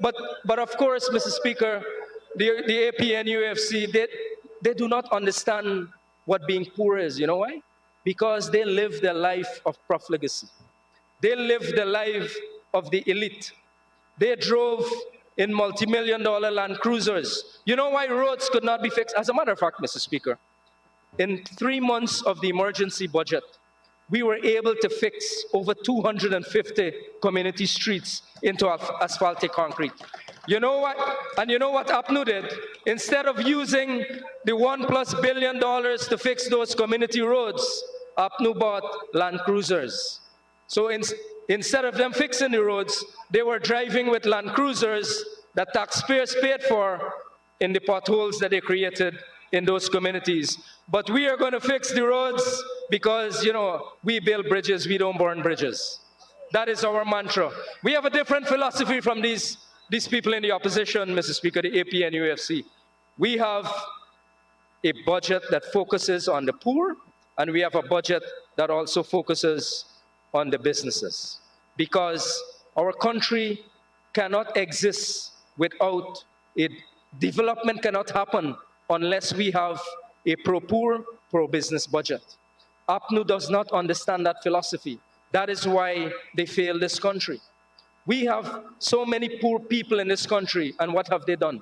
S10: but of course, Mr. Speaker, the APNUFC, they do not understand what being poor is. You know why? Because they live the life of profligacy. They live the life of the elite. They drove in multi-million-dollar Land Cruisers. You know why roads could not be fixed? As a matter of fact, Mr. Speaker, in 3 months of the emergency budget, we were able to fix over 250 community streets into asphaltic concrete. You know what? And you know what APNU did? Instead of using the $1+ billion to fix those community roads, APNU bought Land Cruisers. So instead of them fixing the roads, they were driving with Land Cruisers that taxpayers paid for in the potholes that they created in those communities. But we are going to fix the roads because, you know, we build bridges, we don't burn bridges. That is our mantra. We have a different philosophy from these people in the opposition, Mr. Speaker, the APNUFC. We have a budget that focuses on the poor, and we have a budget that also focuses on the businesses. Because our country cannot exist without it. Development cannot happen unless we have a pro-poor, pro-business budget. APNU does not understand that philosophy. That is why they fail this country. We have so many poor people in this country, and what have they done?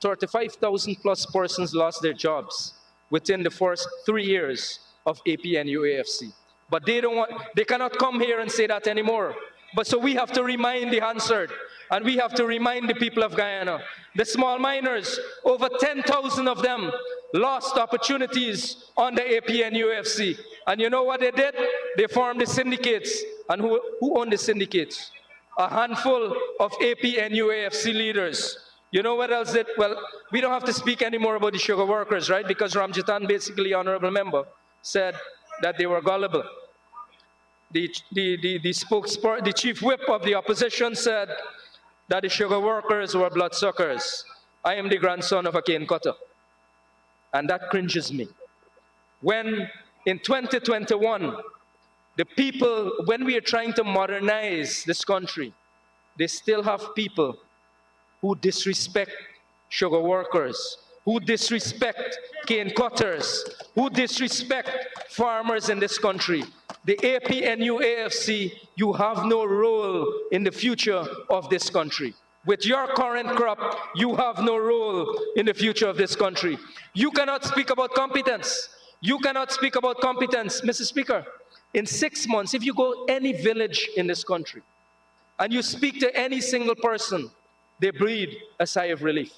S10: 35,000 plus persons lost their jobs within the first 3 years of APNUAFC. But they cannot come here and say that anymore, But so we have to remind the answered, and we have to remind the people of Guyana. The small miners, over 10,000 of them, lost opportunities on the APNUFC. And you know what they did? They formed the syndicates. And who owned the syndicates? A handful of APNUAFC leaders. You know what else did? Well, we don't have to speak anymore about the sugar workers, right? Because Ramjitan, basically, honorable member, said that they were gullible. The chief whip of the opposition said that the sugar workers were bloodsuckers. I am the grandson of a cane cutter. And that cringes me. When in 2021, the people, when we are trying to modernize this country, they still have people who disrespect sugar workers, who disrespect cane cutters, who disrespect farmers in this country. The APNUAFC, you have no role in the future of this country. With your current crop, you have no role in the future of this country. You cannot speak about competence. You cannot speak about competence, Mr. Speaker. In 6 months, if you go any village in this country and you speak to any single person, they breathe a sigh of relief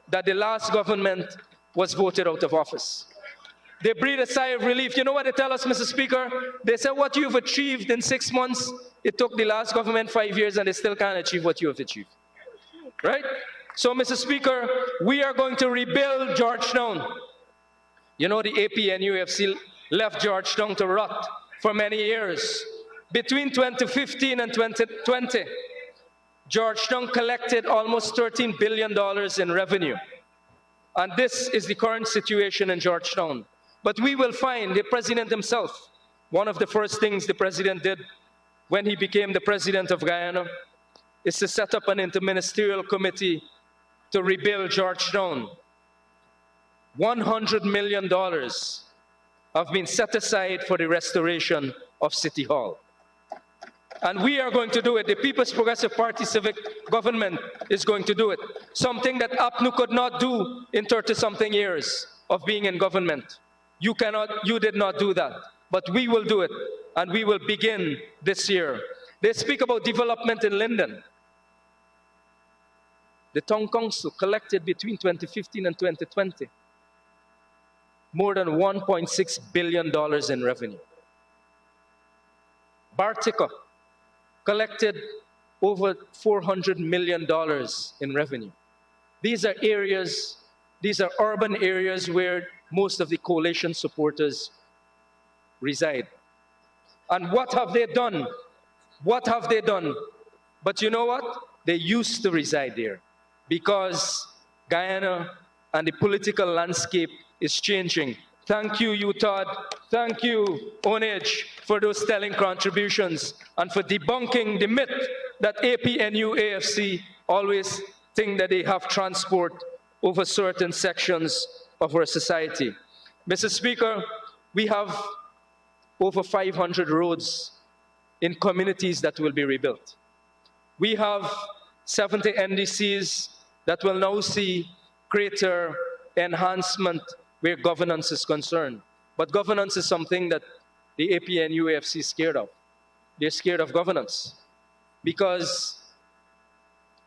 S10: that the last government was voted out of office. They breathe a sigh of relief. You know what they tell us, Mr. Speaker? They say what you've achieved in 6 months, it took the last government 5 years and they still can't achieve what you have achieved. Right? So, Mr. Speaker, we are going to rebuild Georgetown. You know, the APNUFC left Georgetown to rot for many years. Between 2015 and 2020, Georgetown collected almost $13 billion in revenue. And this is the current situation in Georgetown. But we will find the president himself, one of the first things the president did when he became the president of Guyana is to set up an interministerial committee to rebuild Georgetown. $100 million have been set aside for the restoration of City Hall. And we are going to do it. The People's Progressive Party civic government is going to do it. Something that APNU could not do in 30-something years of being in government. You did not do that. But we will do it, and we will begin this year. They speak about development in Linden. The town council collected between 2015 and 2020 more than $1.6 billion in revenue. Bartica collected over $400 million in revenue. These are areas, these are urban areas where most of the coalition supporters reside. And what have they done? What have they done? But you know what? They used to reside there because Guyana and the political landscape is changing. Thank you, Todd. Thank you, Onage, for those stellar contributions and for debunking the myth that APNUAFC always think that they have transport over certain sections of our society. Mr. Speaker, we have over 500 roads in communities that will be rebuilt. We have 70 NDCs that will now see greater enhancement where governance is concerned. But governance is something that the APNUAFC is scared of. They're scared of governance because,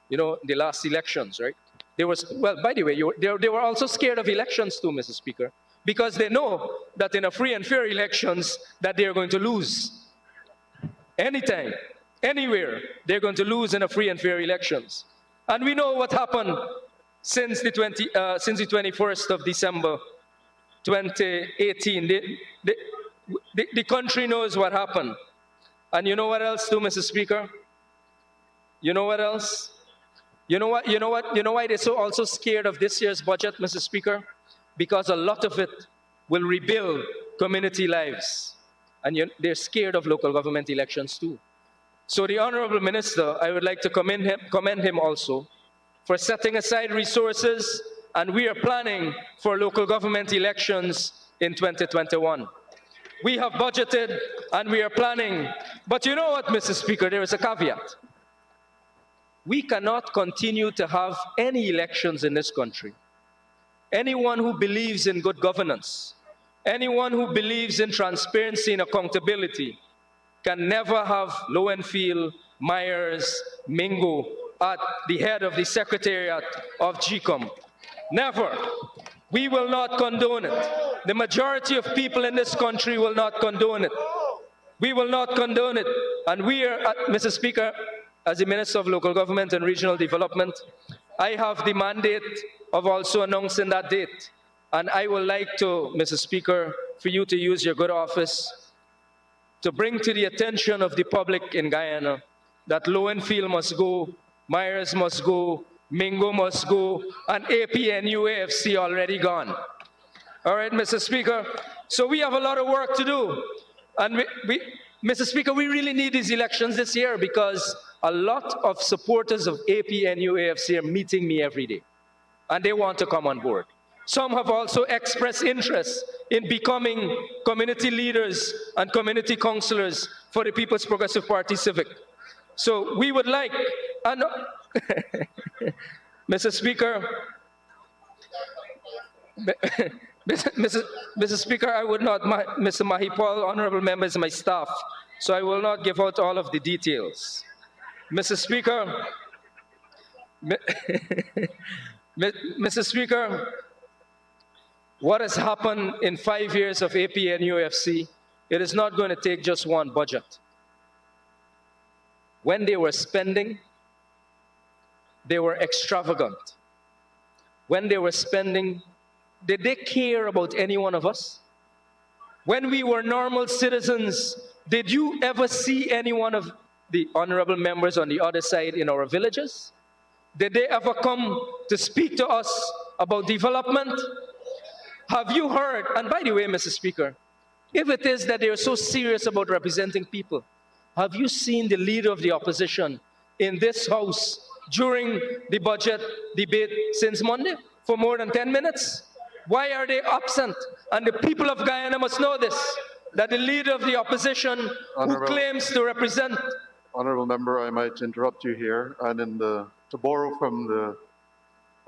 S10: you know, the last elections, right? Well, by the way, they were also scared of elections too, Mr. Speaker, because they know that in a free and fair elections that they're going to lose. Anytime, anywhere, they're going to lose in a free and fair elections. And we know what happened since the 21st of December, 2018. The country knows what happened. And you know what else too, Mr. Speaker? You know what else? You know why they're so also scared of this year's budget, Mr. Speaker? Because a lot of it will rebuild community lives. And they're scared of local government elections too. So the Honorable Minister, I would like to commend him also for setting aside resources, and we are planning for local government elections in 2021. We have budgeted and we are planning. But you know what, Mr. Speaker, there is a caveat. We cannot continue to have any elections in this country. Anyone who believes in good governance, anyone who believes in transparency and accountability can never have low and feel Myers, Mingo at the head of the Secretariat of GCOM. Never. We will not condone it. The majority of people in this country will not condone it. We will not condone it. And we are, Mr. Speaker, as the Minister of Local Government and Regional Development, I have the mandate of also announcing that date. And I would like to, Mr. Speaker, for you to use your good office to bring to the attention of the public in Guyana that Lowenfield must go, Myers must go, Mingo must go, and APNU AFC already gone. All right, Mr. Speaker. So we have a lot of work to do. And Mr. Speaker, we really need these elections this year because a lot of supporters of APNU AFC are meeting me every day, and they want to come on board. Some have also expressed interest in becoming community leaders and community councillors for the People's Progressive Party Civic. So we would like, and Mr. Speaker, Mr. Speaker, I would not, Mr. Mahipal, honorable members, my staff, so I will not give out all of the details. Mr. Speaker, Mr. Speaker, what has happened in 5 years of APNUFC, it is not going to take just one budget. When they were spending, they were extravagant. When they were spending, did they care about any one of us? When we were normal citizens, did you ever see any one of the honorable members on the other side in our villages? Did they ever come to speak to us about development? Have you heard, and by the way, Mr. Speaker, if it is that they are so serious about representing people, have you seen the leader of the opposition in this house during the budget debate since Monday for more than 10 minutes? Why are they absent? And the people of Guyana must know this, that the leader of the opposition who claims to represent...
S5: Honorable member, I might interrupt you here, and to borrow from the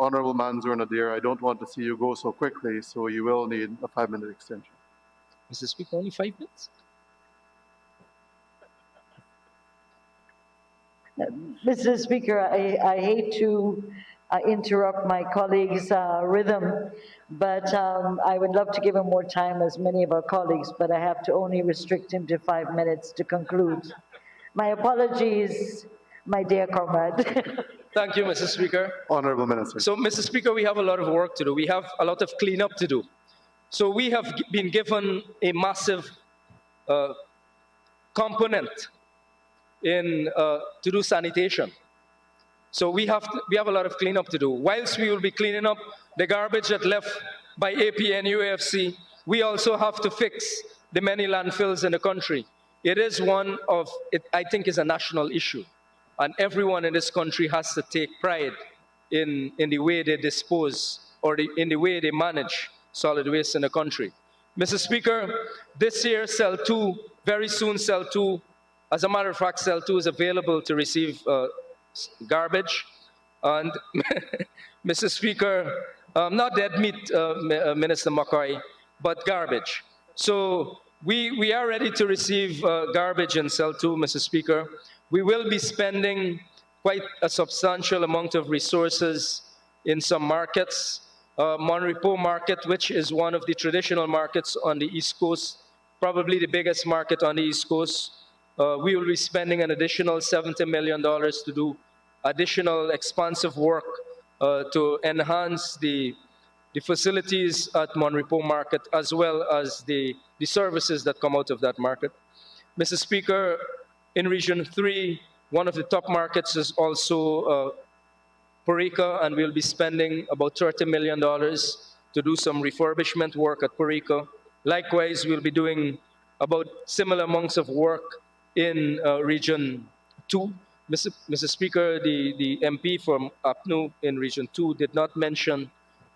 S5: Honorable Manzoor Nadir, I don't want to see you go so quickly, so you will need a 5-minute extension.
S10: Mr. Speaker, only 5 minutes?
S3: Mr. Speaker, I hate to interrupt my colleague's rhythm, but I would love to give him more time, as many of our colleagues, but I have to only restrict him to 5 minutes to conclude. My apologies, my dear comrade.
S10: Thank you, Mr. Speaker.
S5: Honorable Minister.
S10: So, Mr. Speaker, we have a lot of work to do. We have a lot of cleanup to do. So we have been given a massive component in to do sanitation. So we have a lot of cleanup to do. Whilst we will be cleaning up the garbage that left by APNUFC, we also have to fix the many landfills in the country. It is one of, I think, is a national issue. And everyone in this country has to take pride in the way they dispose or in the way they manage solid waste in the country. Mr. Speaker, this year, Cell 2, very soon Cell 2, as a matter of fact, Cell 2 is available to receive garbage. And Mr. Speaker, not dead meat, Minister McCoy, but garbage. So we are ready to receive garbage in Cell 2, Mr. Speaker. We will be spending quite a substantial amount of resources in some markets. Monrepo market, which is one of the traditional markets on the East Coast, probably the biggest market on the East Coast. We will be spending an additional $70 million to do additional expansive work to enhance the facilities at Monrepo market, as well as the services that come out of that market. Mr. Speaker, in Region 3, one of the top markets is also Porica, and we'll be spending about $30 million to do some refurbishment work at Porica. Likewise, we'll be doing about similar amounts of work in Region 2. Mr. Speaker, the MP from APNU in Region 2 did not mention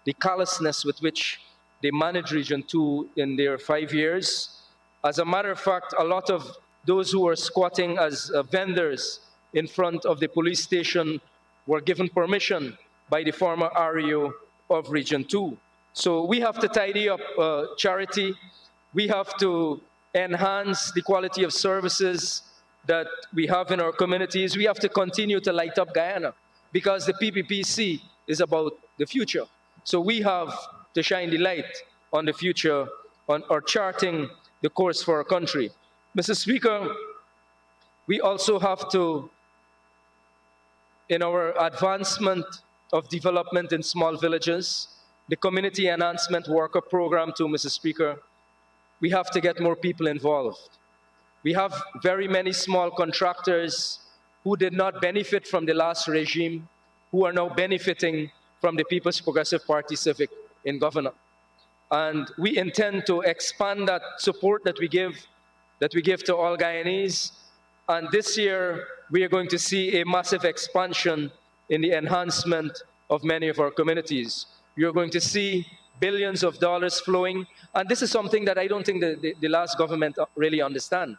S10: the callousness with which they managed Region 2 in their 5 years. As a matter of fact, a lot of those who were squatting as vendors in front of the police station were given permission by the former REO of Region 2. So we have to tidy up charity. We have to enhance the quality of services that we have in our communities, we have to continue to light up Guyana, because the PPPC is about the future. So we have to shine the light on the future, on or charting the course for our country. Mr. Speaker, we also have to, in our advancement of development in small villages, the Community Enhancement Worker Program too, Mr. Speaker, we have to get more people involved. We have very many small contractors who did not benefit from the last regime, who are now benefiting from the People's Progressive Party Civic in government. And we intend to expand that support that we give to all Guyanese. And this year, we are going to see a massive expansion in the enhancement of many of our communities. You're going to see billions of dollars flowing. And this is something that I don't think the last government really understand.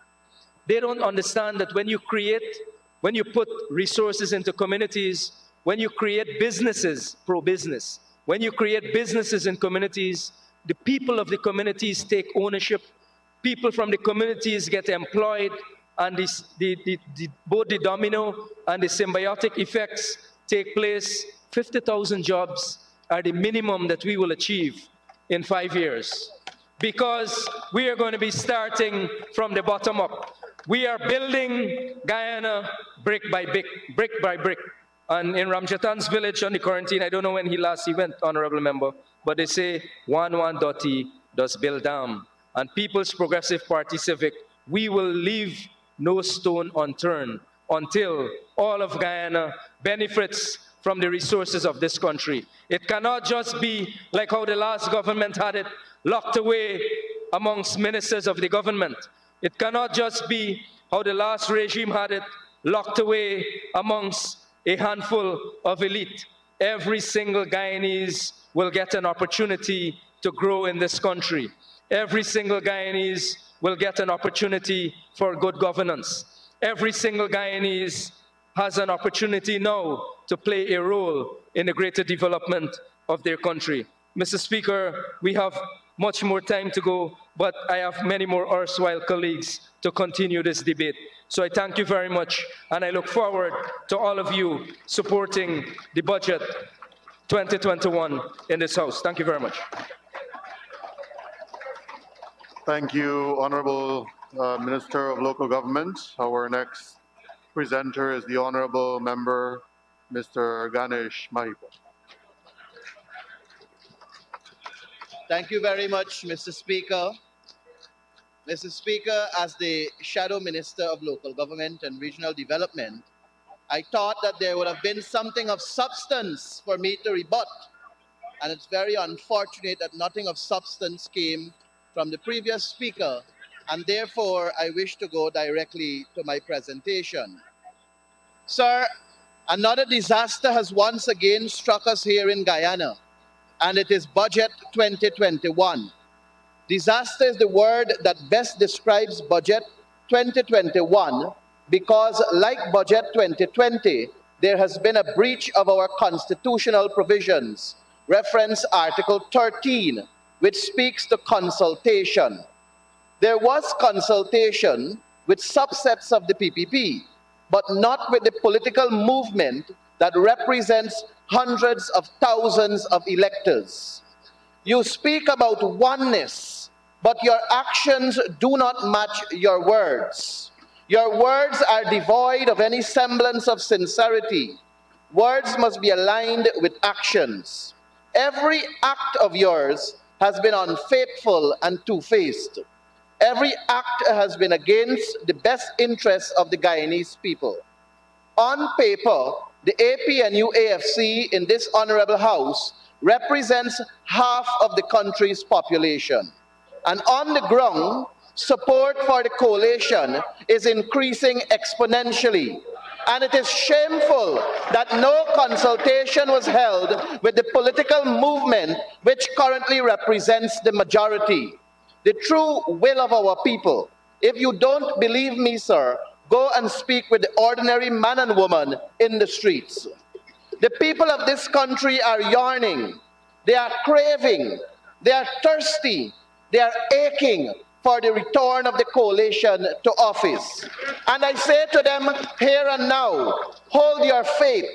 S10: They don't understand that when you put resources into communities, when you create businesses, pro-business, when you create businesses in communities, the people of the communities take ownership, people from the communities get employed, and both the domino and the symbiotic effects take place. 50,000 jobs are the minimum that we will achieve in 5 years, because we are going to be starting from the bottom up. We are building Guyana brick by brick, brick by brick. And in Ramjatan's village on the quarantine, I don't know when he went, honorable member, but they say, one dotty does build dam. And People's Progressive Party Civic, we will leave no stone unturned until all of Guyana benefits from the resources of this country. It cannot just be like how the last government had it, locked away amongst ministers of the government. It cannot just be how the last regime had it, locked away amongst a handful of elite. Every single Guyanese will get an opportunity to grow in this country. Every single Guyanese will get an opportunity for good governance. Every single Guyanese has an opportunity now to play a role in the greater development of their country. Mr. Speaker, we have much more time to go, but I have many more erstwhile colleagues to continue this debate. So I thank you very much, and I look forward to all of you supporting the budget 2021 in this House. Thank you very much.
S5: Thank you, Honorable Minister of Local Government. Our next presenter is the Honorable Member, Mr. Ganesh Mahipa.
S11: Thank you very much, Mr. Speaker. Mr. Speaker, as the Shadow Minister of Local Government and Regional Development, I thought that there would have been something of substance for me to rebut. And it's very unfortunate that nothing of substance came from the previous speaker, and therefore I wish to go directly to my presentation. Sir, another disaster has once again struck us here in Guyana, and it is Budget 2021. Disaster is the word that best describes Budget 2021 because, like Budget 2020, there has been a breach of our constitutional provisions. Reference Article 13, which speaks to consultation. There was consultation with subsets of the PPP, but not with the political movement that represents hundreds of thousands of electors. You speak about oneness, but your actions do not match your words. Your words are devoid of any semblance of sincerity. Words must be aligned with actions. Every act of yours has been unfaithful and two-faced. Every act has been against the best interests of the Guyanese people. On paper, the APNU-AFC in this honorable House represents half of the country's population. And on the ground, support for the coalition is increasing exponentially. And it is shameful that no consultation was held with the political movement which currently represents the majority, the true will of our people. If you don't believe me, sir, go and speak with the ordinary man and woman in the streets. The people of this country are yearning, they are craving, they are thirsty, they are aching for the return of the coalition to office. And I say to them here and now, hold your faith,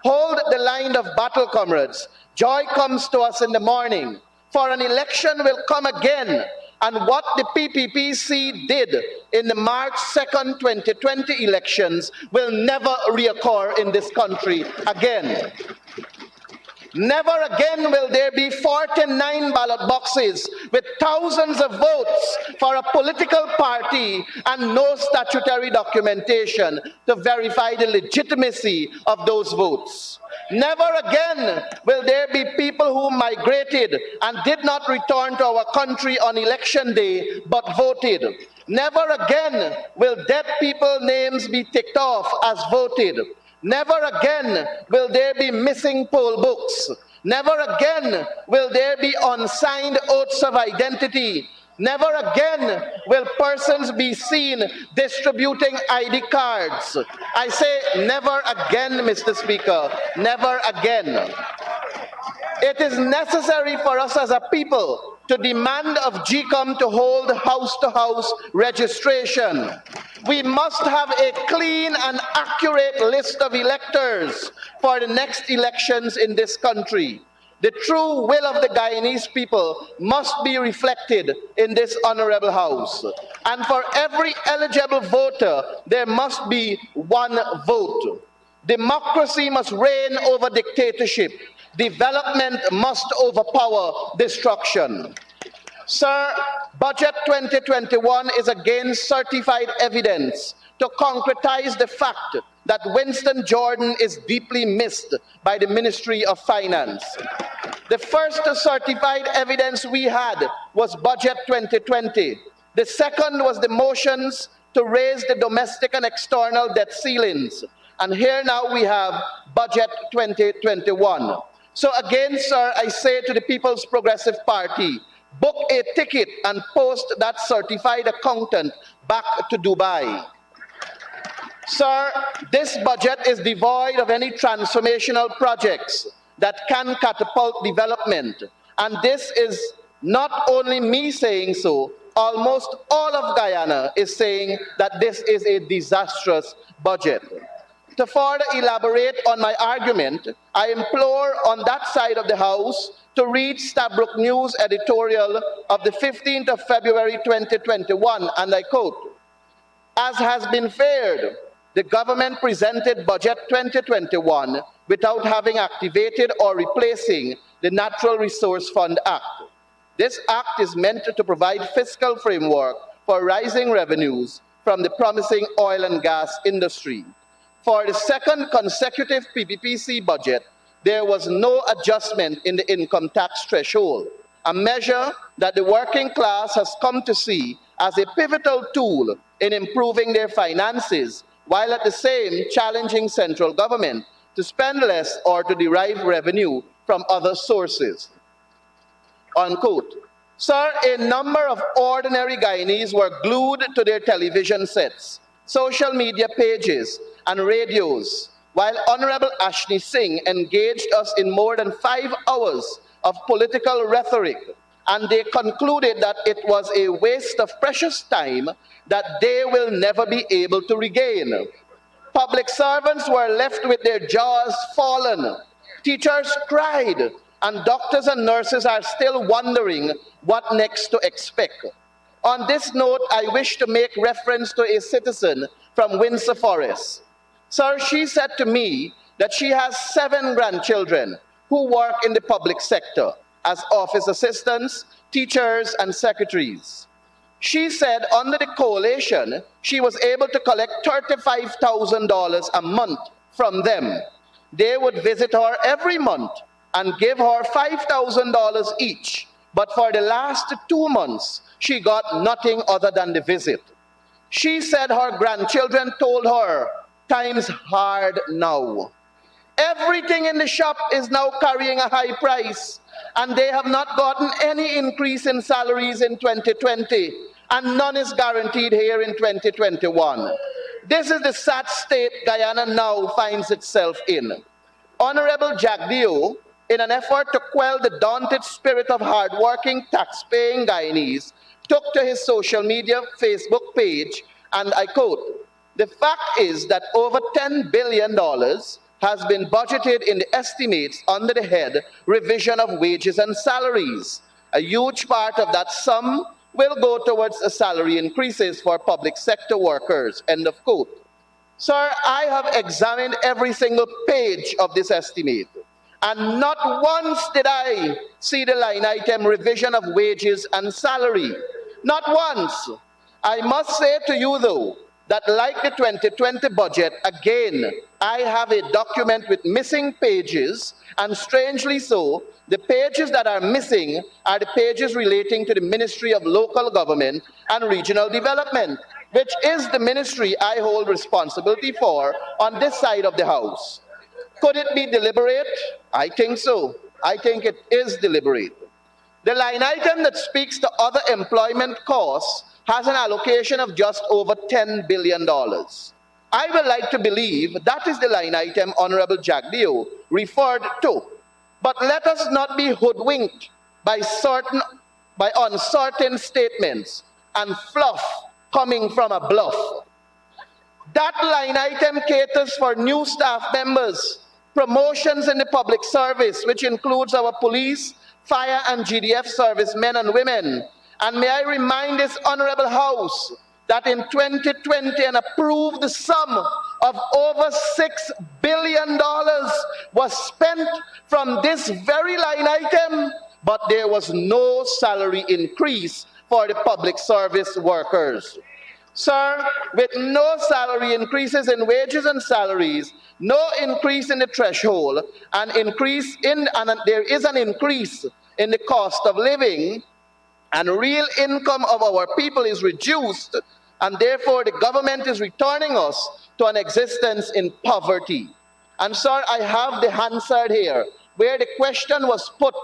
S11: hold the line of battle, comrades. Joy comes to us in the morning, for an election will come again. And what the PPPC did in the March 2nd, 2020 elections will never reoccur in this country again. Never again will there be 49 ballot boxes with thousands of votes for a political party and no statutory documentation to verify the legitimacy of those votes. Never again will there be people who migrated and did not return to our country on election day but voted. Never again will dead people's names be ticked off as voted. Never again will there be missing poll books. Never again will there be unsigned oaths of identity. Never again will persons be seen distributing ID cards. I say never again, Mr. Speaker, never again. It is necessary for us as a people to demand of GCOM to hold house-to-house registration. We must have a clean and accurate list of electors for the next elections in this country. The true will of the Guyanese people must be reflected in this honorable house. And for every eligible voter, there must be one vote. Democracy must reign over dictatorship. Development must overpower destruction. Sir, Budget 2021 is again certified evidence to concretize the fact that Winston Jordan is deeply missed by the Ministry of Finance. The first certified evidence we had was Budget 2020. The second was the motions to raise the domestic and external debt ceilings. And here now we have Budget 2021. So again, sir, I say to the People's Progressive Party, book a ticket and post that certified accountant back to Dubai. Sir, this budget is devoid of any transformational projects that can catapult development. And this is not only me saying so, almost all of Guyana is saying that this is a disastrous budget. To further elaborate on my argument, I implore on that side of the House to read Stabrook News editorial of the 15th of February 2021, and I quote, "As has been feared, the government presented Budget 2021 without having activated or replacing the Natural Resource Fund Act. This act is meant to provide fiscal framework for rising revenues from the promising oil and gas industry. For the second consecutive PPPC budget, there was no adjustment in the income tax threshold, a measure that the working class has come to see as a pivotal tool in improving their finances, while at the same challenging central government to spend less or to derive revenue from other sources." Unquote. Sir, a number of ordinary Guyanese were glued to their television sets, social media pages, and radios, while Honorable Ashley Singh engaged us in more than 5 hours of political rhetoric, and they concluded that it was a waste of precious time that they will never be able to regain. Public servants were left with their jaws fallen. Teachers cried, and doctors and nurses are still wondering what next to expect. On this note, I wish to make reference to a citizen from Windsor Forest. Sir, she said to me that she has 7 grandchildren who work in the public sector as office assistants, teachers, and secretaries. She said under the coalition, she was able to collect $35,000 a month from them. They would visit her every month and give her $5,000 each. But for the last 2 months, she got nothing other than the visit. She said her grandchildren told her, "Time's hard now. Everything in the shop is now carrying a high price, and they have not gotten any increase in salaries in 2020, and none is guaranteed here in 2021. This is the sad state Guyana now finds itself in." Honorable Jagdeo, in an effort to quell the daunted spirit of hardworking, tax-paying Guyanese, took to his social media Facebook page, and I quote, "The fact is that over $10 billion has been budgeted in the estimates under the head revision of wages and salaries. A huge part of that sum will go towards salary increases for public sector workers," end of quote. Sir, I have examined every single page of this estimate, and not once did I see the line item revision of wages and salary. Not once. I must say to you, though, that like the 2020 budget, again, I have a document with missing pages, and strangely so, the pages that are missing are the pages relating to the Ministry of Local Government and Regional Development, which is the ministry I hold responsibility for on this side of the House. Could it be deliberate? I think so. I think it is deliberate. The line item that speaks to other employment costs has an allocation of just over $10 billion. I would like to believe that is the line item Honorable Jagdeo referred to. But let us not be hoodwinked by uncertain statements and fluff coming from a bluff. That line item caters for new staff members, promotions in the public service, which includes our police, fire, and GDF servicemen and women. And may I remind this honorable House that in 2020 an approved sum of over $6 billion was spent from this very line item, but there was no salary increase for the public service workers. Sir, with no salary increases in wages and salaries, no increase in the threshold, there is an increase in the cost of living, and real income of our people is reduced, and therefore the government is returning us to an existence in poverty. And sir, I have the Hansard here, where the question was put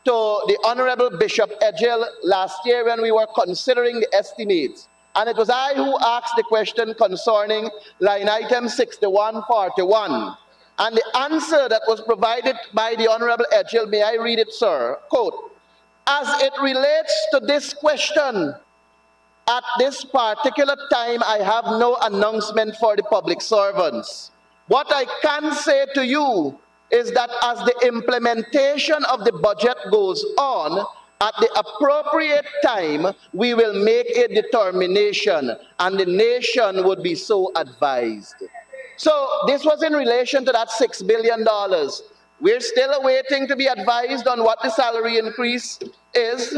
S11: to the Honorable Bishop Edgell last year when we were considering the estimates. And it was I who asked the question concerning line item 6141. And the answer that was provided by the Honorable Edgell, may I read it, sir? Quote, "As it relates to this question, at this particular time, I have no announcement for the public servants. What I can say to you is that as the implementation of the budget goes on, at the appropriate time, we will make a determination, and the nation would be so advised." So this was in relation to that $6 billion. We're still awaiting to be advised on what the salary increase is.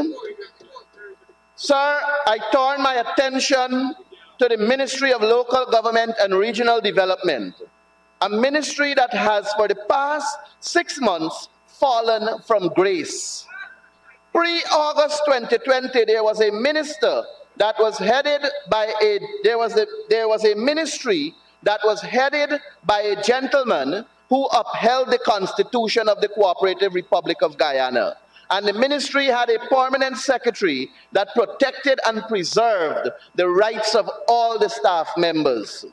S11: Sir, I turn my attention to the Ministry of Local Government and Regional Development, a ministry that has for the past 6 months fallen from grace. Pre-August 2020, there was a minister that was headed by there was a ministry that was headed by a gentleman who upheld the Constitution of the Cooperative Republic of Guyana. And the ministry had a permanent secretary that protected and preserved the rights of all the staff members.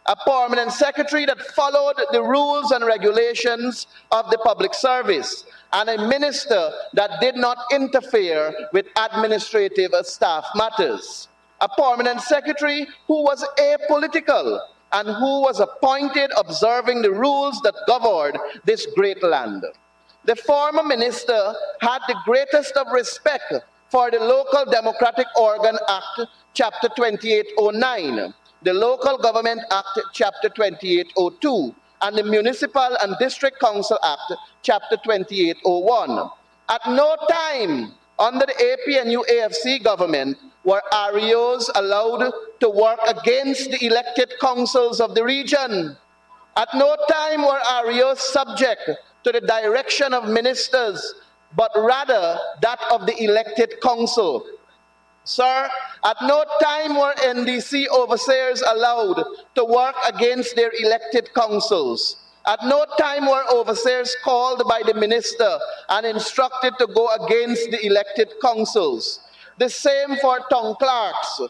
S11: A permanent secretary that followed the rules and regulations of the public service, and a minister that did not interfere with administrative staff matters. A permanent secretary who was apolitical and who was appointed observing the rules that governed this great land. The former minister had the greatest of respect for the Local Democratic Organ Act, Chapter 2809, the Local Government Act, Chapter 2802, and the Municipal and District Council Act, Chapter 2801. At no time under the APNU AFC government were REOs allowed to work against the elected councils of the region. At no time were REOs subject to the direction of ministers, but rather that of the elected council. Sir, at no time were NDC overseers allowed to work against their elected councils. At no time were overseers called by the minister and instructed to go against the elected councils. The same for town clerks.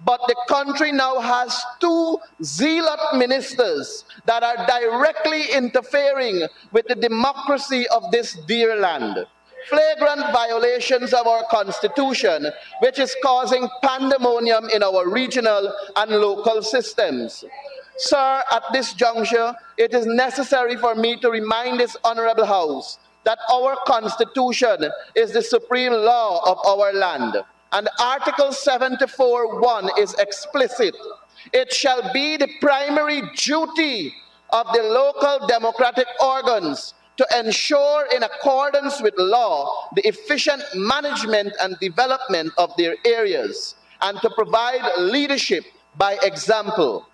S11: But the country now has 2 zealot ministers that are directly interfering with the democracy of this dear land. flagrant violations of our Constitution, which is causing pandemonium in our regional and local systems. Sir, at this juncture, it is necessary for me to remind this Honorable House that our Constitution is the supreme law of our land, and Article 74(1) is explicit. It shall be the primary duty of the local democratic organs to ensure, in accordance with law, the efficient management and development of their areas, and to provide leadership by example.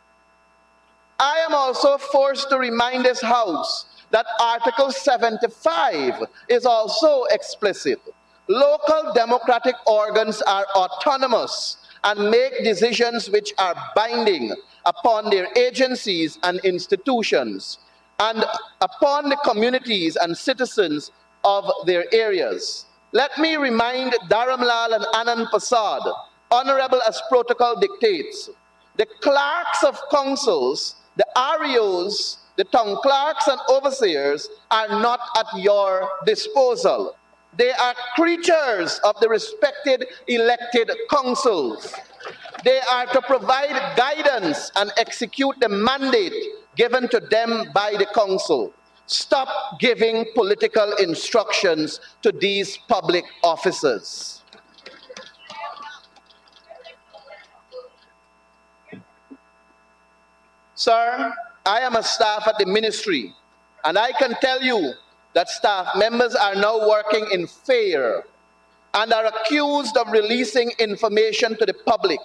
S11: I am also forced to remind this House that Article 75 is also explicit. Local democratic organs are autonomous and make decisions which are binding upon their agencies and institutions and upon the communities and citizens of their areas. Let me remind Dharamlal and Anand Prasad, honorable as protocol dictates, the clerks of councils, the REOs, the town clerks and overseers are not at your disposal. They are creatures of the respected elected councils. They are to provide guidance and execute the mandate given to them by the council. Stop giving political instructions to these public officers. Sir, I am a staff at the ministry, and I can tell you that staff members are now working in fear and are accused of releasing information to the public.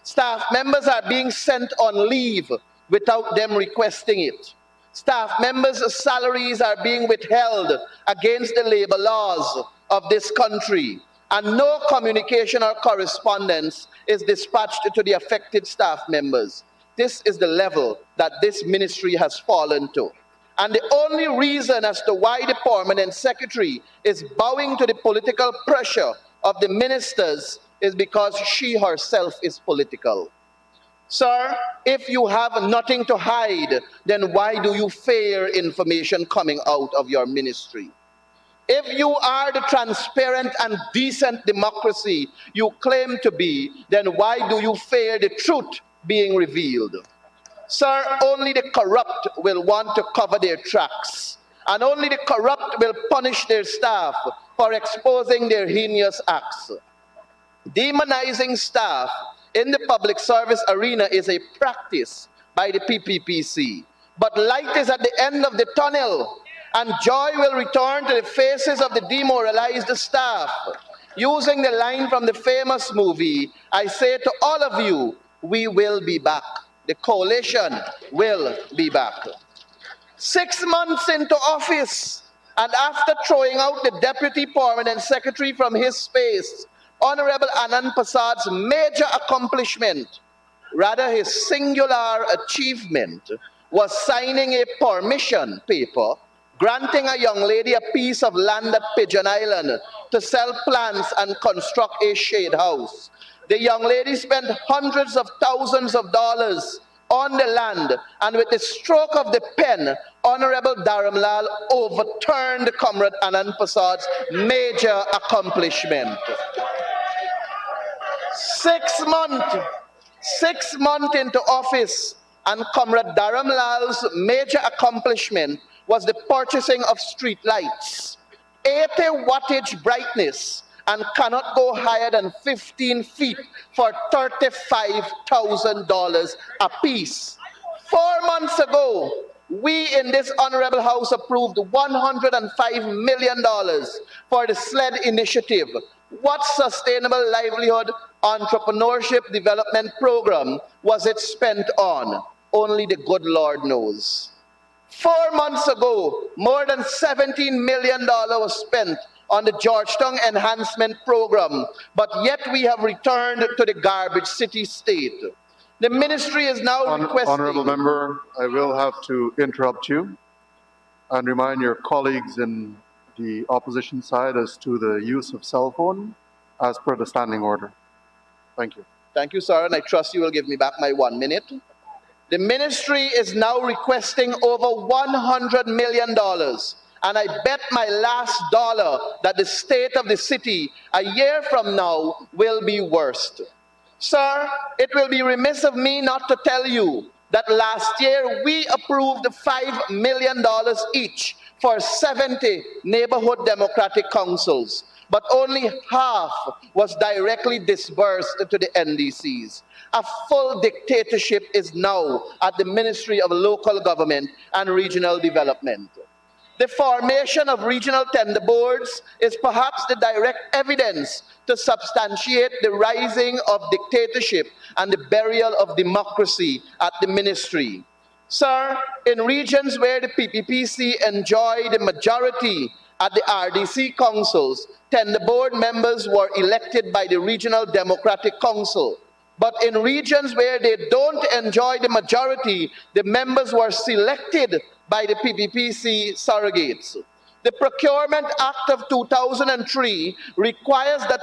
S11: Staff members are being sent on leave without them requesting it. Staff members' salaries are being withheld against the labor laws of this country, and no communication or correspondence is dispatched to the affected staff members. This is the level that this ministry has fallen to. And the only reason as to why the permanent secretary is bowing to the political pressure of the ministers is because she herself is political. Sir, if you have nothing to hide, then why do you fear information coming out of your ministry? If you are the transparent and decent democracy you claim to be, then why do you fear the truth being revealed? Sir, only the corrupt will want to cover their tracks, and only the corrupt will punish their staff for exposing their heinous acts. Demonizing staff in the public service arena is a practice by the PPPC. But light is at the end of the tunnel, and joy will return to the faces of the demoralized staff. Using the line from the famous movie, I say to all of you, we will be back. The coalition will be back. 6 months into office, and after throwing out the deputy permanent secretary from his space, Honorable Anand Prasad's major accomplishment, rather his singular achievement, was signing a permission paper granting a young lady a piece of land at Pigeon Island to sell plants and construct a shade house. The young lady spent hundreds of thousands of dollars on the land, and with the stroke of the pen, Honorable Dharamlal overturned Comrade Anand Prasad's major accomplishment. 6 months into office, and Comrade Dharamlal's major accomplishment was the purchasing of street lights, 80 wattage brightness, and cannot go higher than 15 feet for $35,000 apiece. 4 months ago, we in this honorable house approved $105 million for the SLED initiative. What sustainable livelihood entrepreneurship development program was it spent on? Only the good Lord knows. 4 months ago, more than $17 million was spent on the Georgetown Enhancement Program, but yet we have returned to the garbage city state. The ministry is now requesting...
S5: Honourable Member, I will have to interrupt you and remind your colleagues in the opposition side as to the use of cell phone as per the standing order. Thank you.
S11: Thank you, sir, and I trust you will give me back my 1 minute. The ministry is now requesting over $100 million and I bet my last dollar that the state of the city a year from now will be worse. Sir, it will be remiss of me not to tell you that last year we approved $5 million each for 70 neighborhood democratic councils, but only half was directly disbursed to the NDCs. A full dictatorship is now at the Ministry of Local Government and Regional Development. The formation of regional tender boards is perhaps the direct evidence to substantiate the rising of dictatorship and the burial of democracy at the ministry. Sir, in regions where the PPPC enjoy the majority at the RDC councils, tender board members were elected by the Regional Democratic Council. But in regions where they don't enjoy the majority, the members were selected by the PPPC surrogates. The Procurement Act of 2003 requires that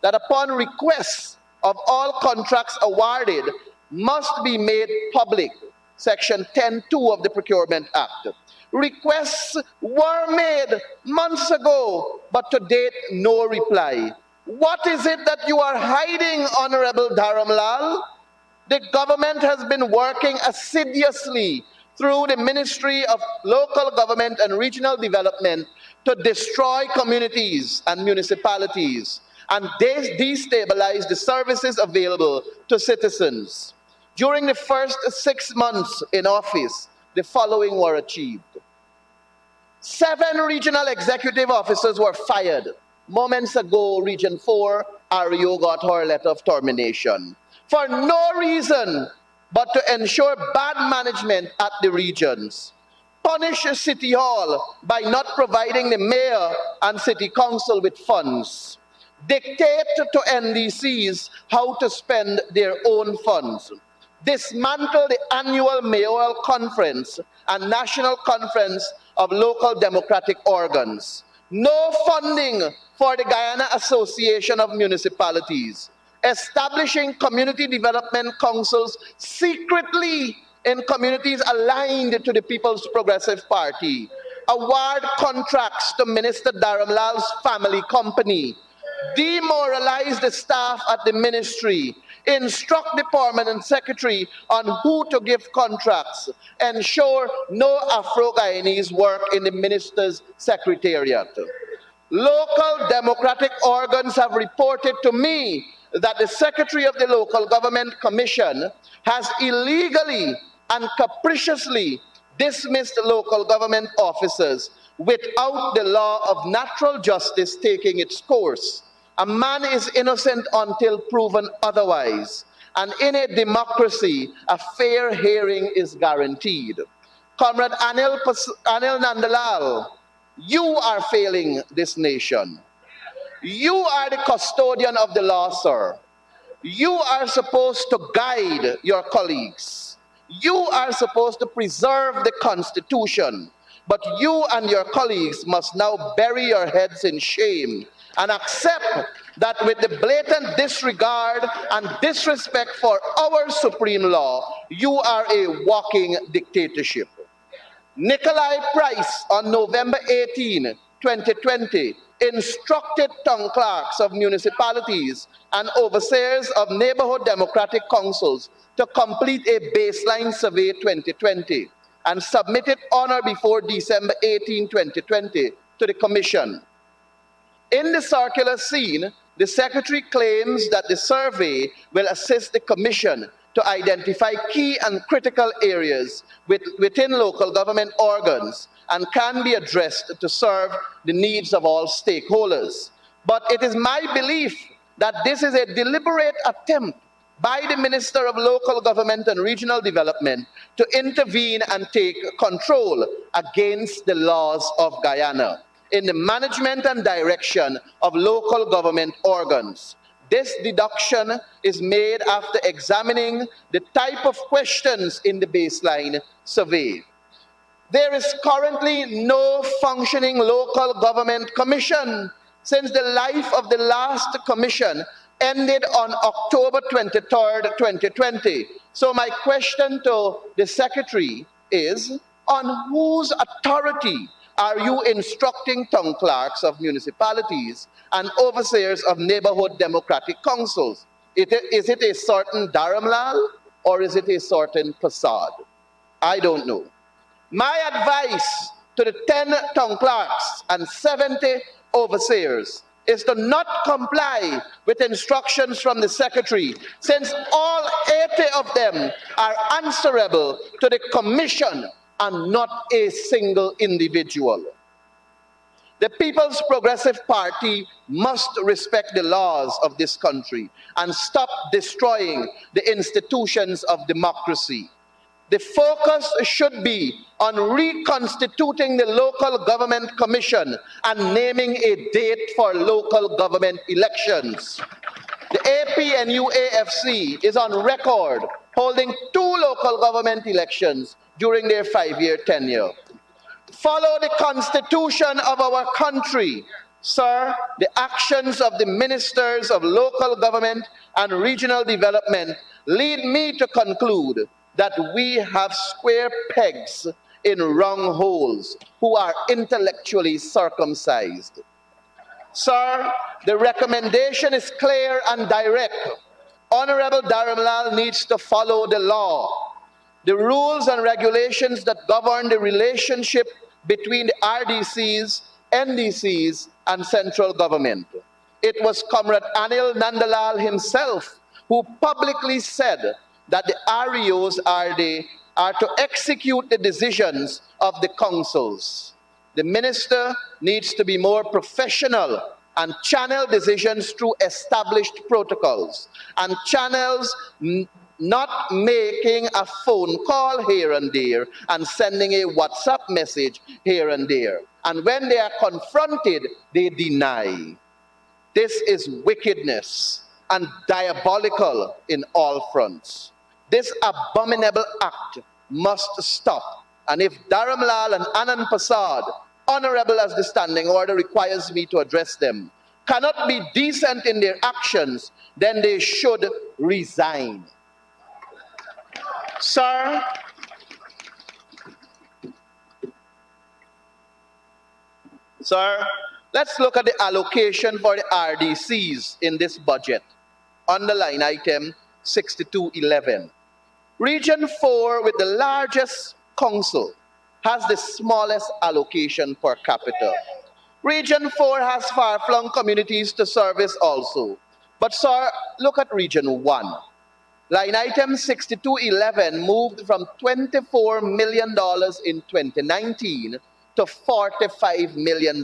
S11: upon requests of all contracts awarded must be made public. Section 10(2) of the Procurement Act. Requests were made months ago, but to date, no reply. What is it that you are hiding, Honorable Dharamlal? The government has been working assiduously through the Ministry of Local Government and Regional Development to destroy communities and municipalities and destabilize the services available to citizens. During the first 6 months in office, the following were achieved. 7 regional executive officers were fired. Moments ago, Region 4, REO got her letter of termination for no reason but to ensure bad management at the regions. Punish City Hall by not providing the mayor and city council with funds. Dictate to NDCs how to spend their own funds. Dismantle the annual mayoral conference and national conference of local democratic organs. No funding for the Guyana Association of Municipalities. Establishing community development councils secretly in communities aligned to the People's Progressive Party. Award contracts to Minister Dharamlal's family company. Demoralize the staff at the ministry. Instruct the permanent secretary on who to give contracts. Ensure no Afro-Guyanese work in the minister's secretariat. Local democratic organs have reported to me that the Secretary of the Local Government Commission has illegally and capriciously dismissed local government officers without the law of natural justice taking its course. A man is innocent until proven otherwise, and in a democracy, a fair hearing is guaranteed. Comrade Anil Nandalal, you are failing this nation. You are the custodian of the law, sir. You are supposed to guide your colleagues. You are supposed to preserve the Constitution. But you and your colleagues must now bury your heads in shame and accept that with the blatant disregard and disrespect for our supreme law, you are a walking dictatorship. Nikolai Price, on November 18, 2020, instructed town clerks of municipalities and overseers of neighborhood democratic councils to complete a baseline survey 2020 and submit it on or before December 18, 2020 to the Commission. In the circular seen, the Secretary claims that the survey will assist the Commission to identify key and critical areas within local government organs and can be addressed to serve the needs of all stakeholders. But it is my belief that this is a deliberate attempt by the Minister of Local Government and Regional Development to intervene and take control against the laws of Guyana in the management and direction of local government organs. This deduction is made after examining the type of questions in the baseline survey. There is currently no functioning local government commission since the life of the last commission ended on October 23rd, 2020. So my question to the Secretary is, On whose authority are you instructing town clerks of municipalities and overseers of neighborhood democratic councils? Is it a certain Dharamlal or is it a certain Prasad? I don't know. My advice to the 10 town clerks and 70 overseers is to not comply with instructions from the secretary, since all 80 of them are answerable to the commission and not a single individual. The People's Progressive Party must respect the laws of this country and stop destroying the institutions of democracy. The focus should be on reconstituting the Local Government Commission and naming a date for local government elections. The APNU-AFC is on record holding 2 local government elections during their 5-year tenure. Follow the constitution of our country. Sir, the actions of the ministers of local government and regional development lead me to conclude that we have square pegs in round holes who are intellectually circumcised. Sir, the recommendation is clear and direct. Honorable Dharamlal needs to follow the law. The rules and regulations that govern the relationship between the RDCs, NDCs, and central government. It was Comrade Anil Nandalal himself who publicly said that the REOs are to execute the decisions of the councils. The minister needs to be more professional and channel decisions through established protocols, and channels not making a phone call here and there and sending a WhatsApp message here and there. And when they are confronted, they deny. This is wickedness and diabolical in all fronts. This abominable act must stop. And if Dharamlal and Anand Prasad, honorable as the standing order requires me to address them, cannot be decent in their actions, then they should resign. Sir, let's look at the allocation for the RDCs in this budget. Underline item 6211. Region 4, with the largest council, has the smallest allocation per capita. Region 4 has far-flung communities to service also. But sir, look at Region 1. Line item 6211 moved from $24 million in 2019 to $45 million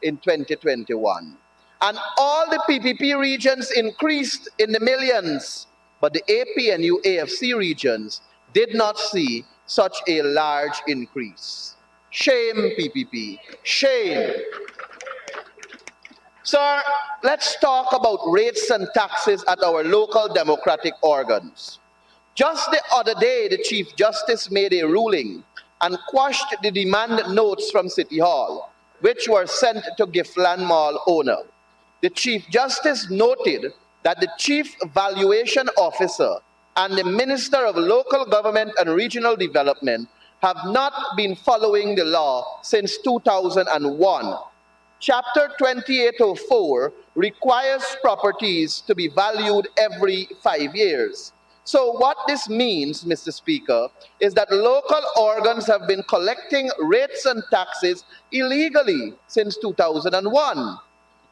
S11: in 2021. And all the PPP regions increased in the millions, but the APNU-AFC regions did not see such a large increase. Shame, PPP, shame. Sir, let's talk about rates and taxes at our local democratic organs. Just the other day, the Chief Justice made a ruling and quashed the demand notes from City Hall, which were sent to Giftland Mall owner. The Chief Justice noted that the Chief Valuation Officer and the Minister of Local Government and Regional Development have not been following the law since 2001. Chapter 2804 requires properties to be valued every 5 years. So what this means, Mr. Speaker, is that local organs have been collecting rates and taxes illegally since 2001.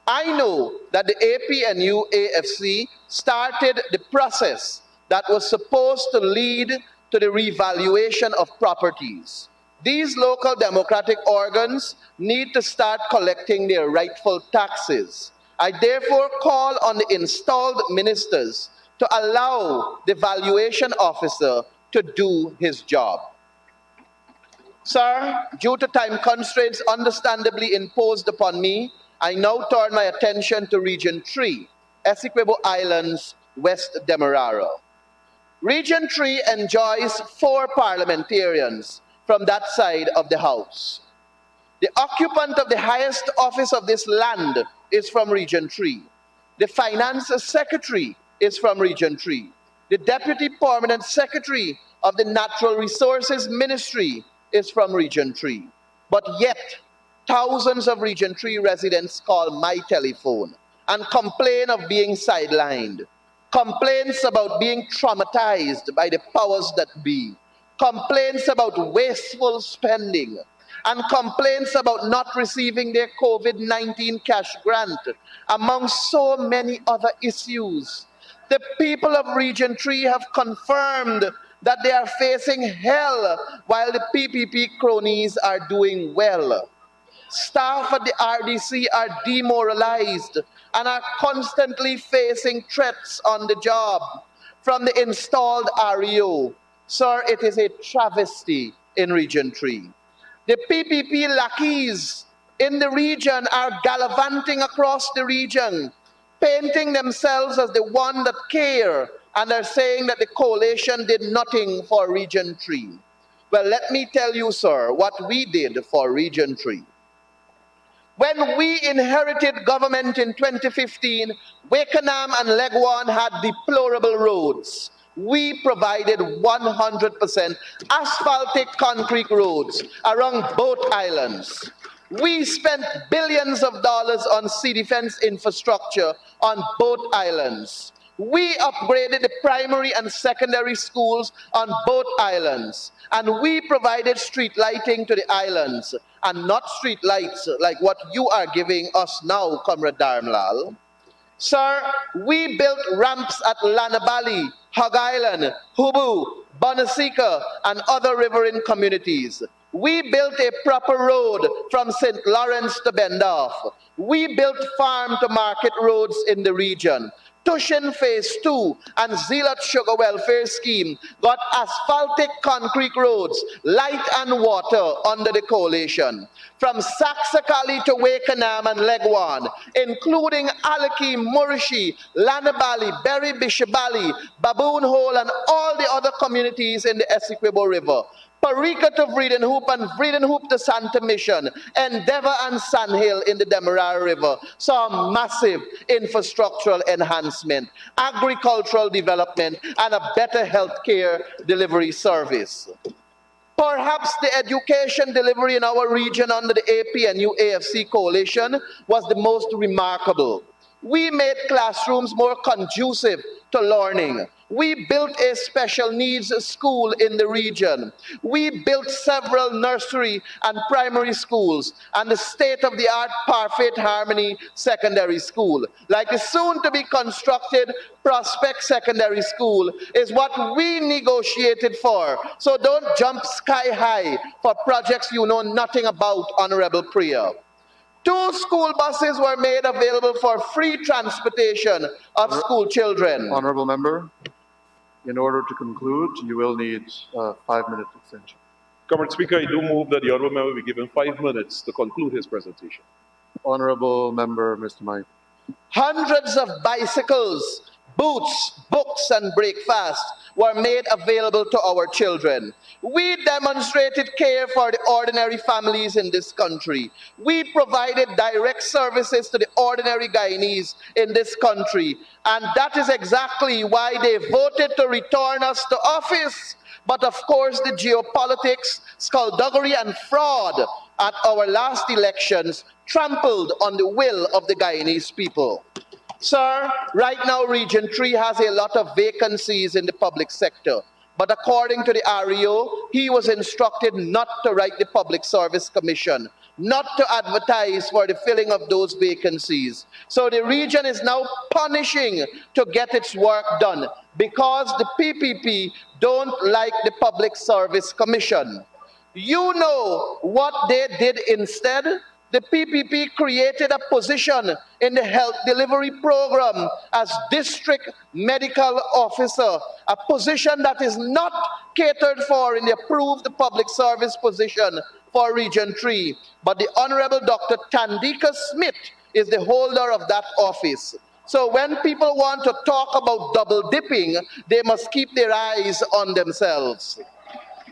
S11: I know that the APNU-AFC started the process that was supposed to lead to the revaluation of properties. These local democratic organs need to start collecting their rightful taxes. I therefore call on the installed ministers to allow the valuation officer to do his job. Sir, due to time constraints understandably imposed upon me, I now turn my attention to Region 3, Essequibo Islands, West Demerara. Region 3 enjoys 4 parliamentarians from that side of the House. The occupant of the highest office of this land is from Region 3. The Finance Secretary is from Region 3. The Deputy Permanent Secretary of the Natural Resources Ministry is from Region 3. But yet, thousands of Region 3 residents call my telephone and complain of being sidelined, complaints about being traumatized by the powers that be, complaints about wasteful spending, and complaints about not receiving their COVID-19 cash grant, among so many other issues. The people of Region 3 have confirmed that they are facing hell while the PPP cronies are doing well. Staff at the RDC are demoralized and are constantly facing threats on the job from the installed REO. Sir, it is a travesty in Region 3. The PPP lackeys in the region are gallivanting across the region, painting themselves as the one that care, and are saying that the coalition did nothing for Region 3. Well, let me tell you, sir, what we did for Region 3. When we inherited government in 2015, Wakenham and Leguan had deplorable roads. We provided 100% asphaltic concrete roads around both islands. We spent billions of dollars on sea defense infrastructure on both islands. We upgraded the primary and secondary schools on both islands. And we provided street lighting to the islands, and not street lights like what you are giving us now, Comrade Darmlal. Sir, we built ramps at Lanabali, Hog Island, Hubu, Bonasika, and other riverine communities. We built a proper road from St. Lawrence to Bendorf. We built farm-to-market roads in the region. Tushin Phase 2 and Zealot Sugar Welfare Scheme got asphaltic concrete roads, light and water under the coalition. From Saxakali to Wakenham and Leguan, including Alaki, Murishi, Lanabali, Berry, Bishopali, Baboon Hole, and all the other communities in the Essequibo River. Parika to Vredenhoop and Vredenhoop to Santa Mission, Endeavour and Sandhill in the Demerara River saw massive infrastructural enhancement, agricultural development, and a better healthcare delivery service. Perhaps the education delivery in our region under the APNU AFC coalition was the most remarkable. We made classrooms more conducive to learning. We built a special needs school in the region. We built several nursery and primary schools and the state-of-the-art Parfait Harmony Secondary School. Like the soon-to-be constructed Prospect Secondary School is what we negotiated for. So don't jump sky high for projects you know nothing about, Honorable Priya. 2 school buses were made available for free transportation of school children.
S5: Honorable Member, in order to conclude, you will need a 5-minute extension.
S9: Comrade Speaker, I do move that the Honourable Member be given 5 minutes to conclude his presentation.
S5: Honorable Member, Mr. Mike.
S11: Hundreds of bicycles, boots, books, and breakfast were made available to our children. We demonstrated care for the ordinary families in this country. We provided direct services to the ordinary Guyanese in this country. And that is exactly why they voted to return us to office. But of course, the geopolitics, skullduggery, and fraud at our last elections trampled on the will of the Guyanese people. Sir, right now Region 3 has a lot of vacancies in the public sector. But according to the REO, he was instructed not to write the Public Service Commission, not to advertise for the filling of those vacancies. So the region is now punishing to get its work done because the PPP don't like the Public Service Commission. You know what they did instead? The PPP created a position in the health delivery program as district medical officer, a position that is not catered for in the approved public service position for Region 3. But the Honorable Dr. Tandika Smith is the holder of that office. So when people want to talk about double dipping, they must keep their eyes on themselves.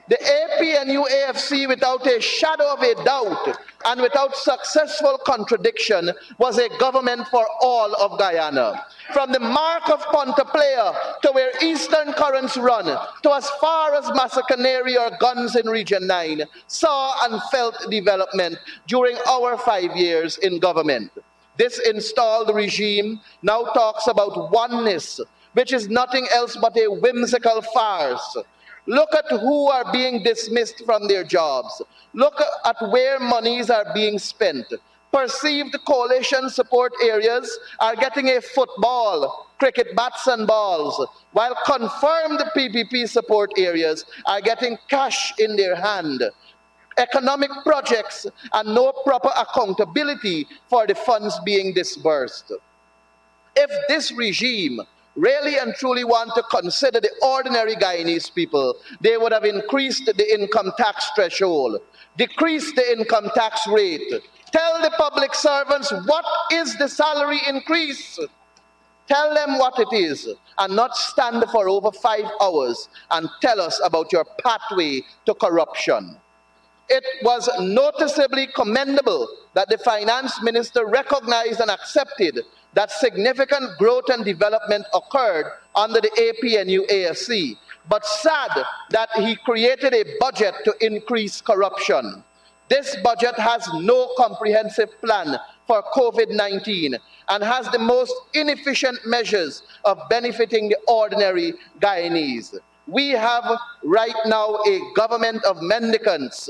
S11: The APNU AFC, without a shadow of a doubt and without successful contradiction, was a government for all of Guyana. From the mark of Ponta Playa to where eastern currents run, to as far as Massa Canary or Guns in Region 9, saw and felt development during our 5 years in government. This installed regime now talks about oneness, which is nothing else but a whimsical farce. Look at who are being dismissed from their jobs. Look at where monies are being spent. Perceived coalition support areas are getting a football, cricket bats and balls, while confirmed PPP support areas are getting cash in their hand. Economic projects and no proper accountability for the funds being disbursed. If this regime really and truly want to consider the ordinary Guyanese people, they would have increased the income tax threshold, decreased the income tax rate. Tell the public servants what is the salary increase. Tell them what it is, and not stand for over 5 hours and tell us about your pathway to corruption. It was noticeably commendable that the finance minister recognized and accepted that significant growth and development occurred under the APNU AFC, but sad that he created a budget to increase corruption. This budget has no comprehensive plan for COVID-19 and has the most inefficient measures of benefiting the ordinary Guyanese. We have right now a government of mendicants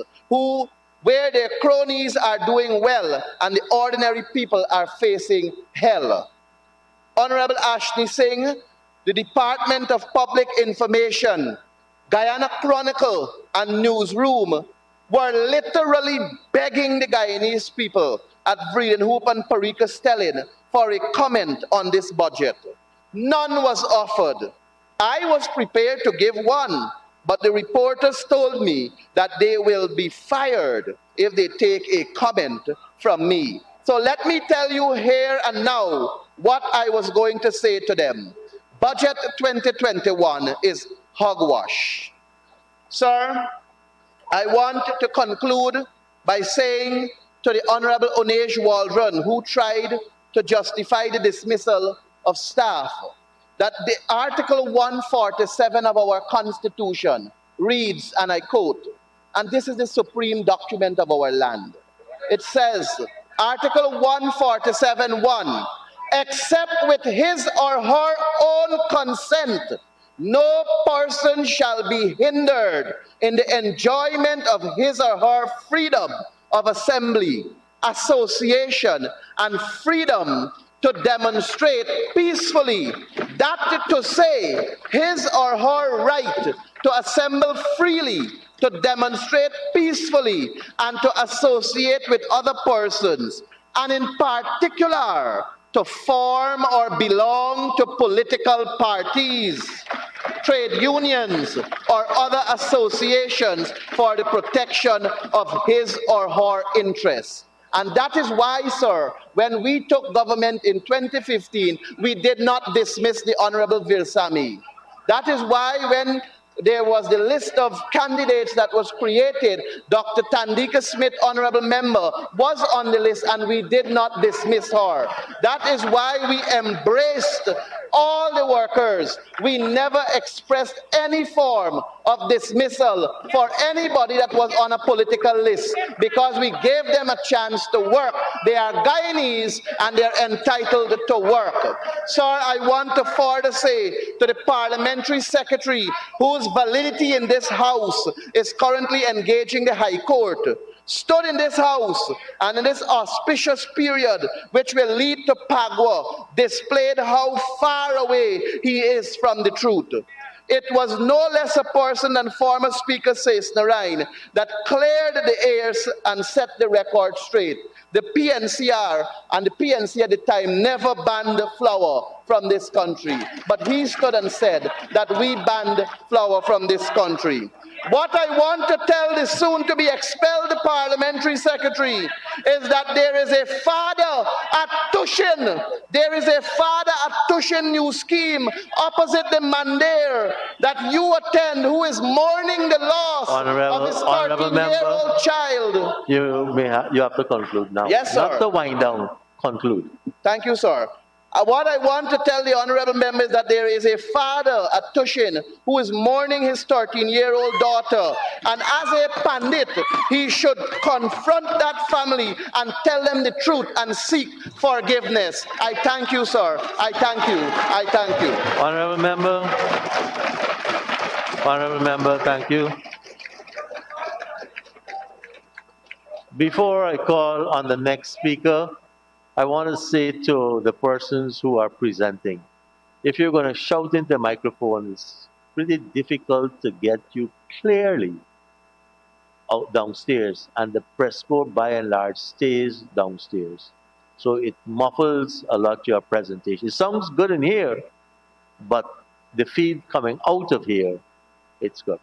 S11: where their cronies are doing well and the ordinary people are facing hell. Honorable Ashley Singh, the Department of Public Information, Guyana Chronicle and Newsroom were literally begging the Guyanese people at Vredenhoop and Parika Stellin for a comment on this budget. None was offered. I was prepared to give one, but the reporters told me that they will be fired if they take a comment from me. So let me tell you here and now what I was going to say to them. Budget 2021 is hogwash. Sir, I want to conclude by saying to the Honorable Onej Waldron, who tried to justify the dismissal of staff, that the Article 147 of our Constitution reads, and I quote, and this is the supreme document of our land. It says, Article 147(1), except with his or her own consent, no person shall be hindered in the enjoyment of his or her freedom of assembly, association, and freedom to demonstrate peacefully. That to say, his or her right to assemble freely, to demonstrate peacefully, and to associate with other persons, and in particular, to form or belong to political parties, trade unions, or other associations for the protection of his or her interests. And that is why, sir, when we took government in 2015, we did not dismiss the Honorable Virsami. That is why when there was the list of candidates that was created, Dr. Tandika Smith, honorable member, was on the list and we did not dismiss her. That is why we embraced all the workers. We never expressed any form of dismissal for anybody that was on a political list because we gave them a chance to work. They are Guyanese and they are entitled to work. Sir, I want to further say to the parliamentary secretary whose validity in this house is currently engaging the High Court, stood in this house and in this auspicious period which will lead to Pagua, displayed how far away he is from the truth. It was no less a person than former Speaker Says Narain that cleared the airs and set the record straight. The PNCR and the PNC at the time never banned flour from this country, but he stood and said that we banned flour from this country. What I want to tell the soon-to-be expelled parliamentary secretary is that there is a father at Tushin. There is a father at Tushin New Scheme opposite the Mandir that you attend who is mourning the loss of his 13-year-old child.
S1: You have to conclude now.
S11: Yes, sir.
S1: Not to wind down. Conclude.
S11: Thank you, sir. What I want to tell the honorable member is that there is a father at Tushin who is mourning his 13-year-old daughter. And as a pandit, he should confront that family and tell them the truth and seek forgiveness. I thank you, sir. I thank you. I thank you.
S1: Honorable member. Honorable member, thank you. Before I call on the next speaker, I want to say to the persons who are presenting, if you're going to shout into the microphone, it's pretty difficult to get you clearly out downstairs, and the press corps by and large stays downstairs. So it muffles a lot your presentation. It sounds good in here, but the feed coming out of here, it's good.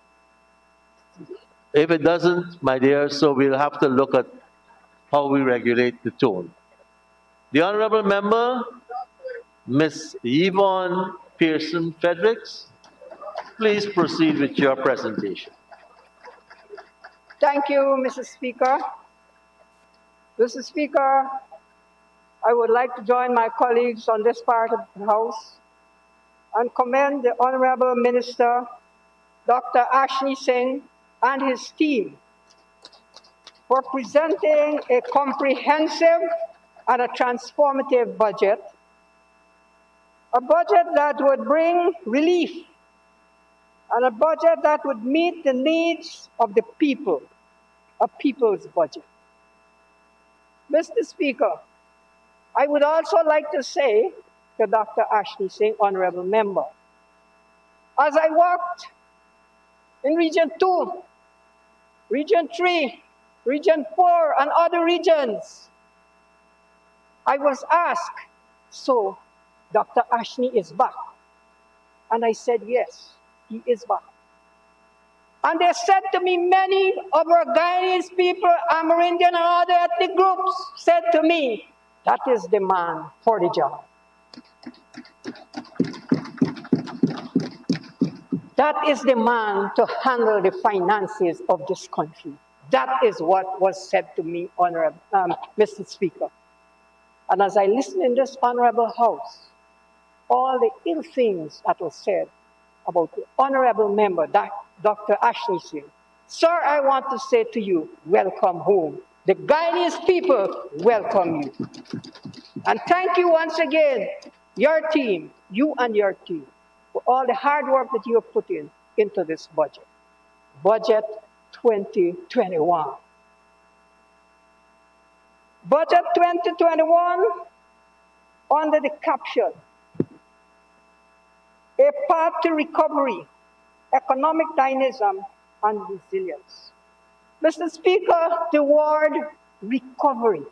S1: If it doesn't, my dear, so we'll have to look at how we regulate the tone. The honorable member, Ms. Yvonne Pearson Fredericks, please proceed with your presentation.
S12: Thank you, Mr. Speaker. Mr. Speaker, I would like to join my colleagues on this part of the House and commend the Honorable Minister, Dr. Ashley Singh, and his team for presenting a comprehensive and a transformative budget, a budget that would bring relief, and a budget that would meet the needs of the people, a people's budget. Mr. Speaker, I would also like to say to Dr. Ashley Singh, Honorable Member, as I walked in Region 2, Region 3, Region 4, and other regions, I was asked, so Dr. Ashley is back? And I said, yes, he is back. And they said to me, many of our Guyanese people, Amerindian and other ethnic groups, said to me, that is the man for the job. That is the man to handle the finances of this country. That is what was said to me, Honorable Mr. Speaker. And as I listen in this Honorable House, all the ill things that were said about the Honorable Member, Dr. Ashley Singh, sir, I want to say to you, welcome home. The Guyanese people welcome you. And thank you once again, your team, you and your team, for all the hard work that you have put into this budget. Budget 2021. Budget 2021, under the caption, A Path to Recovery, Economic Dynamism and Resilience. Mr. Speaker, the word recovery.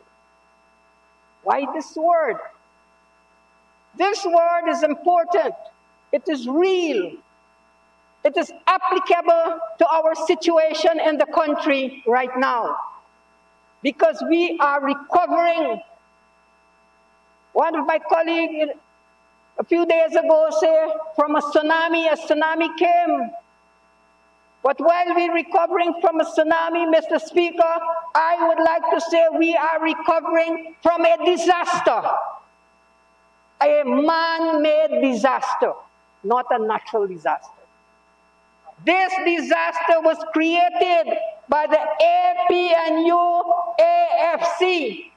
S12: Why this word? This word is important. It is real. It is applicable to our situation in the country right now, because we are recovering. One of my colleagues a few days ago said, from a tsunami came. But while we're recovering from a tsunami, Mr. Speaker, I would like to say we are recovering from a disaster. A man-made disaster, not a natural disaster. This disaster was created by the APNU AFC.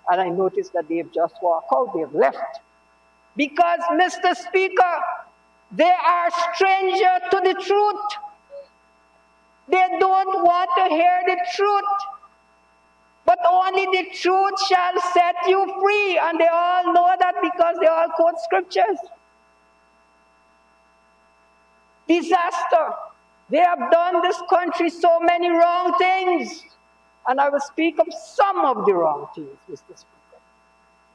S12: And I noticed that they've just walked out, they've left. Because, Mr. Speaker, they are stranger to the truth. They don't want to hear the truth. But only the truth shall set you free. And they all know that because they all quote scriptures. Disaster. They have done this country so many wrong things. And I will speak of some of the wrong things, Mr. Speaker.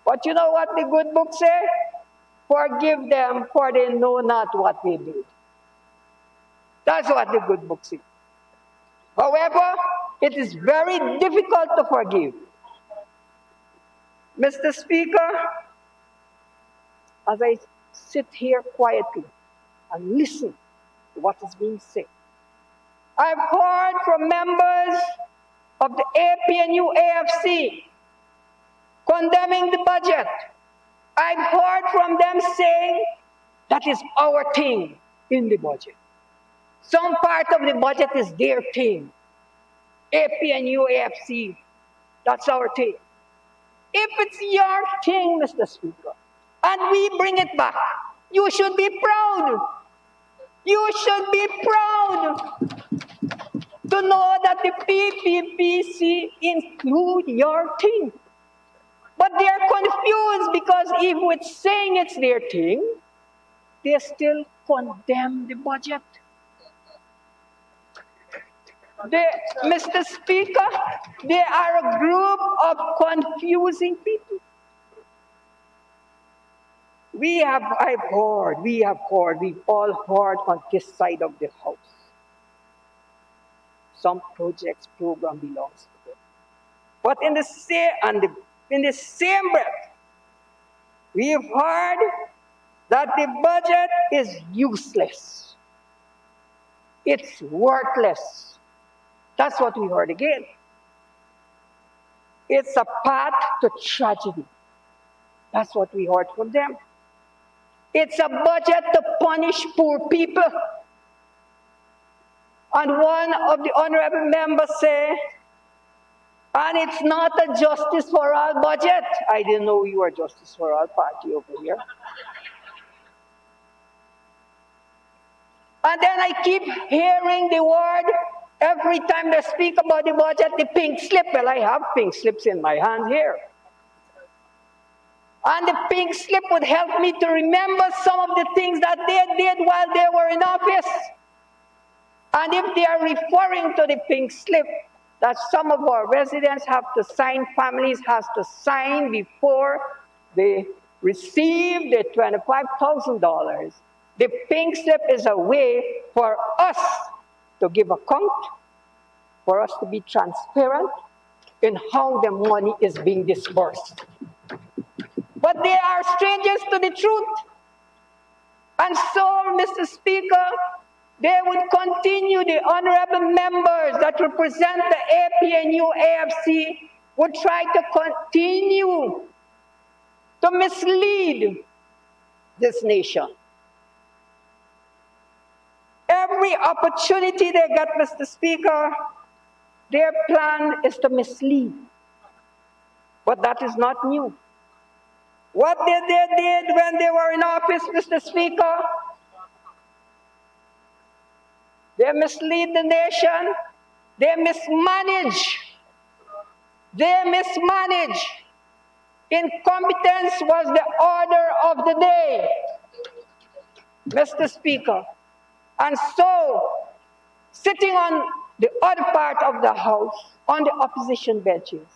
S12: But you know what the good book says? Forgive them, for they know not what they did. That's what the good book says. However, it is very difficult to forgive. Mr. Speaker, as I sit here quietly and listen what is being said. I've heard from members of the APNU AFC condemning the budget. I've heard from them saying that is our thing in the budget. Some part of the budget is their thing. APNU AFC, that's our thing. If it's your thing, Mr. Speaker, and we bring it back, you should be proud. You should be proud to know that the PPPC include your thing. But they're confused because if it's saying it's their thing, they still condemn the budget. Mr. Speaker, they are a group of confusing people. We've all heard on this side of the house. Some projects program belongs to them. But in the same breath, we've heard that the budget is useless. It's worthless. That's what we heard again. It's a path to tragedy. That's what we heard from them. It's a budget to punish poor people. And one of the honorable members say, and it's not a justice for all budget. I didn't know you were justice for all party over here. And then I keep hearing the word, every time they speak about the budget, the pink slip. Well, I have pink slips in my hand here. And the pink slip would help me to remember some of the things that they did while they were in office. And if they are referring to the pink slip that some of our residents have to sign, families have to sign before they receive the $25,000, the pink slip is a way for us to give account, for us to be transparent in how the money is being disbursed. But they are strangers to the truth. And so, Mr. Speaker, they would continue, the honorable members that represent the APNU AFC would try to continue to mislead this nation. Every opportunity they get, Mr. Speaker, their plan is to mislead. But that is not new. What they did when they were in office, Mr. Speaker, they mislead the nation, they mismanage. They mismanage. Incompetence was the order of the day, Mr. Speaker. And so, sitting on the other part of the House, on the opposition benches,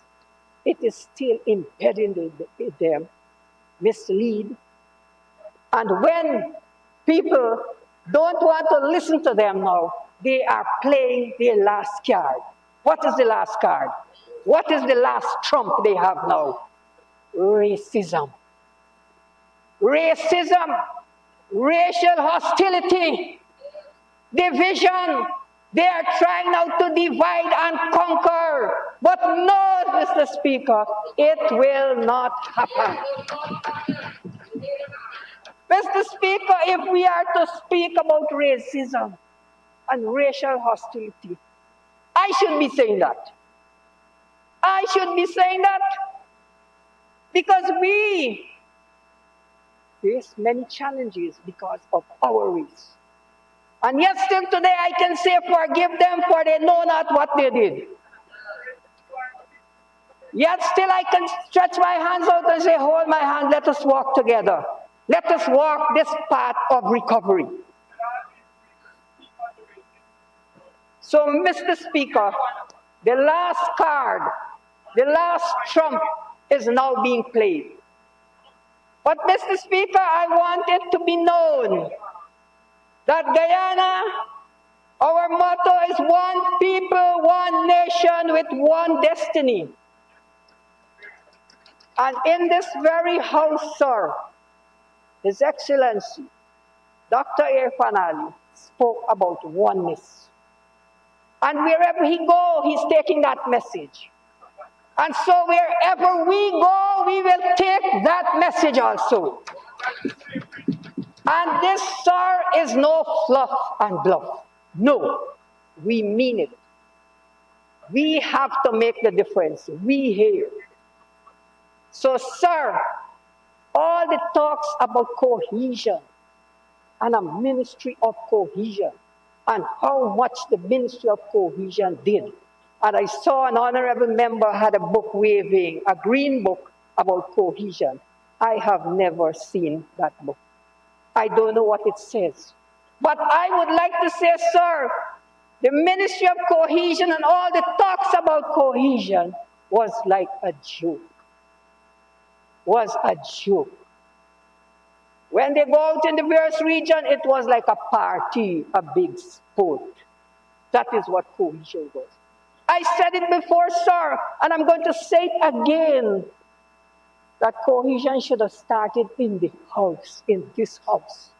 S12: it is still embedded in them, mislead. And when people don't want to listen to them now, they are playing their last card. What is the last card? What is the last trump they have now? Racism. Racism, racial hostility, division. They are trying now to divide and conquer. But no, Mr. Speaker, it will not happen. Mr. Speaker, if we are to speak about racism and racial hostility, I should be saying that. I should be saying that because we face many challenges because of our race. And yet still today I can say, forgive them, for they know not what they did. Yet still I can stretch my hands out and say, hold my hand, let us walk together. Let us walk this path of recovery. So, Mr. Speaker, the last card, the last trump is now being played. But, Mr. Speaker, I want it to be known that Guyana, our motto is one people, one nation with one destiny. And in this very house, sir, His Excellency, Dr. Irfan Ali, spoke about oneness. And wherever he goes, he's taking that message. And so wherever we go, we will take that message also. And this, sir, is no fluff and bluff. No, we mean it. We have to make the difference. We here. So, sir, all the talks about cohesion and a ministry of cohesion and how much the ministry of cohesion did. And I saw an honorable member had a book waving, a green book about cohesion. I have never seen that book. I don't know what it says. But I would like to say, sir, the ministry of cohesion and all the talks about cohesion was like a joke. Was a joke. When they go out in the various regions, it was like a party, a big sport. That is what cohesion was. I said it before, sir, and I'm going to say it again, that cohesion should have started in the house, in this house.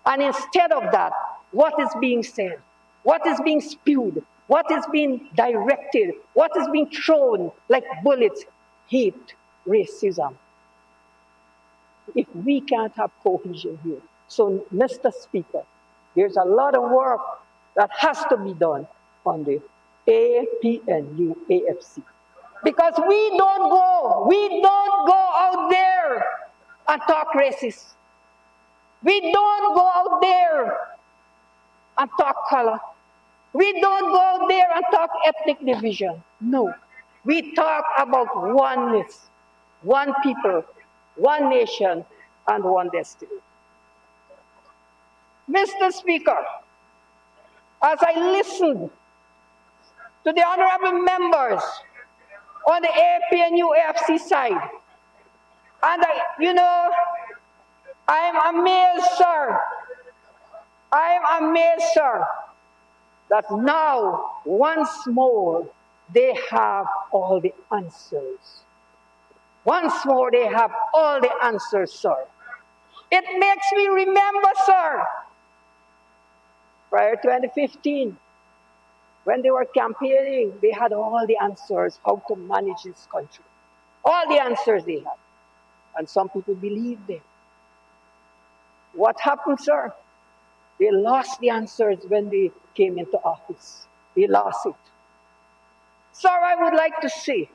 S12: And instead of that, what is being said? What is being spewed? What is being directed? What is being thrown like bullets? Hate, racism. If we can't have cohesion here. So, Mr. Speaker, there's a lot of work that has to be done on the APNU AFC. Because we don't go out there and talk racist. We don't go out there and talk color. We don't go out there and talk ethnic division. No. We talk about oneness, one people, one nation, and one destiny. Mr. Speaker, as I listened to the honorable members on the APNU AFC side, and I'm amazed, sir. I'm amazed, sir, that now, once more, they have all the answers. Once more, they have all the answers, sir. It makes me remember, sir, prior to 2015, when they were campaigning, they had all the answers how to manage this country. All the answers they had. And some people believed them. What happened, sir? They lost the answers when they came into office. They lost it. Sir, I would like to say,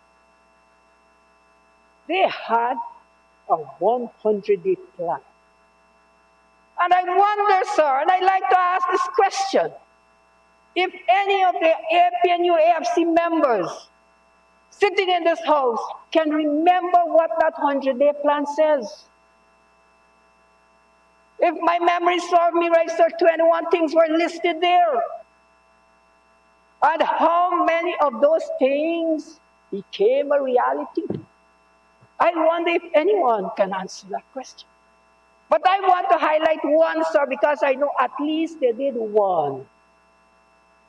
S12: they had a 100-day plan. And I wonder, sir, and I'd like to ask this question, if any of the APNU AFC members sitting in this house can remember what that 100-day plan says. If my memory serves me right, sir, 21 things were listed there. And how many of those things became a reality? I wonder if anyone can answer that question. But I want to highlight one, sir, because I know at least they did one.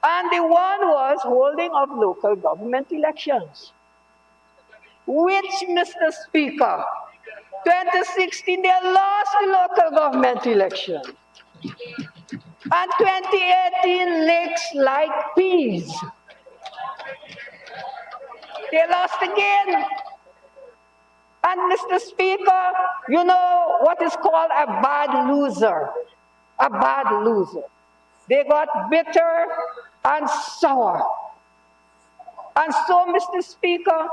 S12: And the one was holding of local government elections, which, Mr. Speaker, 2016, they lost the local government election. And 2018 leaks like peas. They lost again. And Mr. Speaker, you know what is called a bad loser. A bad loser. They got bitter and sour. And so, Mr. Speaker,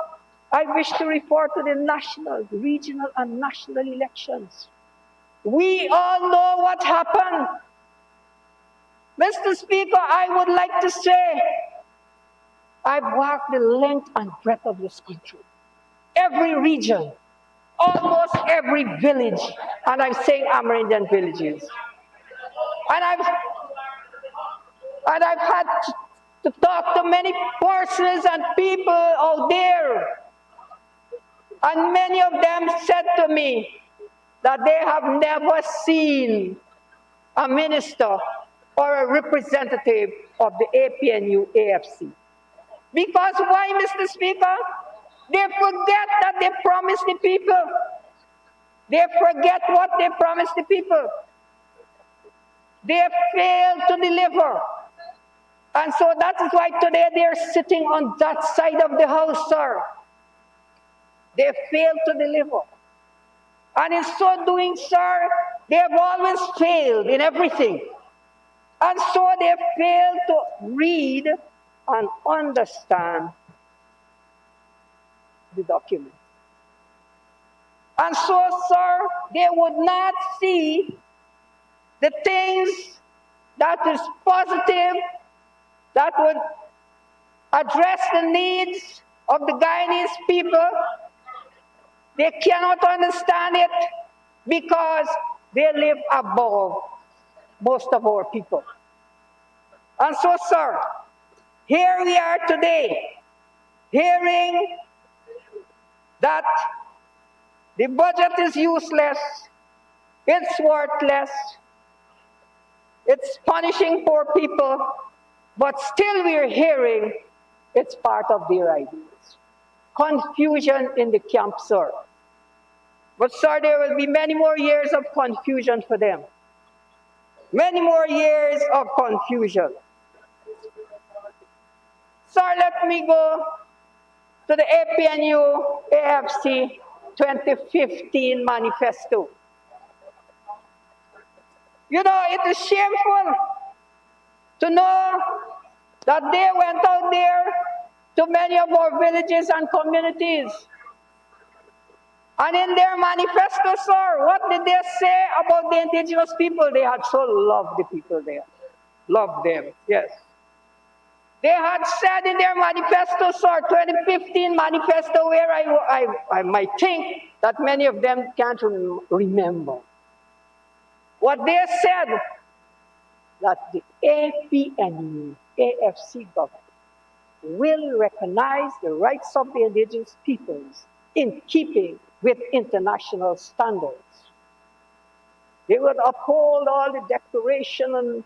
S12: I wish to refer to the national, regional, and national elections. We all know what happened. Mr. Speaker, I would like to say, I've walked the length and breadth of this country. Every region, almost every village, and I'm saying Amerindian villages. And I've had to talk to many persons and people out there. And many of them said to me that they have never seen a minister or a representative of the APNU AFC. Because why, Mr. Speaker? They forget that they promised the people. They forget what they promised the people. They failed to deliver. And so that is why today they are sitting on that side of the house, sir. They failed to deliver. And in so doing, sir, they have always failed in everything. And so they failed to read and understand the document. And so, sir, they would not see the things that is positive, that would address the needs of the Guyanese people. They cannot understand it because they live above most of our people. And so, sir, here we are today, hearing that the budget is useless, it's worthless, it's punishing poor people, but still we're hearing it's part of their ideas. Confusion in the camp, sir. But, sir, there will be many more years of confusion for them. Many more years of confusion. Sir, let me go to the APNU AFC 2015 manifesto. You know, it is shameful to know that they went out there to many of our villages and communities. And in their manifesto, sir, what did they say about the indigenous people? They had so loved the people there. Loved them, yes. They had said in their manifesto, sir, 2015 manifesto, where I might think that many of them can't remember. What they said, that the APNU, AFC government, will recognize the rights of the indigenous peoples in keeping with international standards. They would uphold all the declaration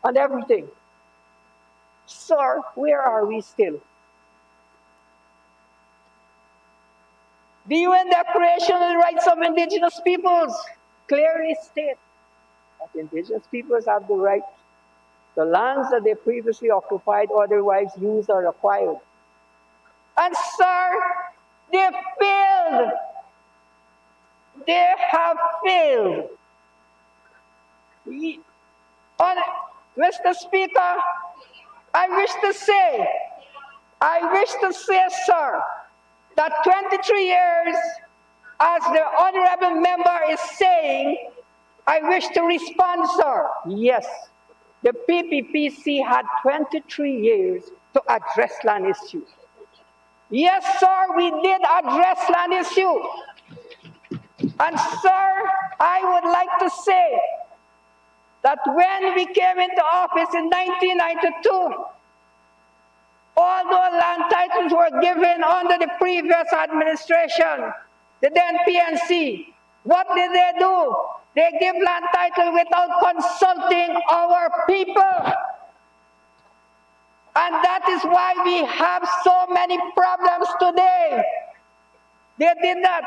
S12: and everything. Sir, where are we still? The UN Declaration on the Rights of Indigenous Peoples clearly states that indigenous peoples have the right to lands that they previously occupied, otherwise used or acquired. And, sir, they failed. They have failed. Mr. Speaker, I wish to say, sir, that 23 years, as the honorable member is saying, I wish to respond, sir. Yes, the PPPC had 23 years to address land issues. Yes, sir, we did address land issue. And, sir, I would like to say that when we came into office in 1992, although land titles were given under the previous administration, the then PNC, what did they do? They give land title without consulting our people. And that is why we have so many problems today. They did that.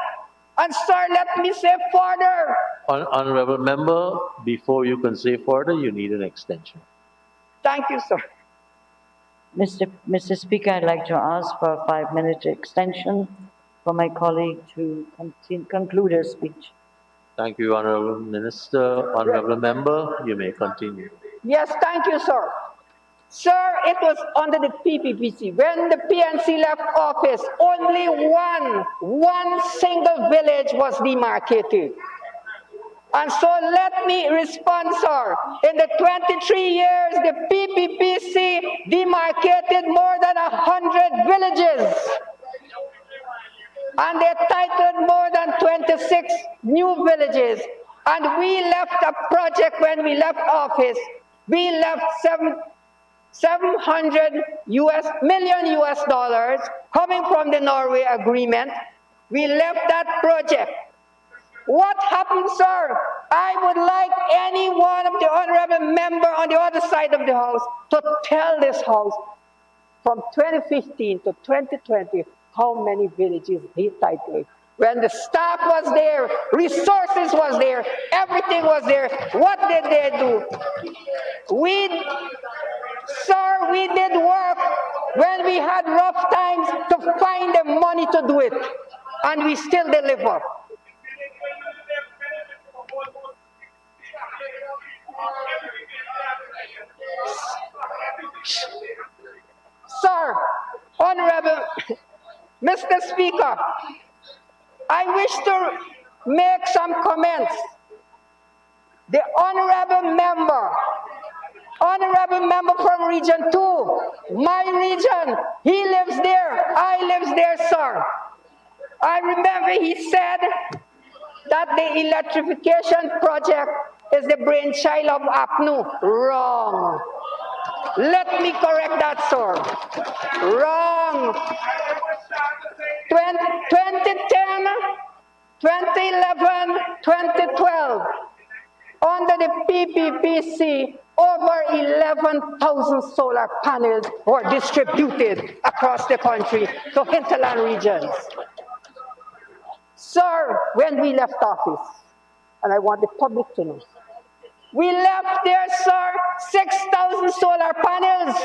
S12: And, sir, let me say further.
S1: Honorable member, before you can say further, you need an extension.
S12: Thank you, sir.
S3: Mr. Speaker, I'd like to ask for a 5-minute extension for my colleague to conclude her speech.
S1: Thank you, Honorable Minister. Honorable member, you may continue.
S12: Yes, thank you, sir. Sir, it was under the PPPC. When the PNC left office, only one single village was demarcated. And so let me respond, sir. In the 23 years, the PPPC demarcated more than 100 villages. And they titled more than 26 new villages. And we left a project when we left office. We left $700 million coming from the Norway agreement. We left that project. What happened, sir? I would like any one of the honorable member on the other side of the house to tell this house from 2015 to 2020 how many villages he titled. When the staff was there, resources was there, everything was there. What did they do? Sir, we did work when we had rough times to find the money to do it. And we still deliver. Sir, Honorable Mr. Speaker, I wish to make some comments. The honorable member from Region 2, my region, he lives there, I live there, sir. I remember he said that the electrification project is the brainchild of APNU. Wrong. Let me correct that, sir. Wrong. 2010, 2011, 2012, under the PPPC, over 11,000 solar panels were distributed across the country to hinterland regions. Sir, when we left office, and I want the public to know, we left there, sir, 6,000 solar panels.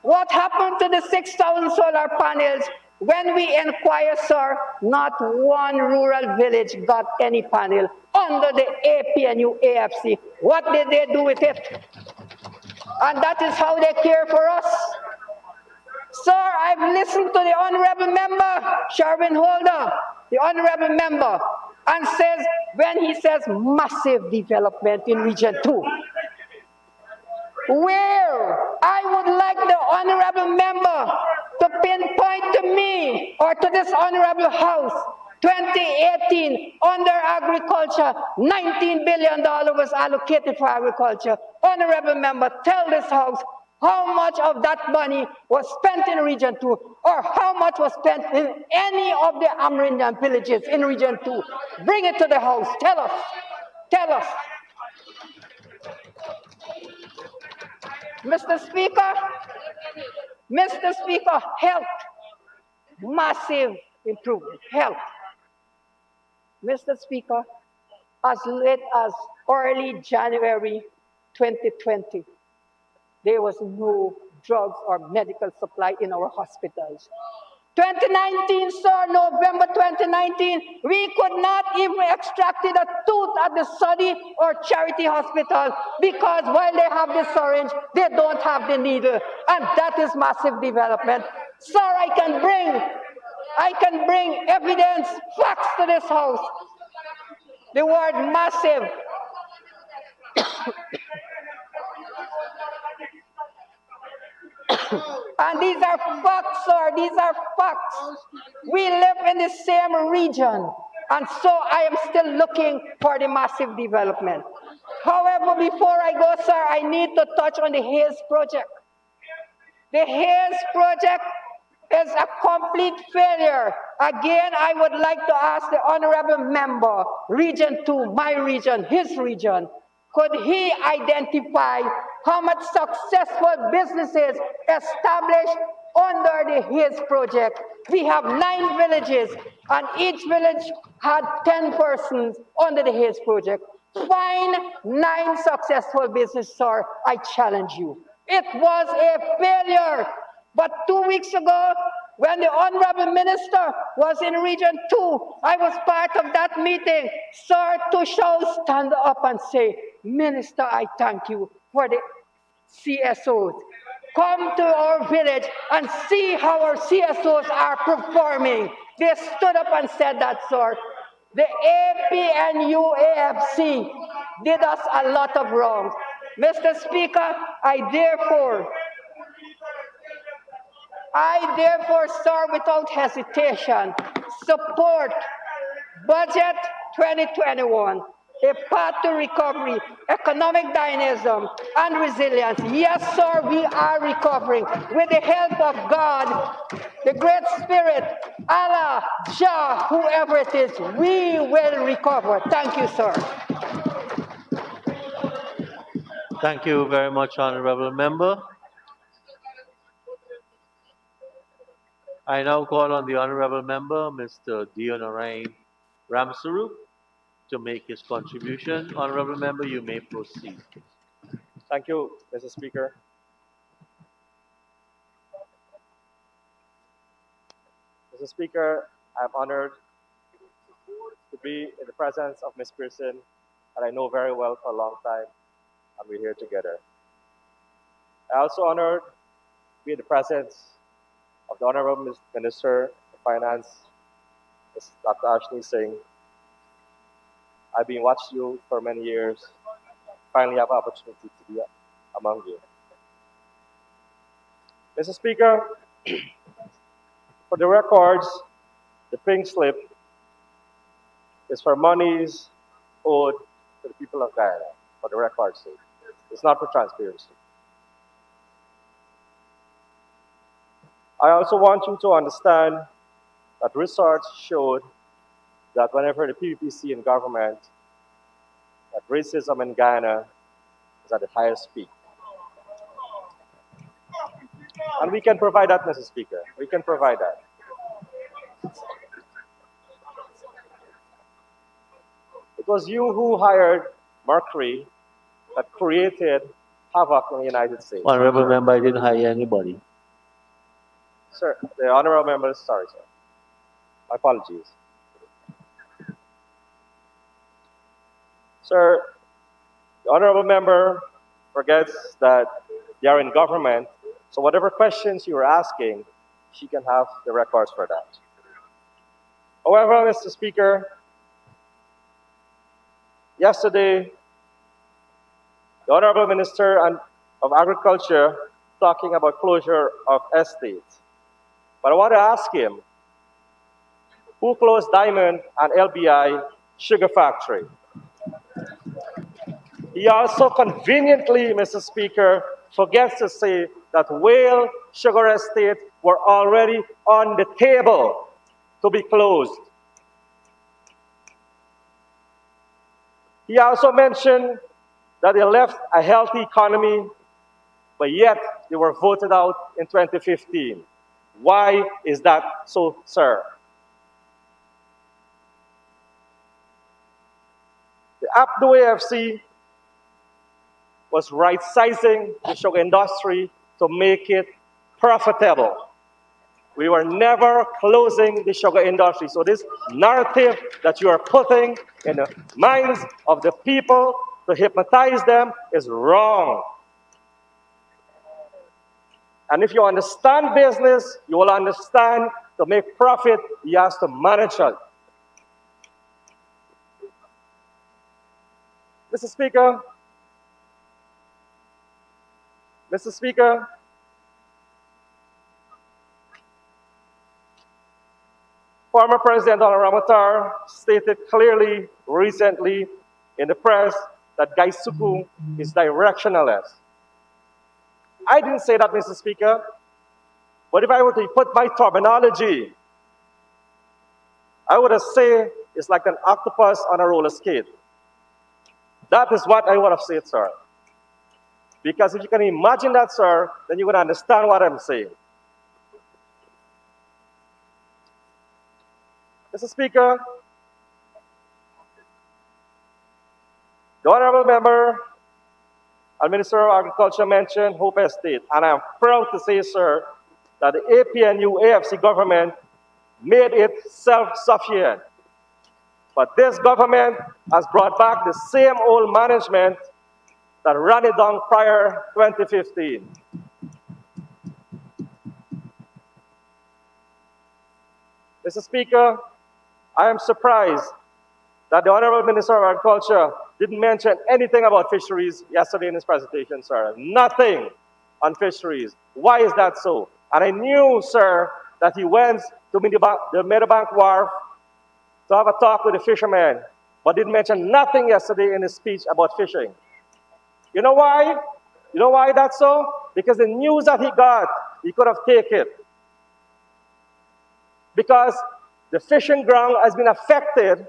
S12: What happened to the 6,000 solar panels? When we inquire, sir, not one rural village got any panel under the APNU AFC. What did they do with it? And that is how they care for us. Sir, I've listened to the honorable member, Sherwin Holder, the honorable member, and says, when he says massive development in Region 2, where I would like the honorable member to pinpoint to me or to this honorable house, 2018, under agriculture, $19 billion was allocated for agriculture. Honorable member, tell this house how much of that money was spent in Region 2, or how much was spent in any of the Amerindian villages in Region 2. Bring it to the house. Tell us. Tell us. Mr. Speaker, health. Massive improvement. Health. Mr. Speaker, as late as early January 2020, there was no drugs or medical supply in our hospitals. 2019, sir, November 2019, we could not even extract a tooth at the Soddy or Charity Hospital because while they have the syringe, they don't have the needle. And that is massive development. Sir, I can bring evidence, facts to this house. The word massive. And these are facts, sir. These are facts. We live in the same region. And so I am still looking for the massive development. However, before I go, sir, I need to touch on the Hayes project. The Hayes project is a complete failure. Again, I would like to ask the honorable member, Region 2, my region, his region, could he identify how much successful businesses established under the Hayes project? We have 9 villages, and each village had 10 persons under the Hayes project. Find 9 successful businesses, sir. I challenge you. It was a failure. But 2 weeks ago, when the honorable minister was in Region 2, I was part of that meeting. Sir Tushau stand up and say, Minister, I thank you for the CSOs. Come to our village and see how our CSOs are performing. They stood up and said that, sir. The APNU AFC did us a lot of wrong. Mr. Speaker, I therefore, sir, without hesitation, support Budget 2021, a path to recovery, economic dynamism, and resilience. Yes, sir, we are recovering. With the help of God, the Great Spirit, Allah, Jah, whoever it is, we will recover. Thank you, sir.
S1: Thank you very much, honorable member. I now call on the honorable member, Mr. Dionarain Ramsarup, to make his contribution. Honorable member, you may proceed.
S13: Thank you, Mr. Speaker. Mr. Speaker, I'm honored to be in the presence of Ms. Pearson, that I know very well for a long time, and we're here together. I'm also honored to be in the presence of the Honorable Minister of Finance, Ms. Dr. Ashni Singh. I've been watching you for many years. Finally have an opportunity to be among you. Mr. Speaker, for the records, the pink slip is for monies owed to the people of Guyana, for the record's sake. It's not for transparency. I also want you to understand that research showed that whenever the PPPC in government, that racism in Guyana is at the highest peak. And we can provide that, Mr. Speaker. We can provide that. It was you who hired Mercury that created havoc in the United States.
S1: Honorable member, I didn't hire anybody.
S13: Sir, the honorable member, sorry, sir. My apologies. Sir, the honorable member forgets that they are in government, so whatever questions you are asking, she can have the records for that. However, Mr. Speaker, yesterday, the Honorable Minister of Agriculture talking about closure of estates. But I want to ask him, who closed Diamond and LBI Sugar Factory? He also conveniently, Mr. Speaker, forgets to say that Whale Sugar Estate were already on the table to be closed. He also mentioned that they left a healthy economy, but yet they were voted out in 2015. Why is that so, sir? The APDO AFC was right-sizing the sugar industry to make it profitable. We were never closing the sugar industry. So this narrative that you are putting in the minds of the people to hypnotize them is wrong. And if you understand business, you will understand to make profit, you have to manage it. Mr. Speaker, former President Donald Ramotar stated clearly recently in the press that Gaisuku is directionless. I didn't say that, Mr. Speaker, but if I were to put my terminology, I would have said it's like an octopus on a roller skate. That is what I would have said, sir. Because if you can imagine that, sir, then you're going to understand what I'm saying. Mr. Speaker, the honorable member and Minister of Agriculture mentioned Hope Estate, and I'm proud to say, sir, that the APNU AFC government made it self-sufficient. But this government has brought back the same old management that ran it down prior 2015. Mr. Speaker, I am surprised that the Honorable Minister of Agriculture didn't mention anything about fisheries yesterday in his presentation, sir. Nothing on fisheries. Why is that so? And I knew, sir, that he went to the Meadowbank Wharf to have a talk with the fishermen, but didn't mention nothing yesterday in his speech about fishing. You know why? You know why that's so? Because the news that he got, he could have taken it. Because the fishing ground has been affected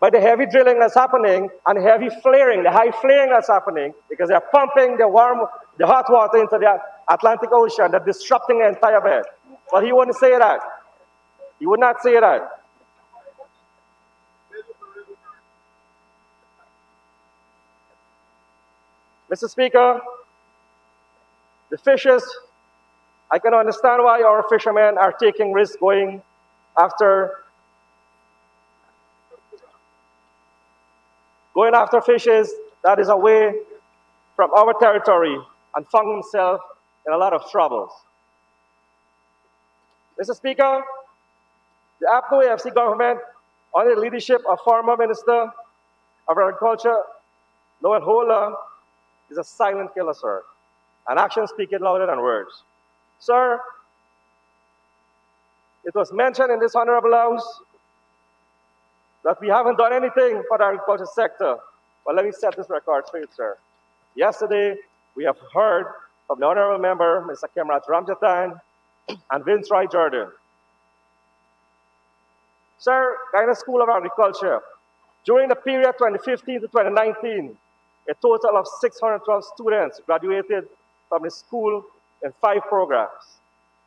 S13: by the heavy drilling that's happening and the heavy flaring, the high flaring that's happening, because they're pumping the hot water into the Atlantic Ocean, they're disrupting the entire bed. But he wouldn't say that. He would not say that. Mr. Speaker, the fishes, I can understand why our fishermen are taking risks going after fishes that is away from our territory and found himself in a lot of troubles. Mr. Speaker, the APNO AFC government, under the leadership of former Minister of Agriculture, Noel Hola, is a silent killer, sir. And actions speaking louder than words. Sir, it was mentioned in this honorable house that we haven't done anything for the agriculture sector. But let me set this record straight, sir. Yesterday, we have heard from the honorable member, Mr. Kemrat Ramjatan, and Vince Roy Jordan. Sir, Guyana School of Agriculture, during the period 2015 to 2019, a total of 612 students graduated from the school in 5 programs.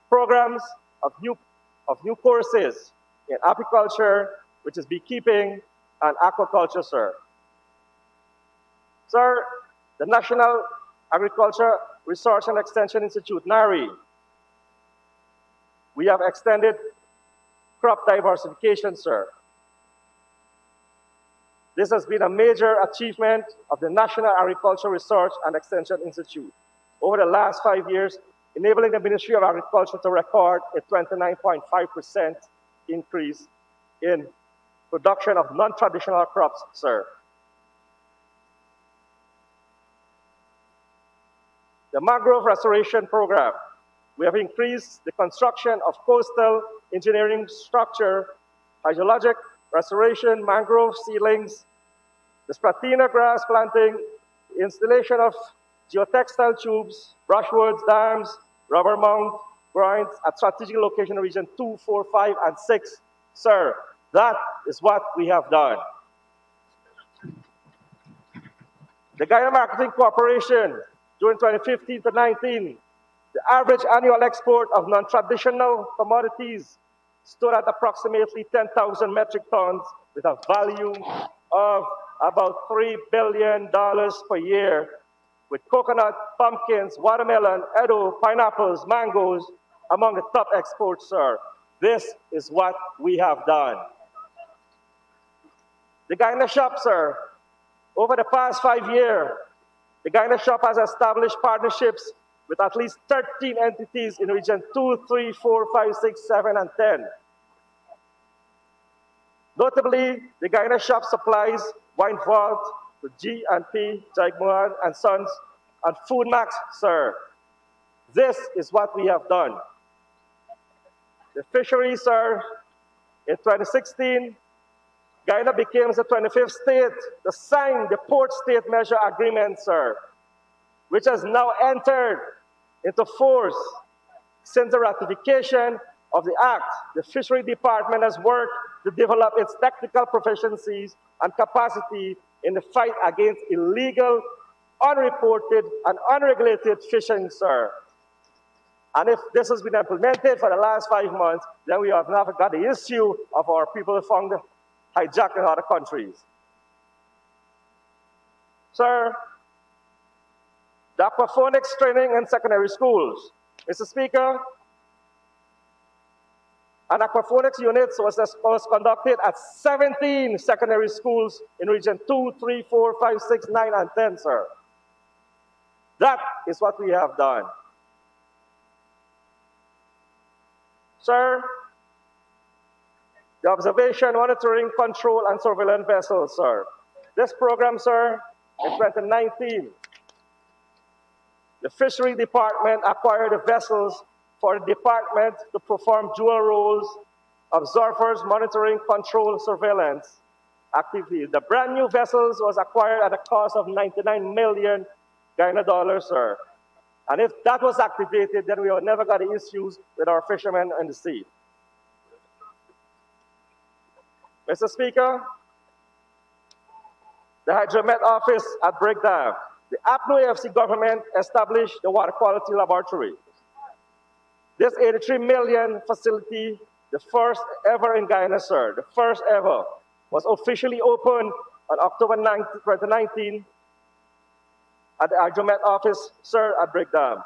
S13: Programs of new courses in apiculture, which is beekeeping, and aquaculture, sir. Sir, the National Agriculture Research and Extension Institute, NARI, we have extended crop diversification, sir. This has been a major achievement of the National Agriculture Research and Extension Institute over the last 5 years, enabling the Ministry of Agriculture to record a 29.5% increase in production of non-traditional crops, sir. The mangrove restoration program, we have increased the construction of coastal engineering structure, hydrologic restoration, mangrove seedlings, the Spratina grass planting, installation of geotextile tubes, brushwoods, dams, rubber mount grinds at strategic location in region 2, 4, 5, and 6. Sir, that is what we have done. The Guyana Marketing Corporation, during 2015 to 19, the average annual export of non-traditional commodities stood at approximately 10,000 metric tons with a value of about $3 billion per year, with coconut, pumpkins, watermelon, edo, pineapples, mangoes among the top exports, sir. This is what we have done. The Guyana Shop, sir, over the past 5 years, the Guyana Shop has established partnerships with at least 13 entities in region 2, 3, 4, 5, 6, 7, and 10. Notably, the Guyana Shop supplies Wine Vault to G&P, Jaigmohan and Sons, and Food Max, sir. This is what we have done. The fisheries, sir, in 2016, Guyana became the 25th state to sign the Port State Measure Agreement, sir, which has now entered into force. Since the ratification of the Act, the Fishery Department has worked to develop its technical proficiencies and capacity in the fight against illegal, unreported, and unregulated fishing, sir. And if this has been implemented for the last 5 months, then we have never got the issue of our people found hijacked in other countries. Sir, the aquaponics training in secondary schools. Mr. Speaker, an aquaponics unit was conducted at 17 secondary schools in region 2, 3, 4, 5, 6, 9, and 10, sir. That is what we have done. Sir, the observation, monitoring, control, and surveillance vessels, sir. This program, sir, in 2019, the Fishery Department acquired the vessels for the department to perform dual roles, observers, monitoring, control, surveillance activities. The brand new vessels was acquired at a cost of 99 million Guyana dollars, sir. And if that was activated, then we would never got the issues with our fishermen in the sea. Mr. Speaker, the Hydromet office at Brick Dam. The APNO AFC government established the Water Quality Laboratory. This 83 million facility, the first ever in Guyana, sir, the first ever, was officially opened on October 9, 2019 at the Hydromet office, sir, at Brick Dam.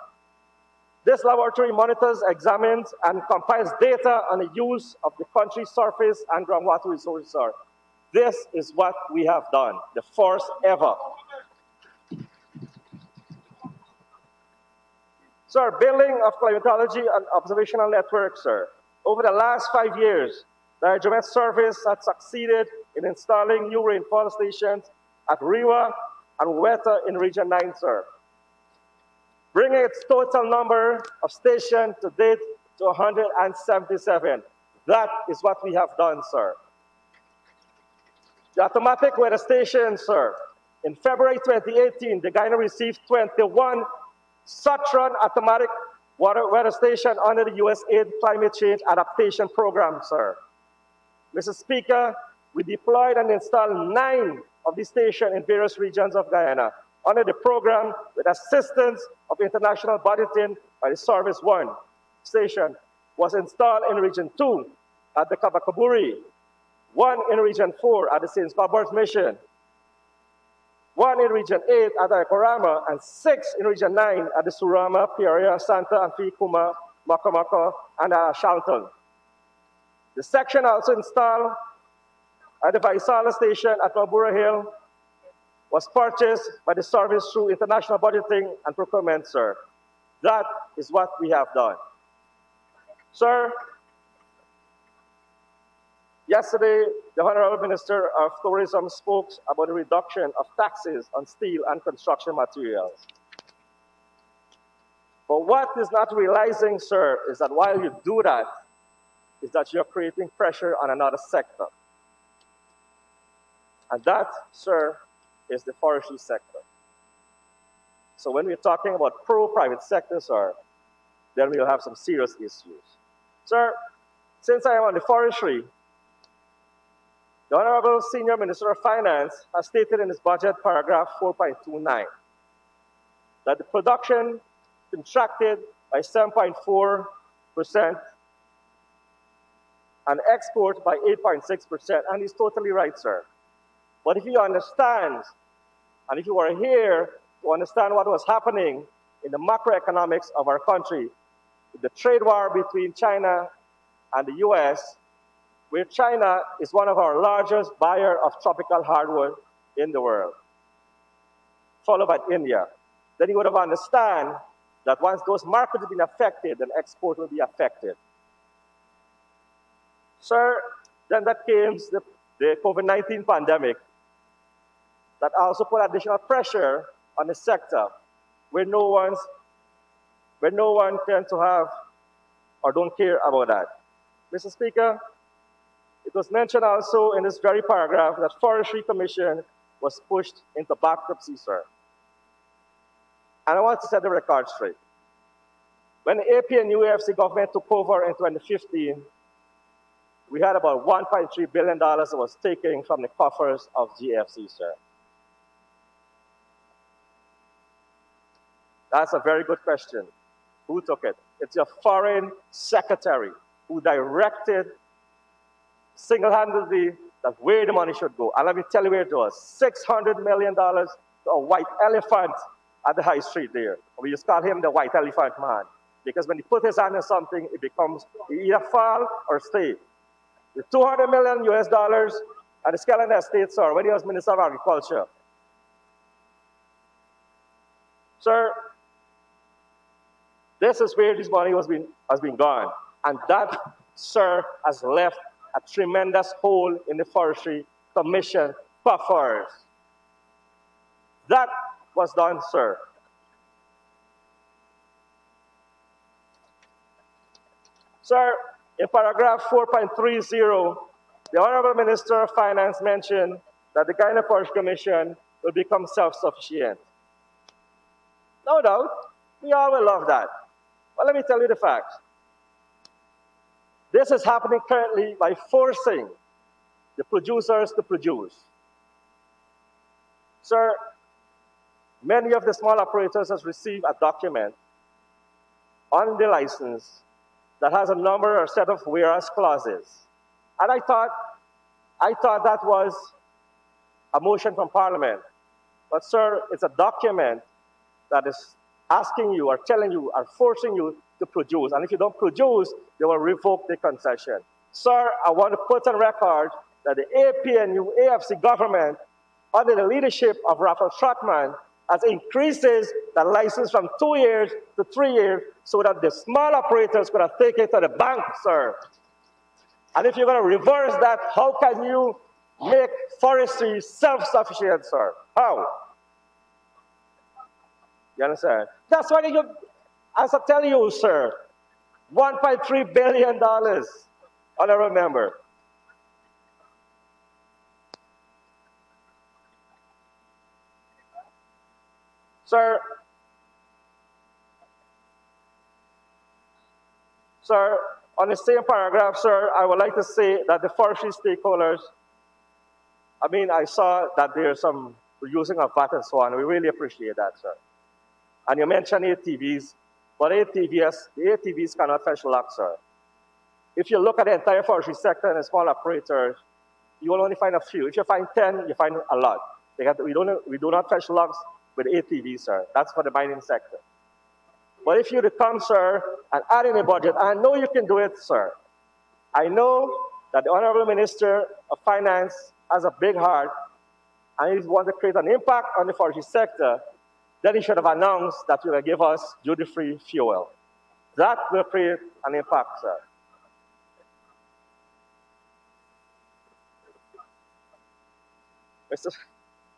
S13: This laboratory monitors, examines, and compiles data on the use of the country's surface and groundwater resources, sir. This is what we have done, the first ever. Sir, building of climatology and observational networks, sir. Over the last 5 years, the Hydromet Service has succeeded in installing new rainfall stations at Riwa and Weta in Region 9, sir, bringing its total number of stations to date to 177. That is what we have done, sir. The automatic weather station, sir. In February 2018, the Guyana received 21 Sutron automatic weather station under the USAID Climate Change Adaptation Program, sir. Mr. Speaker, we deployed and installed 9 of these stations in various regions of Guyana under the program with assistance of international budgeting by the Service 1 station was installed in Region 2 at the Kabakaburi, 1 in Region 4 at the St. Scottburgh Mission, 1 in Region 8 at the Ekorama, and 6 in Region 9 at the Surama, Peoria, Santa, Amphi, Makamaka, and Shalton. The section also installed at the Vaisala station at Mabura Hill was purchased by the service through international budgeting and procurement, sir. That is what we have done. Sir, yesterday, the Honorable Minister of Tourism spoke about the reduction of taxes on steel and construction materials. But what is not realizing, sir, is that while you do that, is that you're creating pressure on another sector. And that, sir, is the forestry sector. So when we're talking about pro-private sector, sir, then we'll have some serious issues. Sir, since I am on the forestry, the Honorable Senior Minister of Finance has stated in his budget paragraph 4.29 that the production contracted by 7.4% and export by 8.6%, and he's totally right, sir. But if you understand, and if you were here to understand what was happening in the macroeconomics of our country, the trade war between China and the US, where China is one of our largest buyers of tropical hardwood in the world, followed by India, then you would have understand that once those markets have been affected, then export will be affected. Sir, then that came the COVID-19 pandemic that also put additional pressure on the sector where no one tends to have or don't care about that. Mr. Speaker, it was mentioned also in this very paragraph that Forestry Commission was pushed into bankruptcy, sir. And I want to set the record straight. When the AP and UAFC government took over in 2015, we had about $1.3 billion that was taken from the coffers of GFC, sir. That's a very good question. Who took it? It's your foreign secretary who directed single-handedly that where the money should go. And let me tell you where it was. $600 million to a white elephant at the high street there. We just call him the white elephant man. Because when he put his hand on something, it becomes either fall or stay. The $200 million US at the Skeleton Estate, sir, when he was Minister of Agriculture. Sir, this is where this money has been gone. And that, sir, has left a tremendous hole in the Forestry Commission coffers. That was done, sir. Sir, in paragraph 4.30, the Honorable Minister of Finance mentioned that the Guyana Forestry Commission will become self-sufficient. No doubt, we all will love that. But let me tell you the facts. This is happening currently by forcing the producers to produce. Sir, many of the small operators has received a document on the license that has a number or set of whereas clauses. And I thought that was a motion from Parliament. But sir, it's a document that is asking you or telling you or forcing you to produce. And if you don't produce, they will revoke the concession. Sir, I want to put on record that the APNU AFC government, under the leadership of Raphael Trotman, has increases the license from 2 years to 3 years so that the small operators could have taken it to the bank, sir. And if you're going to reverse that, how can you make forestry self-sufficient, sir? How? You understand? That's why you, as I tell you, sir, $1.3 billion, honorable member. Sir, on the same paragraph, sir, I would like to say that the forestry stakeholders, I saw that there's some reducing of VAT and so on. We really appreciate that, sir. And you mentioned ATVs, but the ATVs cannot fetch lock, sir. If you look at the entire forestry sector and the small operators, you will only find a few. If you find 10, you find a lot. We do not fetch logs with ATVs, sir. That's for the mining sector. But if you come, sir, and add in a budget, I know you can do it, sir. I know that the Honorable Minister of Finance has a big heart, and if you want to create an impact on the forestry sector, then he should have announced that he will give us duty-free fuel. That will create an impact, sir.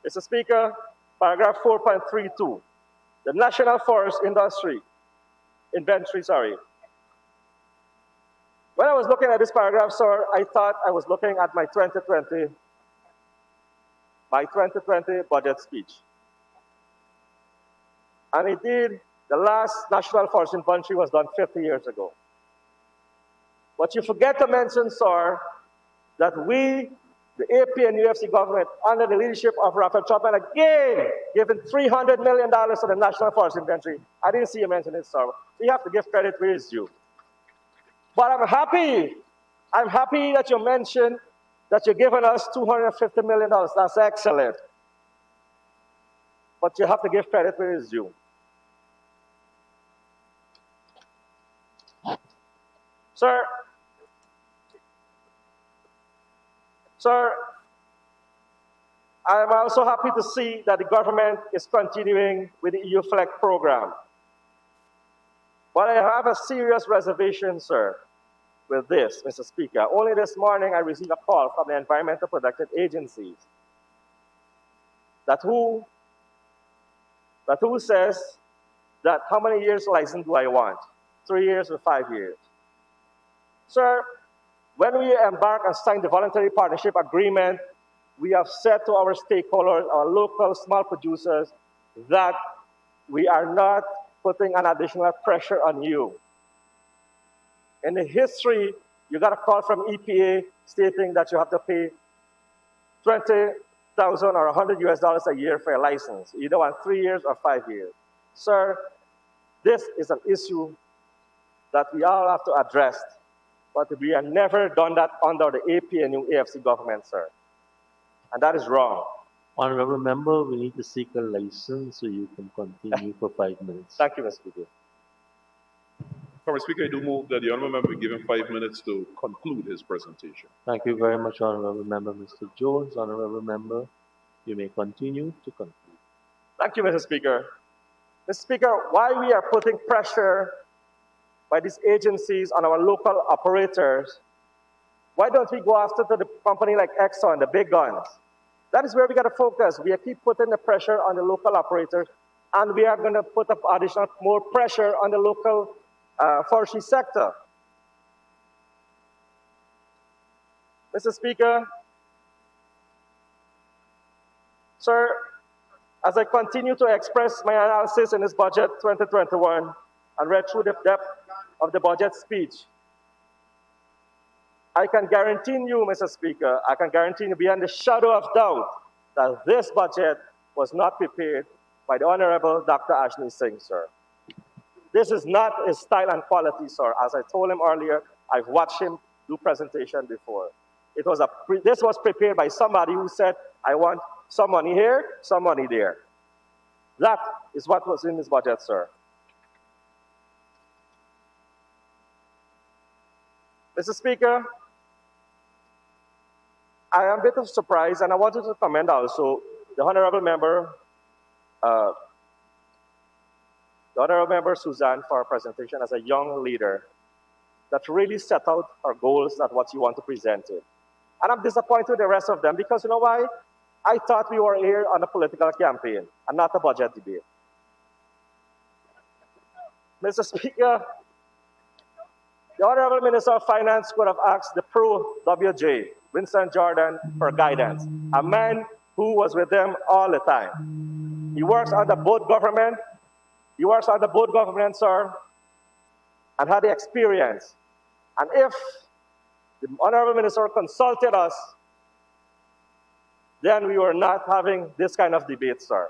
S13: Mr. Speaker, paragraph 4.32, the national forest inventory. When I was looking at this paragraph, sir, I thought I was looking at my 2020 budget speech. And indeed, the last national forest inventory was done 50 years ago. But you forget to mention, sir, that we, the AP and UFC government, under the leadership of Raphael Trotman, again, given $300 million to the national forest inventory. I didn't see you mention it, sir. So you have to give credit where it's due. But I'm happy that you mentioned that you're giving us $250 million. That's excellent. But you have to give credit where it's due. Sir, I'm also happy to see that the government is continuing with the EU FLEC program. But I have a serious reservation, sir, with this, Mr. Speaker. Only this morning I received a call from the environmental protection agencies that who says that how many years license do I want? 3 years or 5 years? Sir, when we embark and sign the voluntary partnership agreement, we have said to our stakeholders, our local small producers, that we are not putting an additional pressure on you. In the history, you got a call from EPA stating that you have to pay $20,000 or $100 a year for a license, either on 3 years or 5 years. Sir, this is an issue that we all have to address, but we have never done that under the APNU AFC government, sir. And that is wrong.
S1: Honorable member, we need to seek a license so you can continue for 5 minutes.
S13: Thank you, Mr. Speaker.
S9: Mr. Speaker, I do move that the honourable member be given 5 minutes to conclude his presentation.
S1: Thank you very much, Honorable Member Mr. Jones. Honorable Member, you may continue to conclude.
S13: Thank you, Mr. Speaker. Mr. Speaker, why we are putting pressure by these agencies on our local operators, why don't we go after the company like Exxon, the big guns? That is where we got to focus. We keep putting the pressure on the local operators, and we are going to put up additional more pressure on the local forestry sector. Mr. Speaker, sir, as I continue to express my analysis in this budget 2021 and read through the depth of the budget speech, I can guarantee you, Mr. Speaker, I can guarantee you beyond the shadow of doubt that this budget was not prepared by the Honorable Dr. Ashley Singh, sir. This is not his style and quality, sir. As I told him earlier, I've watched him do presentation before. This was prepared by somebody who said, I want some money here, some money there. That is what was in his budget, sir. Mr. Speaker, I am a bit of surprise, and I wanted to commend also the Honorable Member, Suzanne, for her presentation as a young leader that really set out her goals and what she wants to present it. And I'm disappointed with the rest of them because you know why? I thought we were here on a political campaign and not a budget debate. Mr. Speaker, the Honorable Minister of Finance could have asked the pro-WJ, Winston Jordan, for guidance, a man who was with them all the time. He works under both government, sir, and had the experience. And if the Honorable Minister consulted us, then we were not having this kind of debate, sir.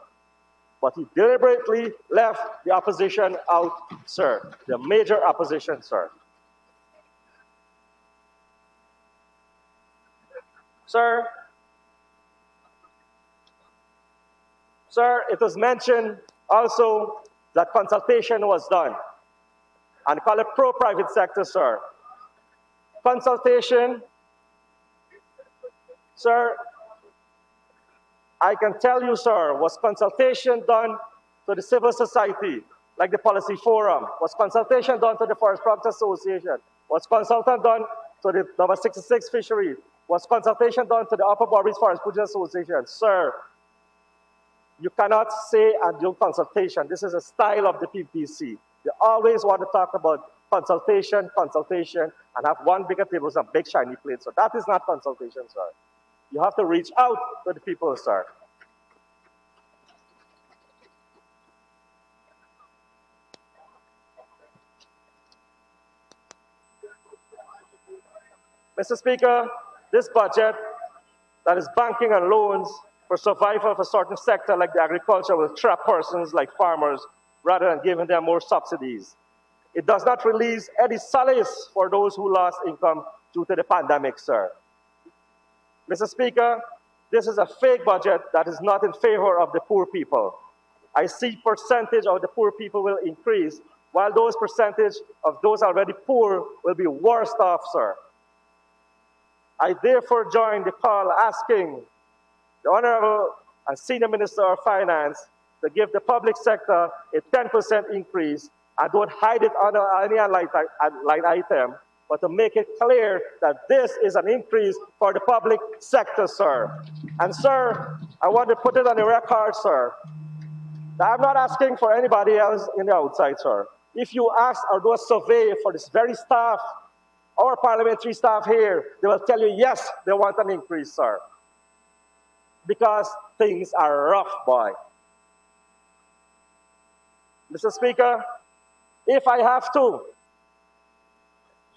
S13: But he deliberately left the opposition out, sir, the major opposition, sir. Sir, it was mentioned also that consultation was done. And call it pro-private sector, sir. Consultation, sir, I can tell you, sir, was consultation done to the civil society, like the Policy Forum? Was consultation done to the Forest Products Association? Was consultation done to the number 66 fishery? Was consultation done to the Upper Barbados Forest Producers Association? Sir, you cannot say and do consultation. This is a style of the PPC. They always want to talk about consultation, and have one bigger table with some big shiny plates. So that is not consultation, sir. You have to reach out to the people, sir. Mr. Speaker, this budget that is banking on loans for survival of a certain sector like the agriculture will trap persons like farmers rather than giving them more subsidies. It does not release any solace for those who lost income due to the pandemic, sir. Mr. Speaker, this is a fake budget that is not in favor of the poor people. I see percentage of the poor people will increase, while those percentage of those already poor will be worse off, sir. I therefore join the call asking the Honorable and Senior Minister of Finance to give the public sector a 10% increase and don't hide it under any line item, but to make it clear that this is an increase for the public sector, sir. And sir, I want to put it on the record, sir, that I'm not asking for anybody else in the outside, sir. If you ask or do a survey for this very staff, our parliamentary staff here, they will tell you, yes, they want an increase, sir. Because things are rough, boy. Mr. Speaker, if I have to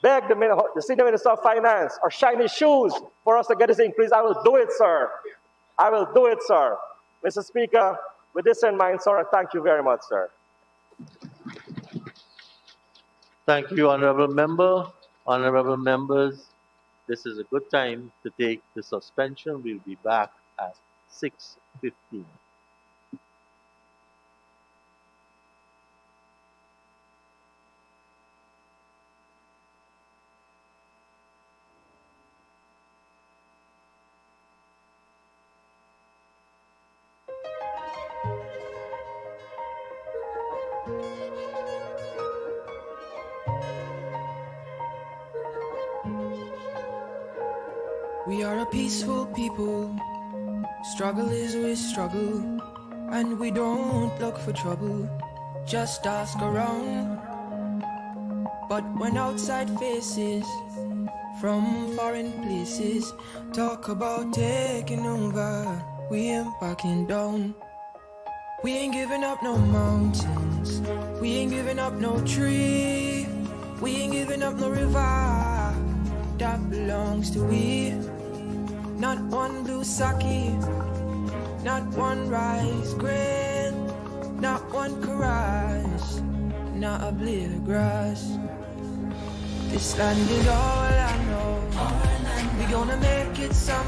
S13: beg the Senior Minister of Finance or shiny shoes for us to get this increase, I will do it, sir. I will do it, sir. Mr. Speaker, with this in mind, sir, thank you very much, sir.
S1: Thank you, Honorable Member. Honorable members, this is a good time to take the suspension. We'll be back at 6:15.
S14: We are a peaceful people, struggle is we struggle, and we don't look for trouble, just ask around. But when outside faces from foreign places talk about taking over, we ain't backing down. We ain't giving up no mountains, we ain't giving up no tree, we ain't giving up no river that belongs to we. Not one blue sake, not one rice grain, not one caress, not a blade of grass. This land is all I know. We gonna make it some